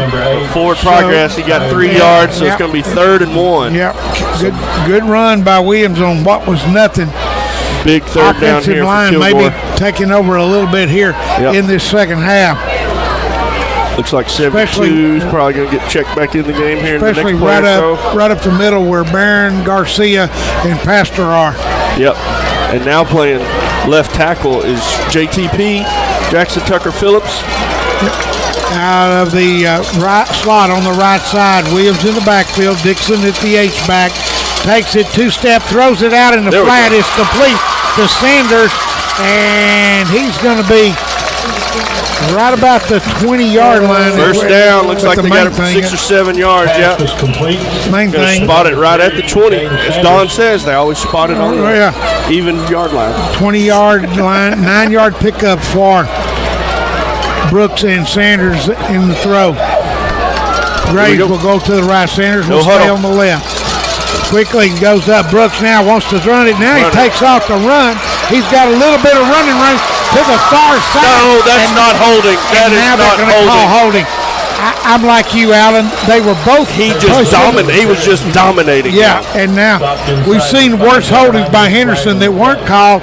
Forward progress. He got 3 yards, so it's going to be 3rd and 1. Yep. Good run by Williams on what was nothing. Big third down here line for Kilgore. maybe taking over a little bit here in this second half. Looks like 72 is probably going to get checked back in the game here in the next play right up the middle where Barron, Garcia, and Pastor are. Yep. And now playing left tackle is JTP, Jackson Tucker Phillips. Out of the right slot on the right side. Williams in the backfield. Dixon at the H-back. Takes it 2-step, throws it out in the flat. It's complete to Sanders. And he's going to be right about the 20-yard line. First down. Looks like they got it for 6 or 7 yards. Yeah. Complete. Main thing. Spot it right at the 20. As Don says, they always spot it on the even yard line. 20-yard line, 9-yard pickup for Brooks and Sanders in the throw. Graves will go to the right. Sanders will stay on the left. Quickly goes up. Brooks now wants to run it. Now he takes off the run. He's got a little bit of running room to the far side. No, that's not holding. That is now not they're going to call holding. I'm like you, Alan. They were both. He was just dominating. Yeah, and now we've seen worse holdings by Henderson that weren't called.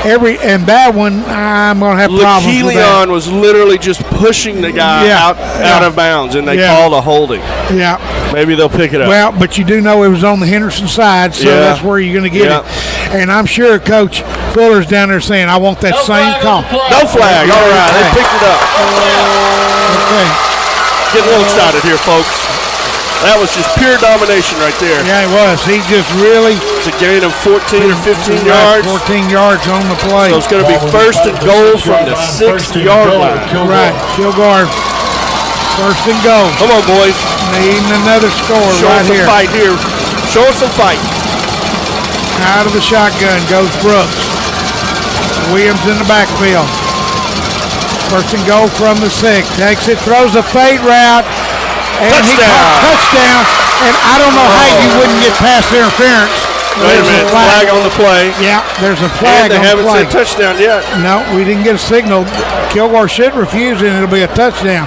And that one, I'm going to have problems with that. Leon was literally just pushing the guy out of bounds, and they called a holding. Yeah. Maybe they'll pick it up. Well, but you do know it was on the Henderson side, so that's where you're going to get it. And I'm sure Coach Fuller's down there saying, I want that same call. No flag. All right. They picked it up. Okay. Getting a little excited here, folks. That was just pure domination right there. Yeah, it was. He just really. It's a gain of 14 or 15 yards. 14 yards on the play. So it's going to be first and goal from the 6-yard line. Right. Kilgore, first and goal. Come on, boys. Needing another score right here. Show us some fight here. Show us some fight. Out of the shotgun goes Brooks. Williams in the backfield. First and goal from the 6. Takes it, throws a fade route. And touchdown. And I don't know how you wouldn't get past interference. Wait a minute. Flag on the play. Yeah, there's a flag on the play. They haven't said touchdown yet. No, we didn't get a signal. Kilgore should refuse, and it'll be a touchdown.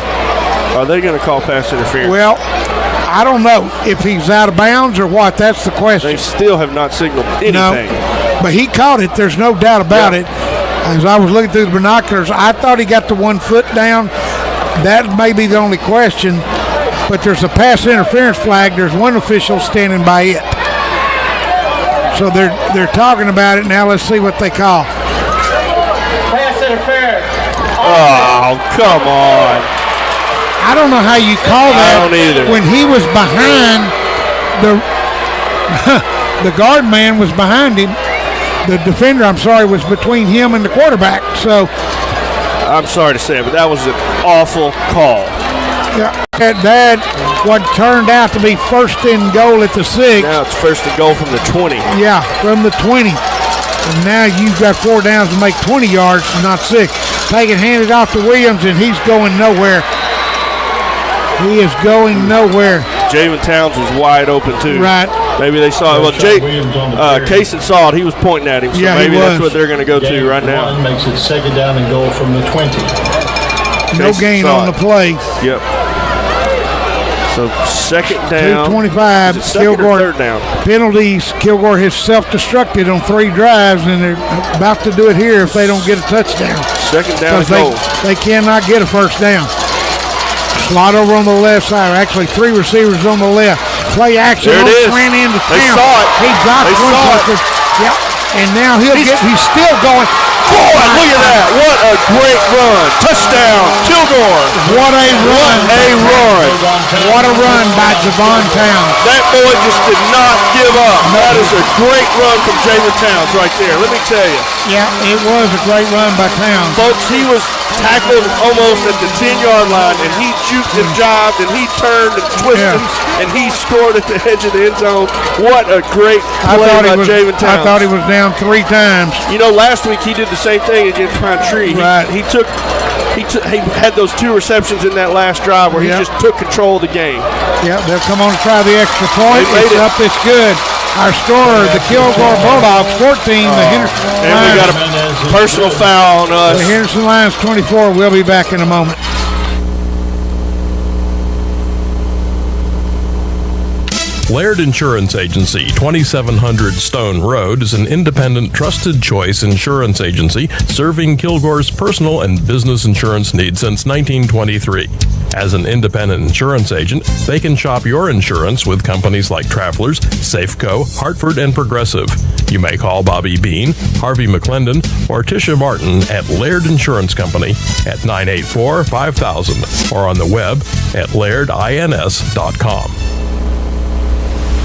Are they going to call pass interference? Well, I don't know if he's out of bounds or what. That's the question. They still have not signaled anything. No, but he caught it. There's no doubt about it. As I was looking through the binoculars, I thought he got the 1 foot down. That may be the only question. But there's a pass interference flag. There's one official standing by it. So they're talking about it now. Let's see what they call. Pass interference. Oh, come on. I don't know how you call that. I don't either. When he was behind the guard man was behind him. The defender, was between him and the quarterback. So I'm sorry to say it, but that was an awful call. Yeah, that what turned out to be first and goal at the 6. Now it's first and goal from the 20. Yeah, from the 20. And now you've got 4 downs to make 20 yards, not 6. Take it, hand it off to Williams, and he's going nowhere. He is going nowhere. Javen Towns was wide open, too. Right. Maybe they saw it. Well, Kaysen saw it. He was pointing at him, so maybe that's what they're going to go to right now. Makes it second down and goal from the 20. No gain on the play. Yep. So second down. 2:25. Kilgore. Third down. Penalties. Kilgore has self-destructed on 3 drives, and they're about to do it here if they don't get a touchdown. Second down and goal. They cannot get a first down. Slot over on the left side. Actually, 3 receivers on the left. Play action. There it is. Ran into They town. saw it. He dropped one person. Yep. And now he's still going. Boy, look at that. What a great run. Touchdown. Kilgore. What a run. What a run. What a run by Javon Towns. That boy just did not give up. That is a great run from Javen Towns right there. Let me tell you. Yeah, it was a great run by Towns. Folks, he was tackled almost at the 10-yard line, and he juked and jived, and he turned and twisted, and he scored at the edge of the end zone. What a great play by Javen Towns. I thought he was down 3 times. You know, last week he did the same thing against Pine Tree. Right. He had those 2 receptions in that last drive where he just took control of the game. Yeah, they'll come on to try the extra point. It's up. It's good. Our scorer, the Kilgore Bulldogs, 14. The Henderson Lions. And we got a personal foul on us. The Henderson Lions, 24. We'll be back in a moment. Laird Insurance Agency, 2700 Stone Road, is an independent, trusted choice insurance agency serving Kilgore's personal and business insurance needs since 1923. As an independent insurance agent, they can shop your insurance with companies like Travelers, Safeco, Hartford, and Progressive. You may call Bobby Bean, Harvey McClendon, or Tisha Martin at Laird Insurance Company at 984-5000 or on the web at lairdins.com.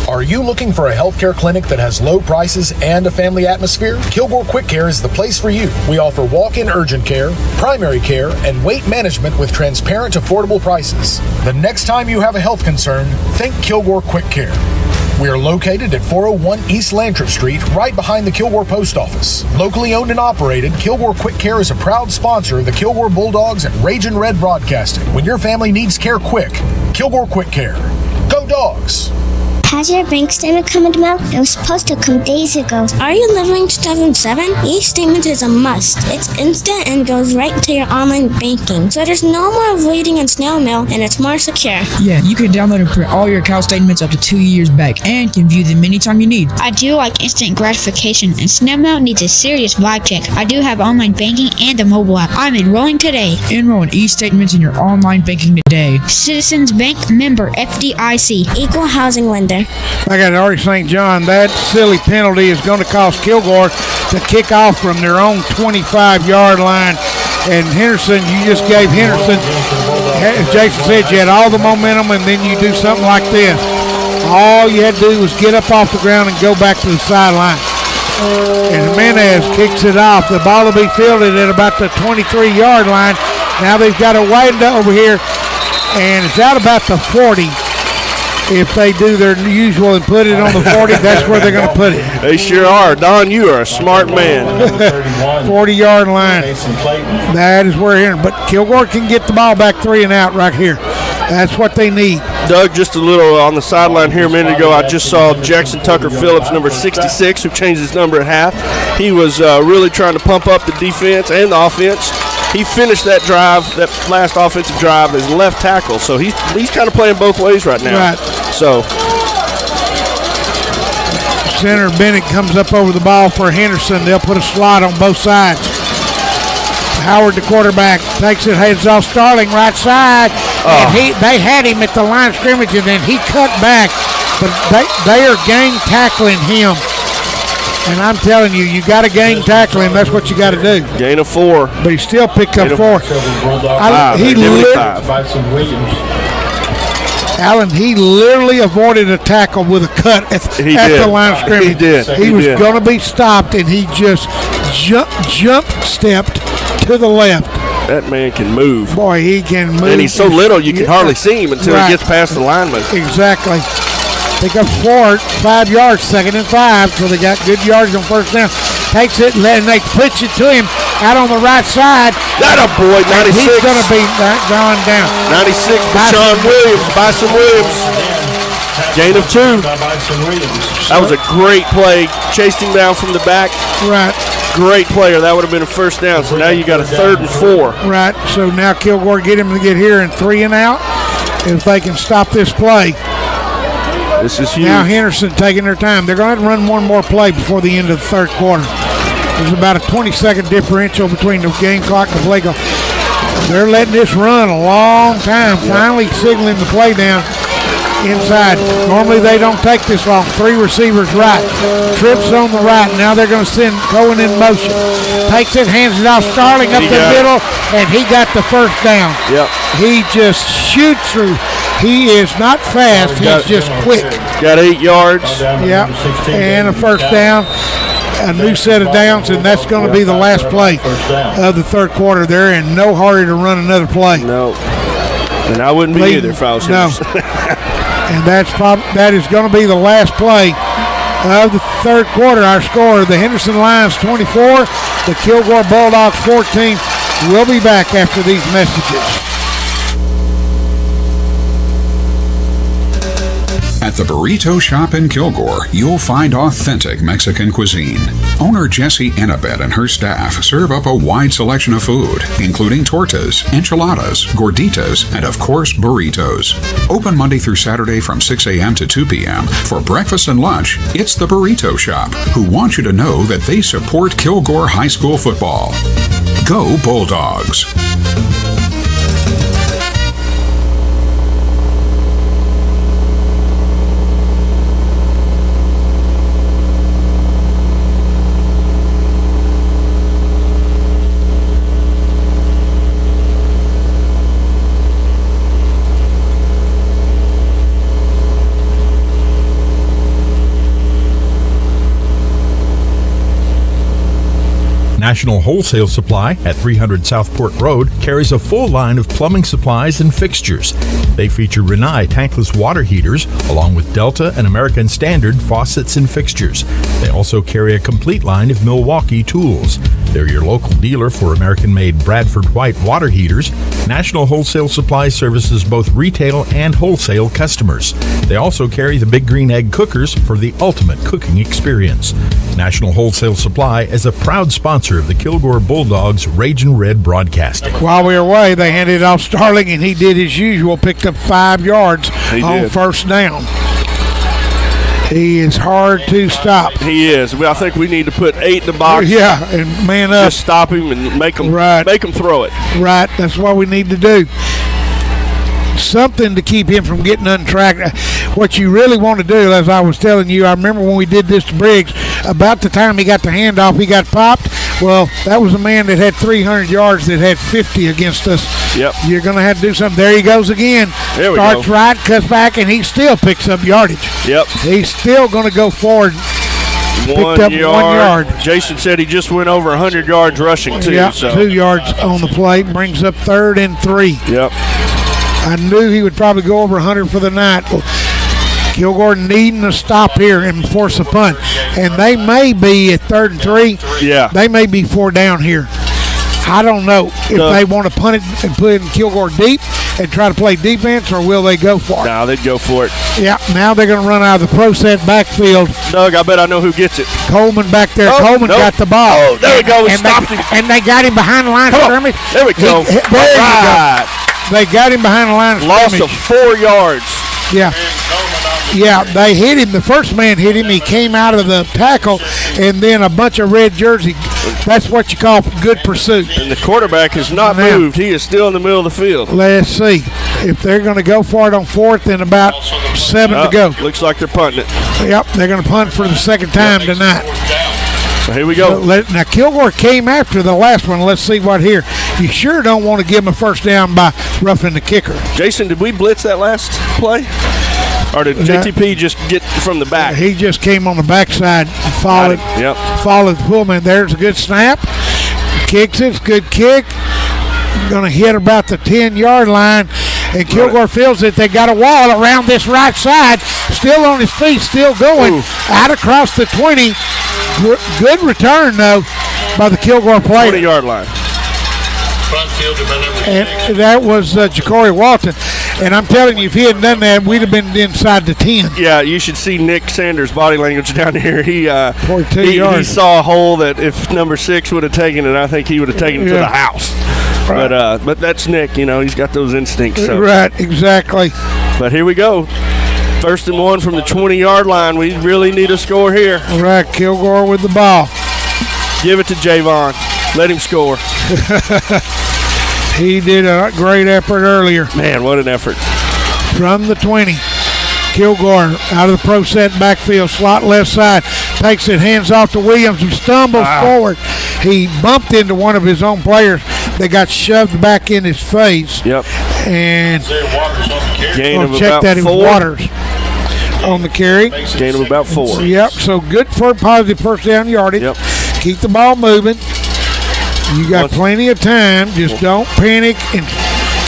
Are you looking for a healthcare clinic that has low prices and a family atmosphere? Kilgore Quick Care is the place for you. We offer walk-in urgent care, primary care, and weight management with transparent, affordable prices. The next time you have a health concern, think Kilgore Quick Care. We are located at 401 East Lantrip Street, right behind the Kilgore Post Office. Locally owned and operated, Kilgore Quick Care is a proud sponsor of the Kilgore Bulldogs and Ragin' Red Broadcasting. When your family needs care quick, Kilgore Quick Care. Go Dogs! Has your bank statement come in the mail? It was supposed to come days ago. Are you living in 2007? E-statement is a must. It's instant and goes right to your online banking. So there's no more waiting in snail mail, and it's more secure. Yeah, you can download and print all your account statements up to 2 years back and can view them anytime you need. I do like instant gratification, and snail mail needs a serious vibe check. I do have online banking and a mobile app. I'm enrolling today. Enroll in e-statements in your online banking today. Citizens Bank, member FDIC. Equal housing lender. I got Artie St. John. That silly penalty is going to cost Kilgore to kick off from their own 25-yard line. And Henderson, you just gave Henderson, as Jason said, you had all the momentum, and then you do something like this. All you had to do was get up off the ground and go back to the sideline. And Jimenez kicks it off. The ball will be fielded at about the 23-yard line. Now they've got it widened over here, and it's out about the 40. If they do their usual and put it on the 40, that's where they're going to put it. They sure are. Don, you are a smart man. 40-yard line. That is where here. But Kilgore can get the ball back 3 and out right here. That's what they need. Doug, just a little on the sideline here a minute ago, I just saw Jackson Tucker Phillips, number 66, who changed his number at half. He was really trying to pump up the defense and the offense. He finished that drive, that last offensive drive, as left tackle. So he's kind of playing both ways right now. Right. So center Bennett comes up over the ball for Henderson. They'll put a slot on both sides. Howard, the quarterback, takes it, heads off Starling, right side. And they had him at the line of scrimmage, and then he cut back. But they are gang tackling him. And I'm telling you, you got to gang tackle him. That's what you got to do. Gain of 4. But he still picked up 4. He literally avoided a tackle with a cut at the line of scrimmage. He did. He was going to be stopped, and he just jump-stepped to the left. That man can move. Boy, he can move. And he's so little, you can hardly see him until he gets past the lineman. Exactly. Pick up 5 yards, 2nd and 5, so they got good yards on first down. Takes it, and they pitch it to him out on the right side. That a boy, 96. He's going to be gone down. 96, Sean Williams, Bison Williams. Gain of 2. That was a great play. Chased him down from the back. Right. Great player. That would have been a first down. So now you got a 3rd and 4. Right. So now Kilgore get him to get here in 3 and out if they can stop this play. This is huge. Now Henderson taking their time. They're going to run one more play before the end of the 3rd quarter. There's about a 20-second differential between the game clock and the play clock. They're letting this run a long time, finally signaling the play down inside. Normally they don't take this long. 3 receivers right. Trips on the right. Now they're going to send Cohen in motion. Takes it, hands it off Starling up the middle, and he got the first down. Yep. He just shoots through. He is not fast. He's just quick. Got 8 yards. Yep. And a first down. A new set of downs, and that's going to be the last play of the 3rd quarter. They're in no hurry to run another play. No. And I wouldn't be either if I was Henderson. No. And that is going to be the last play of the 3rd quarter. Our score, the Henderson Lions 24, the Kilgore Bulldogs 14. We'll be back after these messages. At the Burrito Shop in Kilgore, you'll find authentic Mexican cuisine. Owner Jessie Annabeth and her staff serve up a wide selection of food, including tortas, enchiladas, gorditas, and of course burritos. Open Monday through Saturday from 6 a.m. to 2 p.m. For breakfast and lunch, it's the Burrito Shop, who want you to know that they support Kilgore High School football. Go Bulldogs! National Wholesale Supply at 300 Southport Road carries a full line of plumbing supplies and fixtures. They feature Rinnai tankless water heaters along with Delta and American Standard faucets and fixtures. They also carry a complete line of Milwaukee tools. They're your local dealer for American-made Bradford White water heaters. National Wholesale Supply services both retail and wholesale customers. They also carry the Big Green Egg cookers for the ultimate cooking experience. National Wholesale Supply is a proud sponsor of the Kilgore Bulldogs Ragin' Red broadcasting. While we were away, they handed off Starling, and he did his usual, picked up 5 yards on first down. He is hard to stop. He is. I think we need to put 8 in the box. Yeah, and man up. Just stop him and make him throw it. Right, that's what we need to do. Something to keep him from getting untracked. What you really want to do, as I was telling you, I remember when we did this to Briggs, about the time he got the handoff, he got popped. Well, that was a man that had 300 yards that had 50 against us. Yep. You're going to have to do something. There he goes again. There we Starts go. right, cuts back, and he still picks up yardage. Yep. He's still going to go forward. Picked up 1 yard. Jason said he just went over 100 yards rushing, too. Yeah, so. 2 yards on the play. Brings up 3rd and 3. Yep. I knew he would probably go over 100 for the night. Kilgore needing to stop here and force a punt. And they may be at 3rd and 3. Yeah. They may be 4 down here. I don't know if they want to punt it and put it in Kilgore deep and try to play defense, or will they go for it? No, they'd go for it. Yeah, now they're going to run out of the pro set backfield. Doug, I bet I know who gets it. Coleman back there. Coleman got the ball. Oh, there we go. We stopped him. And they got him behind the line of scrimmage. There we go. There you go. They got him behind the line of scrimmage. Loss of 4 yards. Yeah. Yeah, they hit him. The first man hit him. He came out of the tackle, and then a bunch of red jersey. That's what you call good pursuit. And the quarterback has not moved. He is still in the middle of the field. Let's see if they're going to go for it on 4th and about 7 to go. Looks like they're punting it. Yep, they're going to punt for the second time tonight. So here we go. Now, Kilgore came after the last one. Let's see what here. You sure don't want to give him a first down by roughing the kicker. Jason, did we blitz that last play? Or did JTP just get from the back? He just came on the backside and followed the pullman. There's a good snap. Kicks it. It's a good kick. Going to hit about the 10-yard line. And Kilgore feels that they got a wall around this right side. Still on his feet, still going. Out across the 20. Good return, though, by the Kilgore player. 20-yard line. And that was Ja'Cory Walton. And I'm telling you, if he hadn't done that, we'd have been inside the 10. Yeah, you should see Nick Sanders' body language down here. He saw a hole that if number 6 would have taken it, I think he would have taken it to the house. Right. But that's Nick. You know, he's got those instincts. So. Right, exactly. But here we go. 1st and 1 from the 20-yard line. We really need a score here. All right, Kilgore with the ball. Give it to Javon. Let him score. He did a great effort earlier. Man, what an effort. From the 20. Kilgore out of the pro set backfield, slot left side. Takes it, hands off to Williams and stumbles forward. He bumped into one of his own players. They got shoved back in his face. Yep. And gain of check about that 4. in Waters on the carry. Gain of about 4. Yep, so good for positive first down yardage. Yep. Keep the ball moving. You got plenty of time. Just don't panic and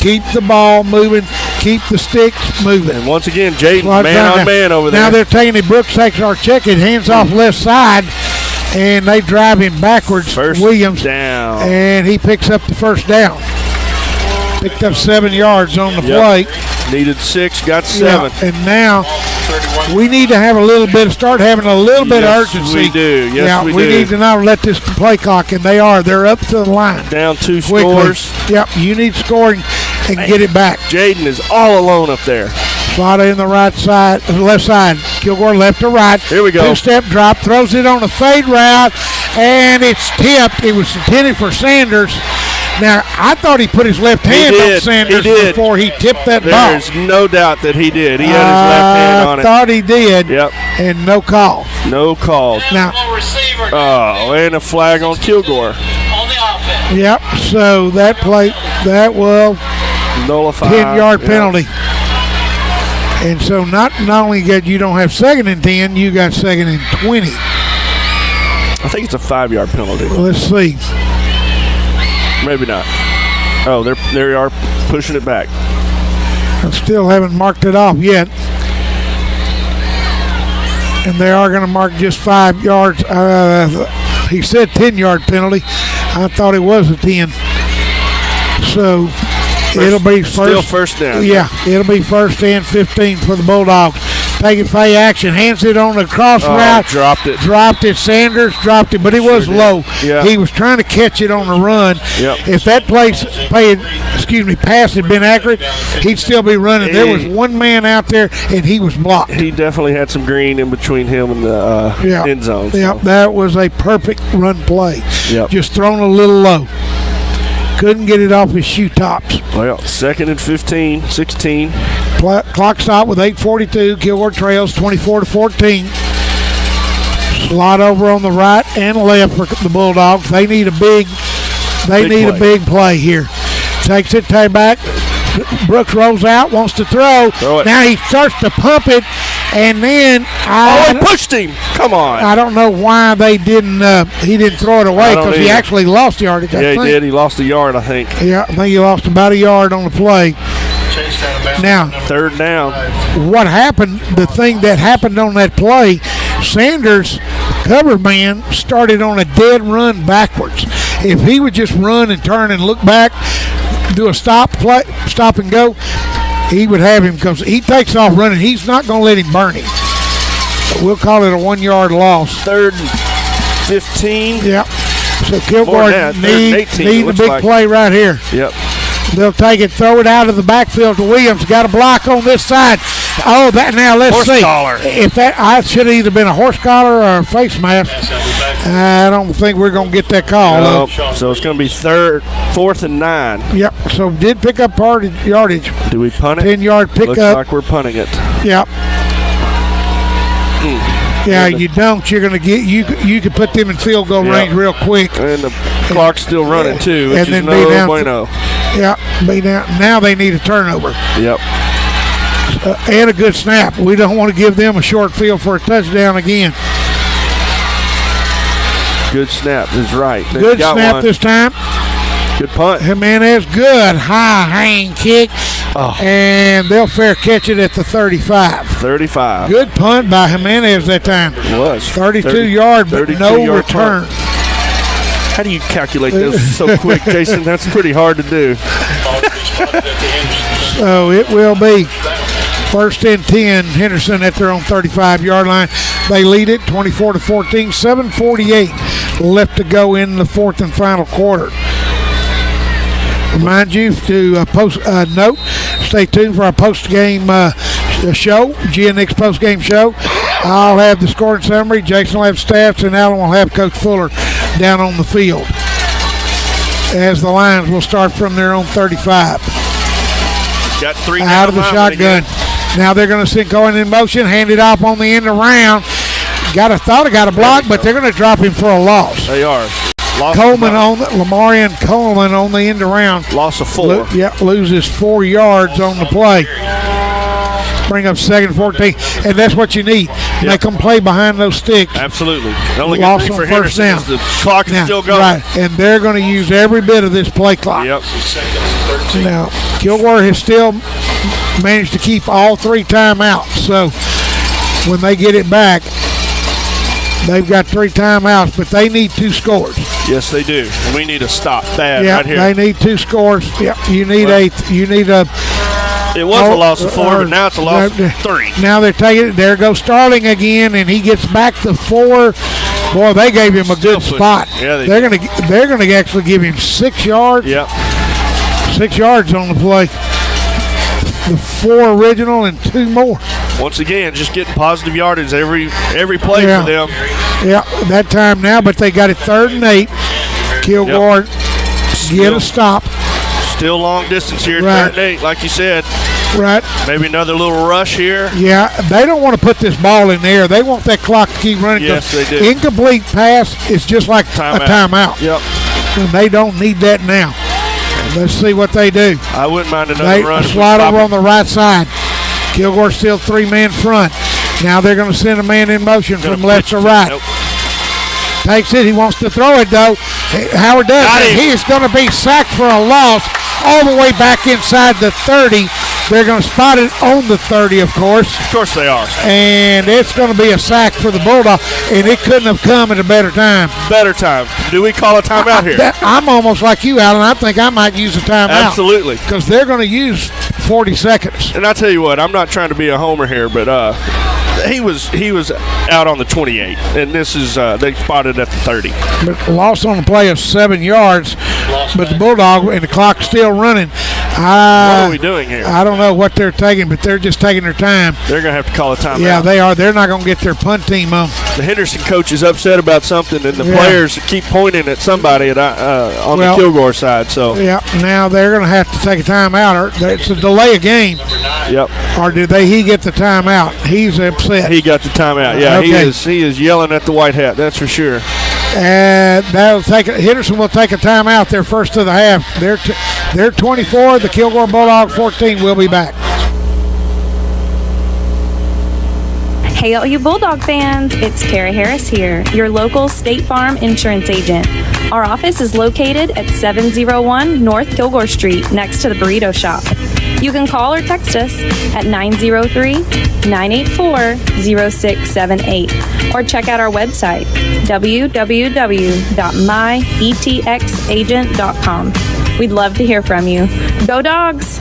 keep the ball moving. Keep the sticks moving. And once again, Jaden man on man over there. Now they're taking it. Brooks takes our check it, hands off left side, and they drive him backwards. First Williams down. And he picks up the first down. Picked up 7 yards on the play. Needed 6, got 7. Yeah, and now we need to have start having a little bit of urgency. We do. Yes, we do. We need to not let this play clock, and they are. They're up to the line. Down 2 quickly. scores. Yep, you need scoring and get it back. Jaden is all alone up there. Slaughter in the left side. Kilgore left to right. Here we go. 2-step drop, throws it on a fade route, and it's tipped. It was intended for Sanders. Now, I thought he put his left hand on Sanders before he tipped that ball. There's no doubt that he did. He had his left hand on it. I thought he did. Yep. And no call. No call. Now, and a flag on Kilgore. Yep, so that will nullify 10-yard penalty. And so not only you don't have 2nd and 10, you got 2nd and 20. I think it's a 5-yard penalty. Let's see. Maybe not. Oh, they are pushing it back. I still haven't marked it off yet. And they are going to mark just 5 yards. He said 10-yard penalty. I thought it was a 10. So it'll be first. Still first down. Yeah, it'll be first and 15 for the Bulldogs. Taking play action, hands it on the cross route. Dropped it. Sanders dropped it, but it was low. Yeah. He was trying to catch it on the run. Yep. If that pass had been accurate, he'd still be running. There was one man out there, and he was blocked. He definitely had some green in between him and the end zone. So. Yep, that was a perfect run play. Yep. Just thrown a little low. Couldn't get it off his shoe tops. Well, 2nd and 15, 16. Clock stop with 8:42. Kilgore trails 24-14. Slot over on the right and left for the Bulldogs. They need a big play here. Takes it, tie back. Brooks rolls out, wants to throw. Now he starts to pump it, and then he pushed him. Come on. I don't know why they didn't. He didn't throw it away because he actually lost yardage. Yeah, he did. He lost a yard, I think. Yeah, I think he lost about a yard on the play. Now, 3rd down. What happened? The thing that happened on that play, Sanders, cover man, started on a dead run backwards. If he would just run and turn and look back, do a stop and go, he would have him because he takes off running. He's not going to let him burn him. We'll call it a 1 yard loss. 3rd and 15. Yep. So Kilgore needs a big play right here. Yep. They'll take it, throw it out of the backfield to Williams. Got a block on this side. Oh, that now let's horse see. Collar. If that I should have either been a horse collar or a face mask. I don't think we're going to get that call. Nope. So it's going to be 4th and 9. Yep. So did pick up part of yardage. Do we punt it? 10-yard pickup. Looks like we're punting it. Yep. Yeah, you don't. You're going to get you could put them in field goal range real quick. And the clock's still running too, which and then is no bueno. Be down. Now they need a turnover. Yep. And a good snap. We don't want to give them a short field for a touchdown again. Good snap is right. Good snap this time. Good punt. Jimenez, good high hang kick. And they'll fair catch it at the 35. 35. Good punt by Jimenez that time. It was. 32-yard, but no return. Punt. How do you calculate those so quick, Jason? That's pretty hard to do. So it will be 1st and 10. Henderson at their own 35-yard line. They lead it 24-14. 7:48 left to go in the 4th and final quarter. Remind you to note, stay tuned for our post-game show, GNX post-game show. I'll have the scoring summary, Jason will have stats, and Alan will have Coach Fuller down on the field. As the Lions will start from their own 35. Got 3 out of the shotgun. Now they're going to send Cohen in motion, hand it off on the end around. Got a block, but they're going to drop him for a loss. They are. Lamarian Coleman on the end around. Loss of 4. Loses 4 yards on the play. Bring up 2nd 14, and that's what you need. Make them play behind those sticks. Absolutely. The only Loss good thing for on first Henderson down. is the clock is still going. Right, and they're going to use every bit of this play clock. Yep. Now, Kilgore has still managed to keep all 3 timeouts, so when they get it back, they've got 3 timeouts, but they need 2 scores. Yes, they do. And we need to stop that right here. They need 2 scores. Yeah, you need a. It was a loss of 4, but now it's a loss of 3. Now they're taking it. There goes Starling again, and he gets back to 4. Boy, they gave him a good spot. Yeah, they're going to actually give him 6 yards. Yep. 6 yards on the play. The 4 original and 2 more. Once again, just getting positive yardage every play for them. Yeah, that time now, but they got it 3rd and 8. Kilgore get a stop. Still long distance here, right. 3rd and 8, like you said. Right. Maybe another little rush here. Yeah, they don't want to put this ball in there. They want that clock to keep running. Yes, they do. Incomplete pass is just like a timeout. Yep. And they don't need that now. Let's see what they do. I wouldn't mind another run. They slide over on the right side. Kilgore still 3-man front. Now they're going to send a man in motion from left to right. Nope. Takes it. He wants to throw it, though. Howard does. He is going to be sacked for a loss all the way back inside the 30. They're going to spot it on the 30, of course. Of course they are. And it's going to be a sack for the Bulldog, and it couldn't have come at a better time. Better time. Do we call a timeout here? I'm almost like you, Alan. I think I might use a timeout. Absolutely. Because they're going to use 40 seconds. And I tell you what, I'm not trying to be a homer here, but he was out on the 28, and this is they spotted at the 30. But loss on the play of 7 yards, but the Bulldog, and the clock's still running. What are we doing here? I don't know what they're taking, but they're just taking their time. They're going to have to call a timeout. Yeah, they are. They're not going to get their punt team on. The Henderson coach is upset about something, and the players keep pointing at somebody on the Kilgore side. So yeah, now they're going to have to take a timeout, or it's a delay of game. Yep. Or did he get the timeout? He's upset. He got the timeout. Yeah, okay. He is yelling at the white hat. That's for sure. And Henderson will take a timeout. They're first of the half. They're 24. The Kilgore Bulldog 14 will be back. Hey, all you Bulldog fans, it's Kara Harris here, your local State Farm insurance agent. Our office is located at 701 North Kilgore Street, next to the Burrito Shop. You can call or text us at 903-984-0678 or check out our website, www.myetxagent.com. We'd love to hear from you. Go Dogs!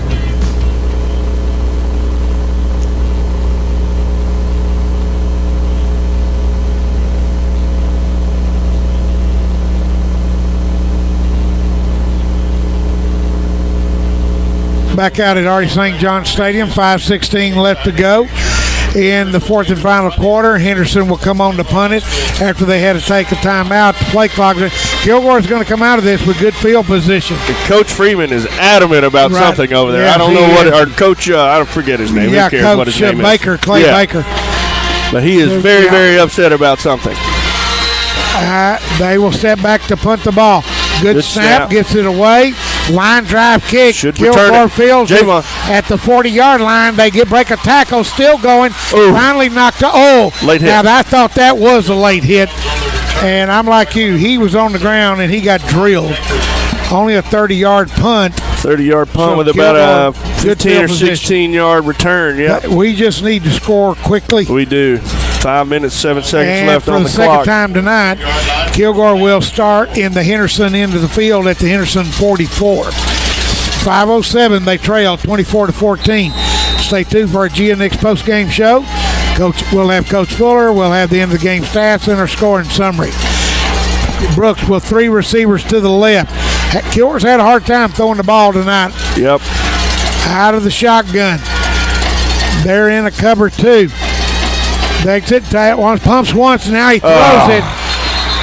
Back out at Artie St. John Stadium, 5:16 left to go in the fourth and final quarter. Henderson will come on to punt it after they had to take a timeout. The play clock. Kilgore is going to come out of this with good field position. Coach Freeman is adamant about something over there. Yeah, I don't know what our coach. I don't forget his name. Yeah, Who cares Coach what his name Baker, is? Clay Baker. But he is very, very upset about something. They will step back to punt the ball. Good snap, gets it away. Line drive kick. Kilgore fields it at the 40-yard line. They break a tackle, still going. Finally knocked out. Late hit. Now, I thought that was a late hit. And I'm like you. He was on the ground, and he got drilled. Only a 30-yard punt. 30-yard punt with about a 15 or 16-yard return. Yeah. We just need to score quickly. We do. 5 minutes, 7 seconds left on the clock. For the second time tonight, Kilgore will start in the Henderson end of the field at the Henderson 44. 5:07, they trail 24-14. Stay tuned for our GNX post-game show. We'll have Coach Fuller. We'll have the end of the game stats and our scoring summary. Brooks with 3 receivers to the left. Kilgore's had a hard time throwing the ball tonight. Yep. Out of the shotgun. They're in a cover 2. They sit tight once, pumps once, now he throws it.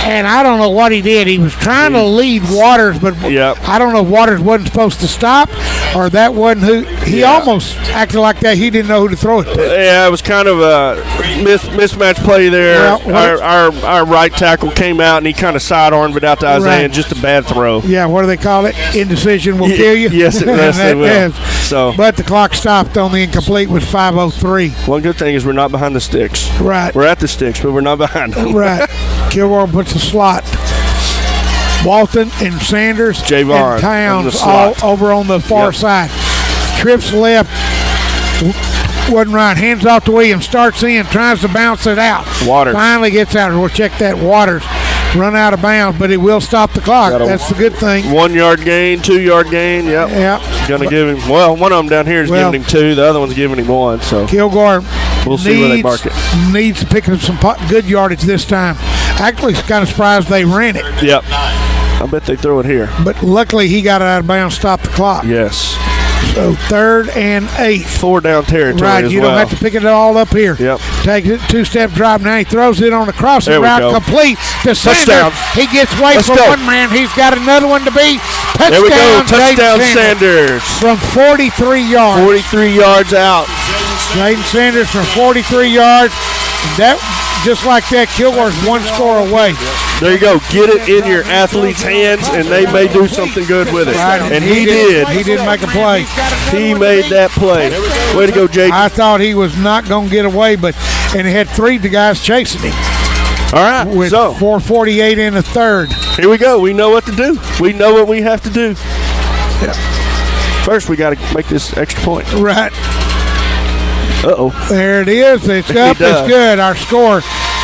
And I don't know what he did. He was trying to lead Waters, but I don't know if Waters wasn't supposed to stop or that wasn't who. He almost acted like that. He didn't know who to throw it to. Yeah, it was kind of a mismatch play there. Our right tackle came out, and he kind of sidearmed it out to Isaiah, and just a bad throw. Yeah, what do they call it? Indecision will kill you? Yes, it will. But the clock stopped on the incomplete with 5:03. One good thing is we're not behind the sticks. Right. We're at the sticks, but we're not behind them. Right. Kilgore puts a slot. Walton and Sanders Javon and Towns all over on the far side. Trips left. Wasn't right. Hands off to Williams. Starts in. Tries to bounce it out. Waters. Finally gets out. We'll check that. Waters run out of bounds, but it will stop the clock. That's the good thing. 1 yard gain, 2 yard gain. Yep. Gonna give him. Well, one of them down here is giving him 2. The other one's giving him 1. So Kilgore. We'll see where they mark it. Needs to pick up some good yardage this time. Actually, kind of surprised they ran it. Yep. I bet they throw it here. But luckily, he got it out of bounds, stopped the clock. Yes. So 3rd and 8. 4 down territory. Right, you don't have to pick it all up here. Yep. Takes it, 2-step drop. Now he throws it on the crossing route, complete to Sanders. Touchdown. He gets away from one man. He's got another one to beat. Touchdown. There we go. Touchdown Sanders. From 43 yards. 43 yards out. Jaden Sanders from 43 yards. That just like that, Kilgore's 1 score away. There you go. Get it in your athlete's hands, and they may do something good with it. Right. And he did. He didn't make a play. He made that play. Way to go, Jake. I thought he was not going to get away, and he had 3 guys chasing him. All right. With 4:48 in the 3rd. Here we go. We know what to do. We know what we have to do. Yeah. First, we got to make this extra point. Right. Uh-oh. There it is. It's up. It's good. Our score,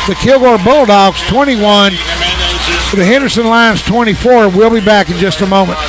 the Kilgore Bulldogs 21, the Henderson Lions 24. We'll be back in just a moment.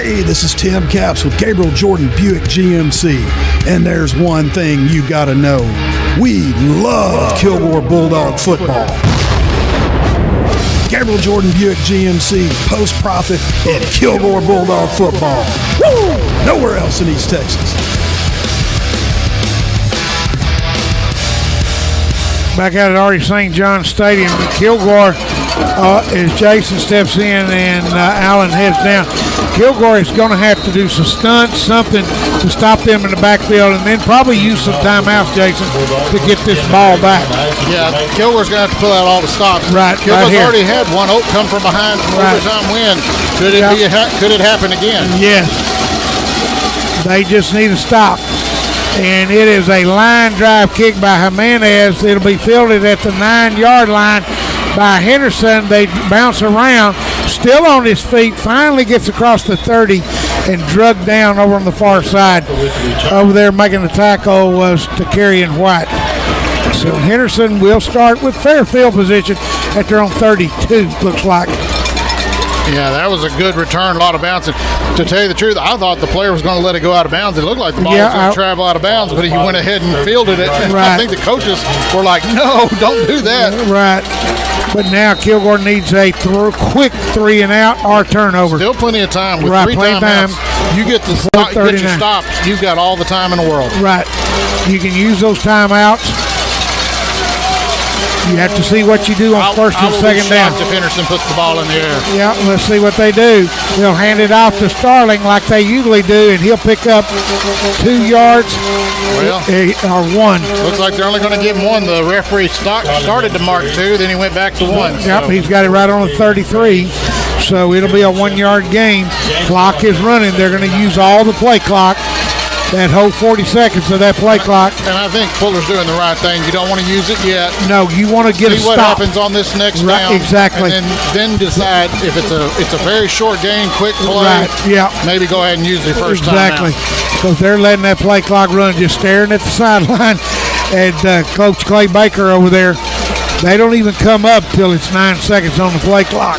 This is Tim Capps with Gabriel Jordan Buick GMC, and there's one thing you gotta know. We love Kilgore Bulldog football. Gabriel Jordan Buick GMC, post-profit, and Kilgore Bulldog football. Woo! Nowhere else in East Texas. Back out at Artie St. John Stadium, Kilgore, as Jason steps in and Allen heads down. Kilgore is going to have to do some stunts, something to stop them in the backfield, and then probably use some timeouts, Jason, to get this ball back. Yeah, Kilgore's going to have to pull out all the stops. Right, Kilgore's right already had one come from behind overtime win. Could it happen again? Yes. They just need a stop. And it is a line drive kick by Jimenez. It'll be fielded at the 9-yard line by Henderson. They bounce around, still on his feet, finally gets across the 30 and drugged down over on the far side. Over there making the tackle was Takarian White. So Henderson will start with fair field position at their own 32, looks like. Yeah, that was a good return, a lot of bouncing. To tell you the truth, I thought the player was going to let it go out of bounds. It looked like the ball was going to travel out of bounds, but he went ahead and fielded it. And I think the coaches were like, no, don't do that. Right. But now Kilgore needs a quick 3 and out or turnover. Still plenty of time. With 3 timeouts, you get your stops. You've got all the time in the world. Right. You can use those timeouts. You have to see what you do on first and second down. If Henderson puts the ball in the air. Yeah, let's see what they do. They'll hand it off to Starling like they usually do, and he'll pick up 2 yards or 1. Looks like they're only going to give him 1. The referee started to mark 2, then he went back to 1. Yep, he's got it right on the 33. So it'll be a 1-yard gain. Clock is running. They're going to use all the play clock. That whole 40 seconds of that play clock. And I think Fuller's doing the right thing. You don't want to use it yet. No, you want to get a stop. See what happens on this next down. Exactly. And then decide if it's a very short game, quick play. Right, yeah. Maybe go ahead and use the first time out. Exactly. Because they're letting that play clock run, just staring at the sideline. And Coach Clay Baker over there, they don't even come up till it's 9 seconds on the play clock.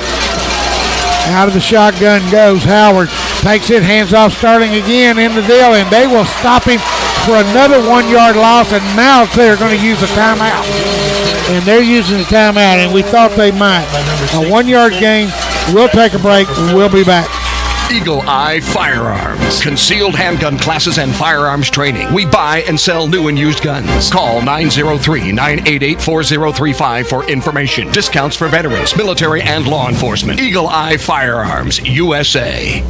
Out of the shotgun goes Howard. Takes it, hands off Starling again in the deal, and they will stop him for another 1-yard loss, and now they're going to use a timeout. And they're using the timeout, and we thought they might. A 1-yard gain. We'll take a break. We'll be back. Eagle Eye Firearms. Concealed handgun classes and firearms training. We buy and sell new and used guns. Call 903-988-4035 for information. Discounts for veterans, military, and law enforcement. Eagle Eye Firearms, USA.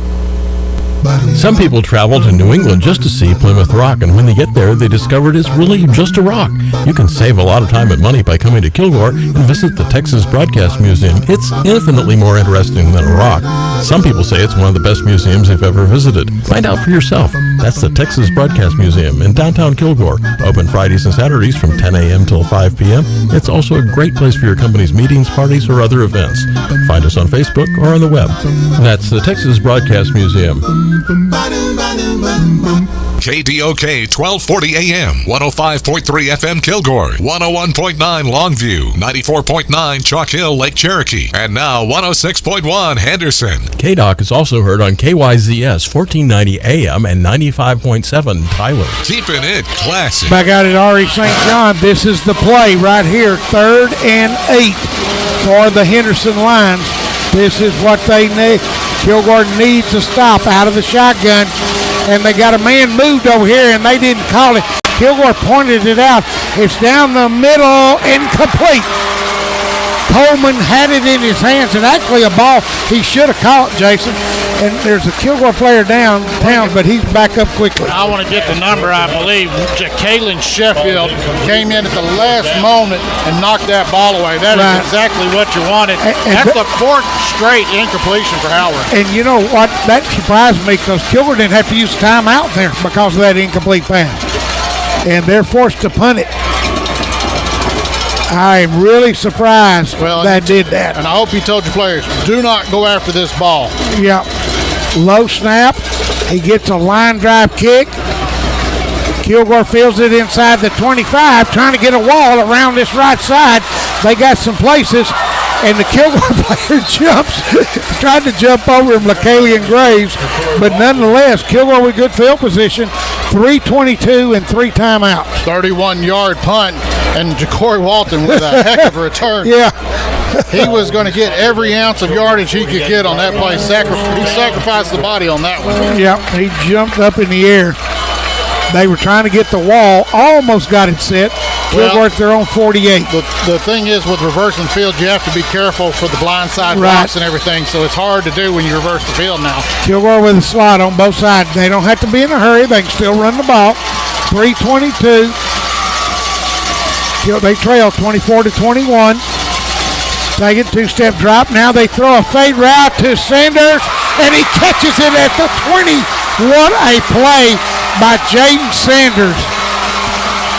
Some people travel to New England just to see Plymouth Rock, and when they get there, they discover it's really just a rock. You can save a lot of time and money by coming to Kilgore and visit the Texas Broadcast Museum. It's infinitely more interesting than a rock. Some people say it's one of the best museums they've ever visited. Find out for yourself. That's the Texas Broadcast Museum in downtown Kilgore. Open Fridays and Saturdays from 10 a.m. till 5 p.m. It's also a great place for your company's meetings, parties, or other events. Find us on Facebook or on the web. That's the Texas Broadcast Museum. KDOK 1240 AM, 105.3 FM Kilgore, 101.9 Longview, 94.9 Chalk Hill, Lake Cherokee, and now 106.1 Henderson. KDOK is also heard on KYZS 1490 AM and 95.7 Tyler. Keeping it classic. Back out at Ari St. John, this is the play right here, 3rd and 8 for the Henderson Lions. This is what they need. Kilgore needs to stop out of the shotgun, and they got a man moved over here, and they didn't call it. Kilgore pointed it out. It's down the middle, incomplete. Coleman had it in his hands, and actually a ball he should have caught, Jason. And there's a Kilgore player downtown, but he's back up quickly. I want to get the number, I believe. Jacqueline Sheffield came in at the last moment and knocked that ball away. That is exactly what you wanted. That's the fourth straight incompletion for Howard. And you know what? That surprised me because Kilgore didn't have to use timeout there because of that incomplete pass. And they're forced to punt it. I'm really surprised that did that. And I hope you told your players, do not go after this ball. Yeah. Low snap. He gets a line drive kick. Kilgore fields it inside the 25, trying to get a wall around this right side. They got some places, and the Kilgore player tried to jump over him, LaKalian Graves, but nonetheless, Kilgore with good field position, 3:22 and 3 timeouts. 31-yard punt, and Ja'Cory Walton with a heck of a return. Yeah. He was going to get every ounce of yardage he could get on that play. He sacrificed the body on that one. Yeah, he jumped up in the air. They were trying to get the wall, almost got it set. Kilgore at their own 48. The thing is, with reversing field, you have to be careful for the blindside blocks and everything, so it's hard to do when you reverse the field now. Kilgore with a slide on both sides. They don't have to be in a hurry. They can still run the ball. 3:22. They trail 24-21. Take it, two-step drop. Now they throw a fade route to Sanders, and he catches it at the 20. What a play by Jaden Sanders.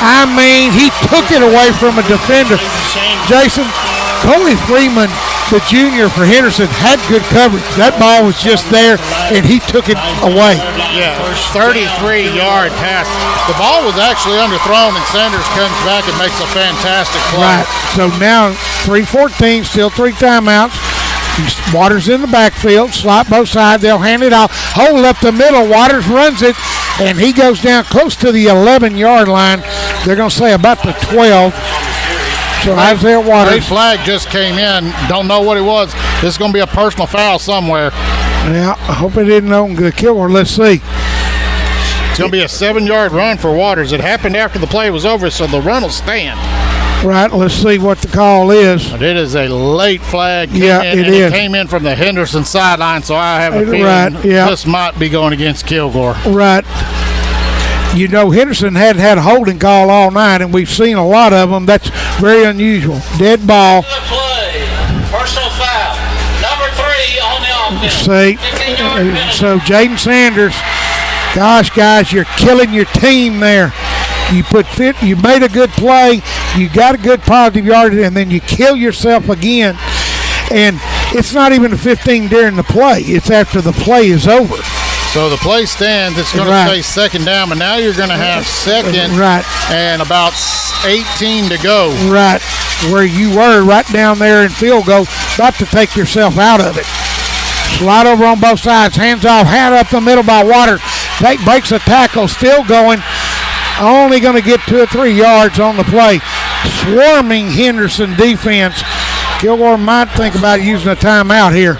I mean, he took it away from a defender. Jason, Coley Freeman, the junior for Henderson, had good coverage. That ball was just there, and he took it away. Yeah, 33-yard pass. The ball was actually underthrown, and Sanders comes back and makes a fantastic play. Right. So now 3:14, still 3 timeouts. Waters in the backfield, slot both sides. They'll hand it off. Hold up the middle. Waters runs it, and he goes down close to the 11-yard line. They're going to say about the 12. So Isaiah Waters. Great flag just came in. Don't know what it was. This is going to be a personal foul somewhere. Yeah, I hope it didn't own the Kilgore. Let's see. It's going to be a 7-yard run for Waters. It happened after the play was over, so the run will stand. Right, let's see what the call is. It is a late flag. It came in from the Henderson sideline, so I have a feeling this might be going against Kilgore. Right. You know, Henderson hadn't had a holding call all night, and we've seen a lot of them. That's very unusual. Dead ball. Personal foul. Number 3 on the offense. See, so Jaden Sanders, gosh, guys, you're killing your team there. You made a good play, you got a good positive yardage, and then you kill yourself again. And it's not even a 15 during the play. It's after the play is over. So the play stands. It's going to stay second down, but now you're going to have second and about 18 to go. Right, where you were right down there in field goal, about to take yourself out of it. Slide over on both sides, hands off, hand up the middle by Waters. Breaks a tackle, still going. Only going to get 2 or 3 yards on the play. Swarming Henderson defense. Kilgore might think about using a timeout here.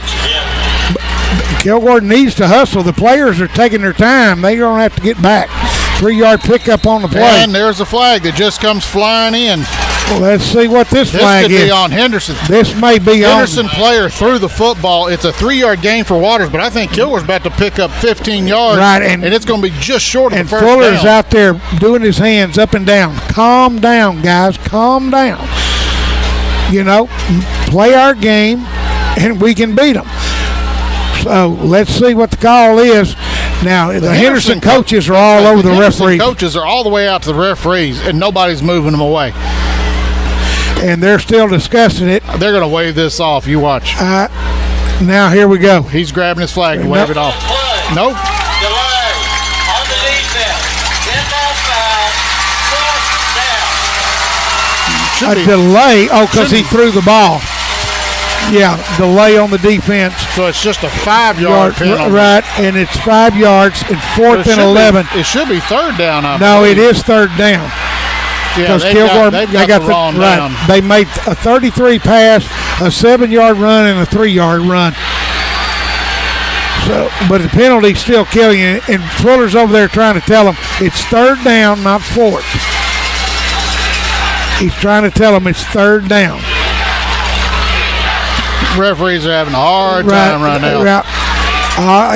Kilgore needs to hustle. The players are taking their time. They don't have to get back. 3-yard pickup on the play. And there's a flag that just comes flying in. Well, let's see what this flag is. This could be on Henderson. This may be Henderson player threw the football. It's a 3-yard gain for Waters, but I think Kilgore's about to pick up 15 yards. Right, and it's going to be just short of the first down. And Fuller's down. out there doing his hands up and down. Calm down, guys. Calm down. You know, play our game, and we can beat them. So let's see what the call is. Now, the Henderson coaches are all over the referees. The coaches are all the way out to the referees, and nobody's moving them away. And they're still discussing it. They're going to wave this off. You watch. Now, here we go. He's grabbing his flag to wave it off. Nope. Delay on the defense. A delay. Oh, because he threw the ball. Yeah, delay on the defense. So it's just a 5-yard penalty. Right, and it's 5 yards and 4th and 11. It should be third down. No, it is third down. Yeah, they've got the wrong down. They made a 33 pass, a 7-yard run, and a 3-yard run. So, but the penalty's still killing you. And Fuller's over there trying to tell him it's third down, not fourth. He's trying to tell him it's third down. Referees are having a hard time right now. Right.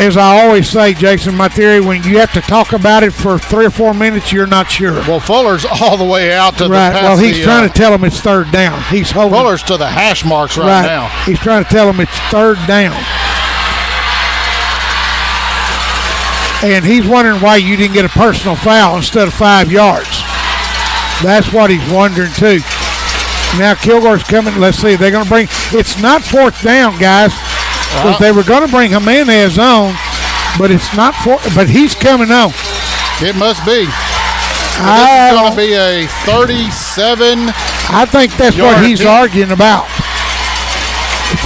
As I always say, Jason, my theory, when you have to talk about it for 3 or 4 minutes, you're not sure. Well, Fuller's all the way out to the right. Well, he's trying to tell him it's third down. He's holding. Fuller's to the hash marks right now. He's trying to tell him it's third down. And he's wondering why you didn't get a personal foul instead of 5 yards. That's what he's wondering, too. Now Kilgore's coming. Let's see. They're going to bring. It's not fourth down, guys. Because they were going to bring Jimenez on, but it's not but he's coming on. It must be. This is going to be a 37. I think that's what he's arguing about.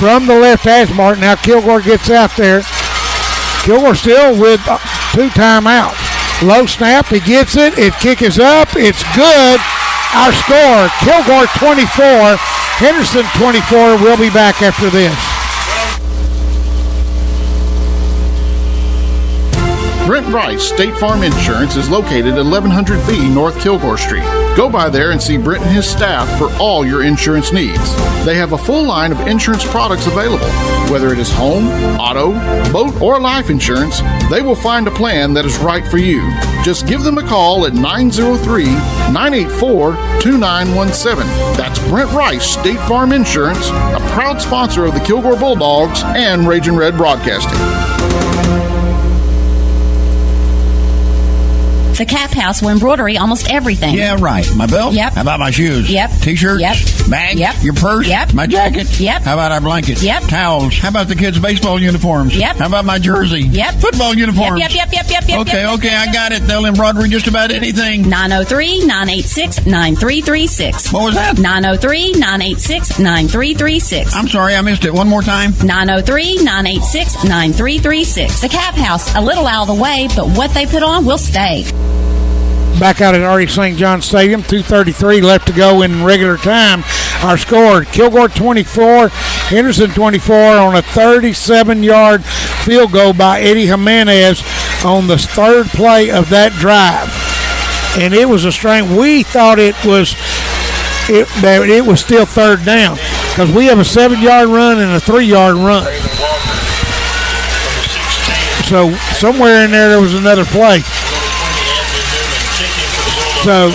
From the left hash mark. Now Kilgore gets out there. Kilgore still with 2 timeouts. Low snap. He gets it. It kick is up. It's good. Our score, Kilgore 24, Henderson 24. We'll be back after this. Brent Rice State Farm Insurance is located at 1100B North Kilgore Street. Go by there and see Brent and his staff for all your insurance needs. They have a full line of insurance products available. Whether it is home, auto, boat, or life insurance, they will find a plan that is right for you. Just give them a call at 903-984-2917. That's Brent Rice State Farm Insurance, a proud sponsor of the Kilgore Bulldogs and Ragin' Red Broadcasting. The Cap House will embroidery almost everything. Yeah, right. My belt? Yep. How about my shoes? Yep. T-shirts? Yep. Bag? Yep. Your purse? Yep. My jacket? Yep. How about our blankets? Yep. Towels? How about the kids' baseball uniforms? Yep. How about my jersey? Yep. Football uniforms? Yep. Okay, I got it. They'll embroidery just about anything. 903-986-9336. What was that? 903-986-9336. I'm sorry, I missed it. One more time. 903-986-9336. The Cap House, a little out of the way, but what they put on will stay. Back out at R.E. St. John Stadium, 2:33 left to go in regular time. Our score, Kilgore 24, Henderson 24 on a 37-yard field goal by Eddie Jimenez on the third play of that drive. And it was a strain. We thought it was still third down because we have a 7-yard run and a 3-yard run. So somewhere in there was another play. So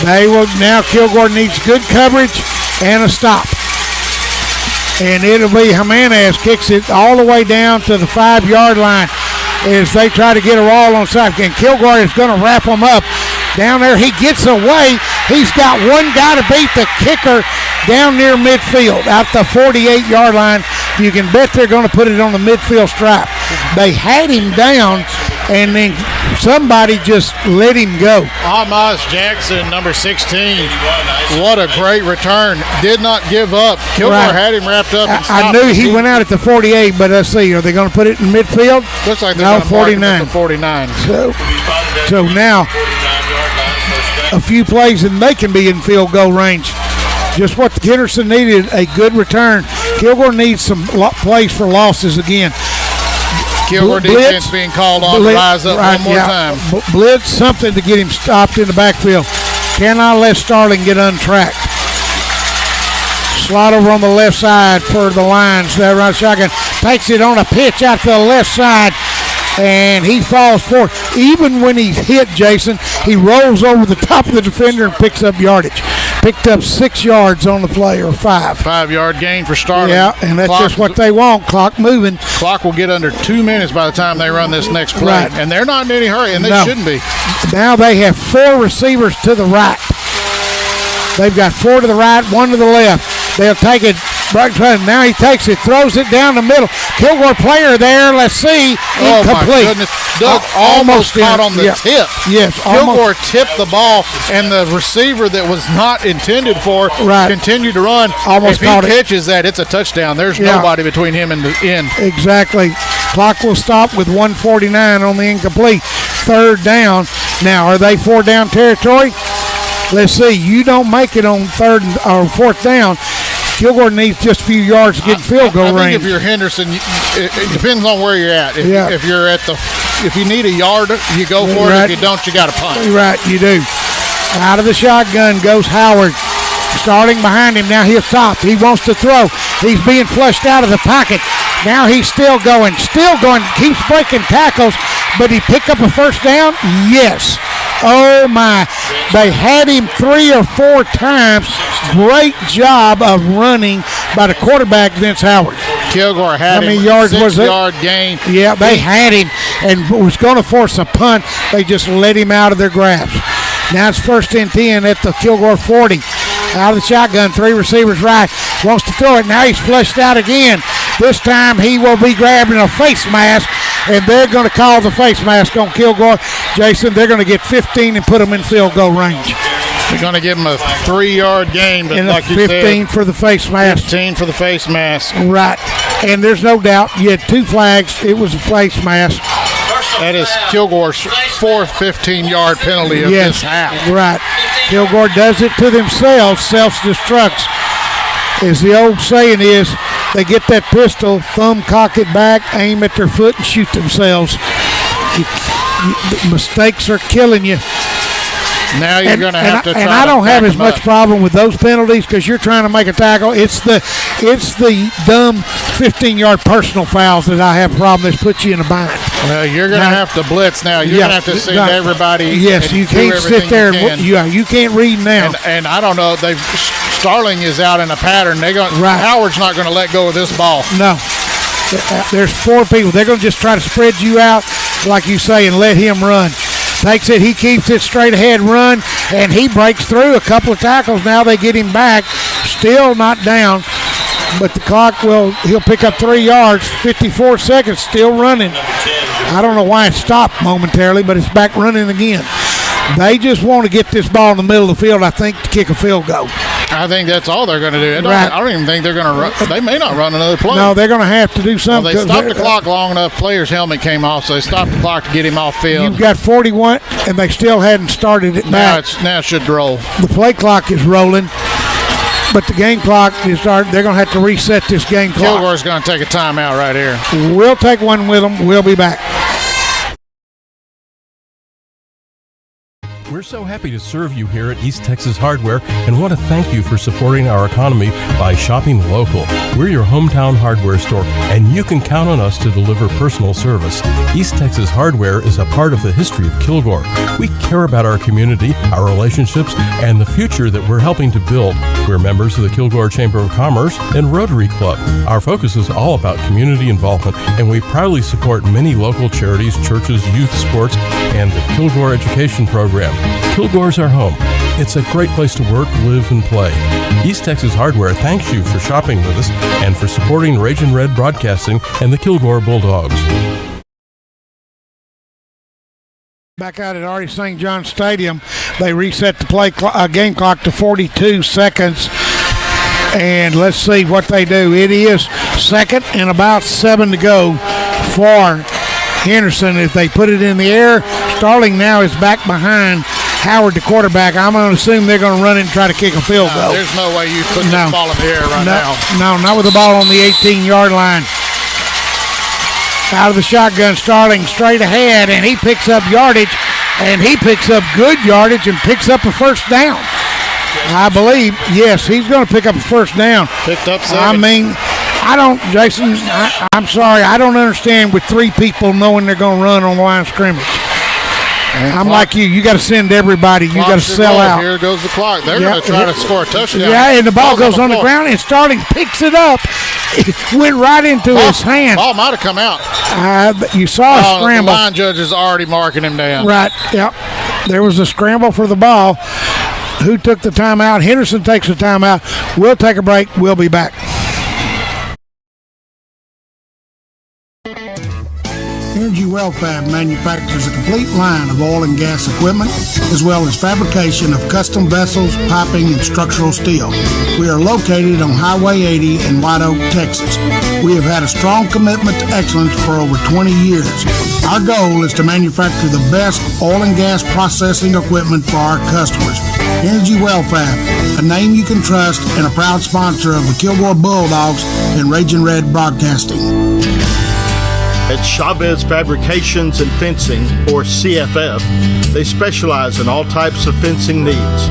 they will now. Kilgore needs good coverage and a stop, and it'll be Jimenez kicks it all the way down to the 5-yard line as they try to get a roll on side. And Kilgore is going to wrap them up down there. He gets away. He's got one guy to beat the kicker down near midfield, out the 48-yard line. You can bet they're going to put it on the midfield stripe. They had him down, and then somebody just let him go. Amos Jackson, number 16. What a great return. Did not give up. Kilgore had him wrapped up and I knew he went out at the 48, but let's see. Are they going to put it in midfield? Looks like they're no, going to 49. mark it at the 49. So now a few plays and they can be in field goal range. Just what Henderson needed, a good return. Kilgore needs some plays for losses again. Kilgore defense being called on to rise up one more time. Blitz, something to get him stopped in the backfield. Cannot let Starling get untracked. Slot over on the left side for the Lions. That right shotgun takes it on a pitch out to the left side, and he falls forward. Even when he's hit, Jason, he rolls over the top of the defender and picks up yardage. Picked up 6 yards on the play, or 5. 5-yard gain for Starling. Yeah, and that's just what they want. Clock moving. Clock will get under 2 minutes by the time they run this next play. Right. And they're not in any hurry, and they shouldn't be. Now they have 4 receivers to the right. They've got 4 to the right, 1 to the left. They'll take it. Now he takes it, throws it down the middle. Kilgore player there. Let's see. Oh, incomplete. my goodness. Doug almost caught on the tip. Yes. Kilgore tipped the ball, and the receiver that was not intended for continued to run. Almost caught it. If he catches that, it's a touchdown. There's nobody between him and the end. Exactly. Clock will stop with 1:49 on the incomplete. Third down. Now, are they 4-down territory? Let's see. You don't make it on third or fourth down. Kilgore needs just a few yards to get in field goal range. I think if you're Henderson, it depends on where you're at. If you're at if you need a yard, you go for it. If you don't, you got to punt. Right, you do. Out of the shotgun goes Howard. Starting behind him, now he'll stop. He wants to throw. He's being flushed out of the pocket. Now he's still going, keeps breaking tackles, but he picked up a first down? Yes. Oh, my. They had him 3 or 4 times. Great job of running by the quarterback, Vince Howard. Kilgore had How many yards was it? 6-yard gain. Yeah, they had him and was going to force a punt. They just let him out of their grasp. Now it's 1st and 10 at the Kilgore 40. Out of the shotgun, 3 receivers right. Wants to throw it. Now he's flushed out again. This time he will be grabbing a face mask, and they're going to call the face mask on Kilgore. Jason, they're going to get 15 and put them in field goal range. They're going to give him a 3-yard gain, but like you 15 said, for the face mask. 15 for the face mask. Right. And there's no doubt you had 2 flags. It was a face mask. That is Kilgore's 4th 15-yard penalty of this half. Right. Kilgore does it to themselves, self-destructs. As the old saying is, they get that pistol, thumb cock it back, aim at their foot, and shoot themselves. Mistakes are killing you. Now you're going to have to try and I don't to have as much up. problem with those penalties because you're trying to make a tackle. It's the dumb 15-yard personal fouls that I have a problem that puts you in a bind. Well, you're going to have to blitz now. You're going to have to send everybody. Yes, you can't sit there. You can't read now. And I don't know. Starling is out in a pattern. Howard's not going to let go of this ball. No. There's 4 people. They're going to just try to spread you out, like you say, and let him run. Takes it, he keeps it straight ahead run, and he breaks through a couple of tackles. Now they get him back, still not down, but the clock he'll pick up 3 yards, 54 seconds, still running. I don't know why it stopped momentarily, but it's back running again. They just want to get this ball in the middle of the field, I think, to kick a field goal. I think that's all they're going to do. Right. I don't even think they're going to run. They may not run another play. No, they're going to have to do something. Well, they stopped the clock long enough. Player's helmet came off, so they stopped the clock to get him off field. You've got 41, and they still hadn't started it back. Now it should roll. The play clock is rolling, but the game clock is started. They're going to have to reset this game clock. Kilgore's going to take a timeout right here. We'll take one with them. We'll be back. We're so happy to serve you here at East Texas Hardware and want to thank you for supporting our economy by shopping local. We're your hometown hardware store, and you can count on us to deliver personal service. East Texas Hardware is a part of the history of Kilgore. We care about our community, our relationships, and the future that we're helping to build. We're members of the Kilgore Chamber of Commerce and Rotary Club. Our focus is all about community involvement, and we proudly support many local charities, churches, youth sports, and the Kilgore Education Program. Kilgore's our home. It's a great place to work, live, and play. East Texas Hardware thanks you for shopping with us and for supporting Ragin' Red Broadcasting and the Kilgore Bulldogs. Back out at Artie St. John Stadium, they reset the game clock to 42 seconds. And let's see what they do. It is 2nd and about 7 to go for Henderson. If they put it in the air, Starling now is back behind Howard, the quarterback. I'm going to assume they're going to run it and try to kick a field goal. There's no way you put this ball in the air now. No, not with the ball on the 18-yard line. Out of the shotgun, Starling straight ahead, and he picks up yardage, and he picks up good yardage and picks up a first down. I believe, yes, he's going to pick up a first down. Picked up 7. I mean, Jason, I'm sorry, I don't understand with 3 people knowing they're going to run on the line of scrimmage. I'm like you. You got to send everybody. You got to sell out. Here goes the clock. They're going to try to score a touchdown. Yeah, and the ball goes on the ground, and Starling picks it up. It went right into his hand. Ball might have come out. You saw a scramble. The line judge is already marking him down. Right, yep. There was a scramble for the ball. Who took the timeout? Henderson takes the timeout. We'll take a break. We'll be back. Energy Well Fab manufactures a complete line of oil and gas equipment, as well as fabrication of custom vessels, piping, and structural steel. We are located on Highway 80 in White Oak, Texas. We have had a strong commitment to excellence for over 20 years. Our goal is to manufacture the best oil and gas processing equipment for our customers. Energy Well Fab, a name you can trust and a proud sponsor of the Kilgore Bulldogs and Raging Red Broadcasting. At Chavez Fabrications and Fencing, or CFF, they specialize in all types of fencing needs,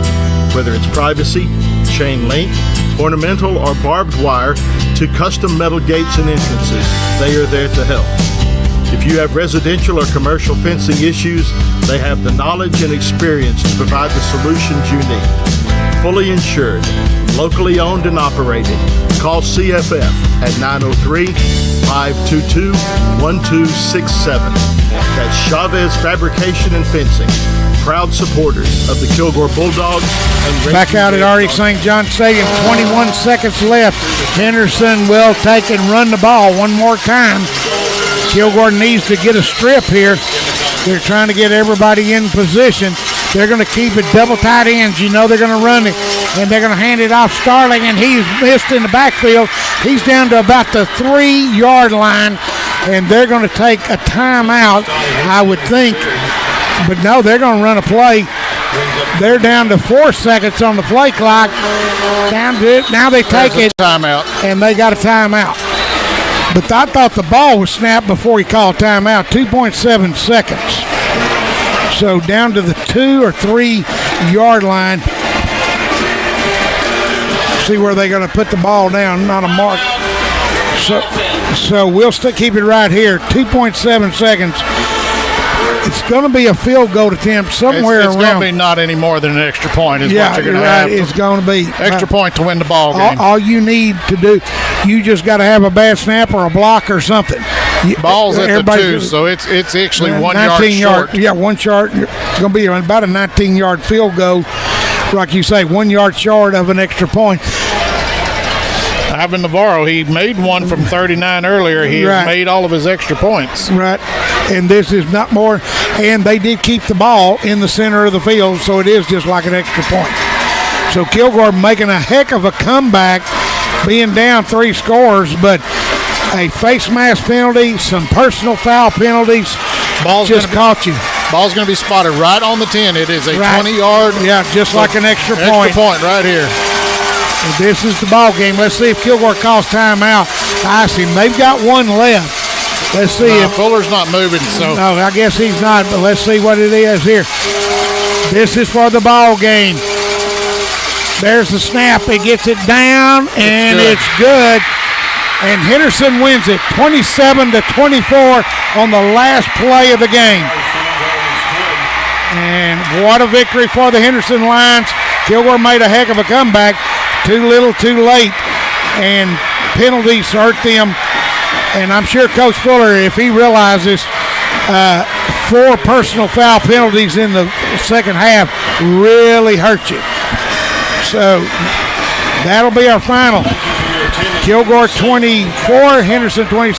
whether it's privacy, chain link, ornamental, or barbed wire, to custom metal gates and entrances. They are there to help. If you have residential or commercial fencing issues, they have the knowledge and experience to provide the solutions you need. Fully insured, locally owned and operated. Call CFF at 903-522-1267. That's Chavez Fabrication and Fencing, proud supporters of the Kilgore Bulldogs. And back out at R.E. St. John Stadium, 21 seconds left. Henderson will take and run the ball one more time. Kilgore needs to get a strip here. They're trying to get everybody in position. They're going to keep it double tight ends. You know they're going to run it, and they're going to hand it off Starling, and he's missed in the backfield. He's down to about the 3-yard line, and they're going to take a timeout, I would think. But no, they're going to run a play. They're down to 4 seconds on the play clock. Down to it. Now they take it. Timeout. And they got a timeout. But I thought the ball was snapped before he called timeout. 2.7 seconds. So down to the 2 or 3 yard line. See where they're going to put the ball down. Not a mark. So we'll still keep it right here. 2.7 seconds. It's going to be a field goal attempt somewhere around. It's going to be not any more than an extra point is what you're going to have. It's going to be. Extra point to win the ball game. All you need to do, you just got to have a bad snap or a block or something. Ball's at the 2, so it's actually 1 yard short. Yeah, 1 yard. It's going to be about a 19-yard field goal. Like you say, 1 yard short of an extra point. Ivan Navarro, he made one from 39 earlier. He has made all of his extra points. Right. And this is not more. And they did keep the ball in the center of the field, so it is just like an extra point. So Kilgore making a heck of a comeback, being down 3 scores, but a face mask penalty, some personal foul penalties. Ball's just caught you. Ball's going to be spotted right on the 10. It is a 20-yard. Yeah, just like an extra point. Extra point right here. And this is the ball game. Let's see if Kilgore calls timeout. I see they've got one left. Let's see if Fuller's not moving. So no, I guess he's not. But let's see what it is here. This is for the ball game. There's the snap. It gets it down, and it's good. And Henderson wins it 27-24 on the last play of the game. And what a victory for the Henderson Lions. Kilgore made a heck of a comeback. Too little, too late. And penalties hurt them. And I'm sure Coach Fuller, if he realizes 4 personal foul penalties in the second half really hurt you. So that'll be our final. Kilgore 24, Henderson 26.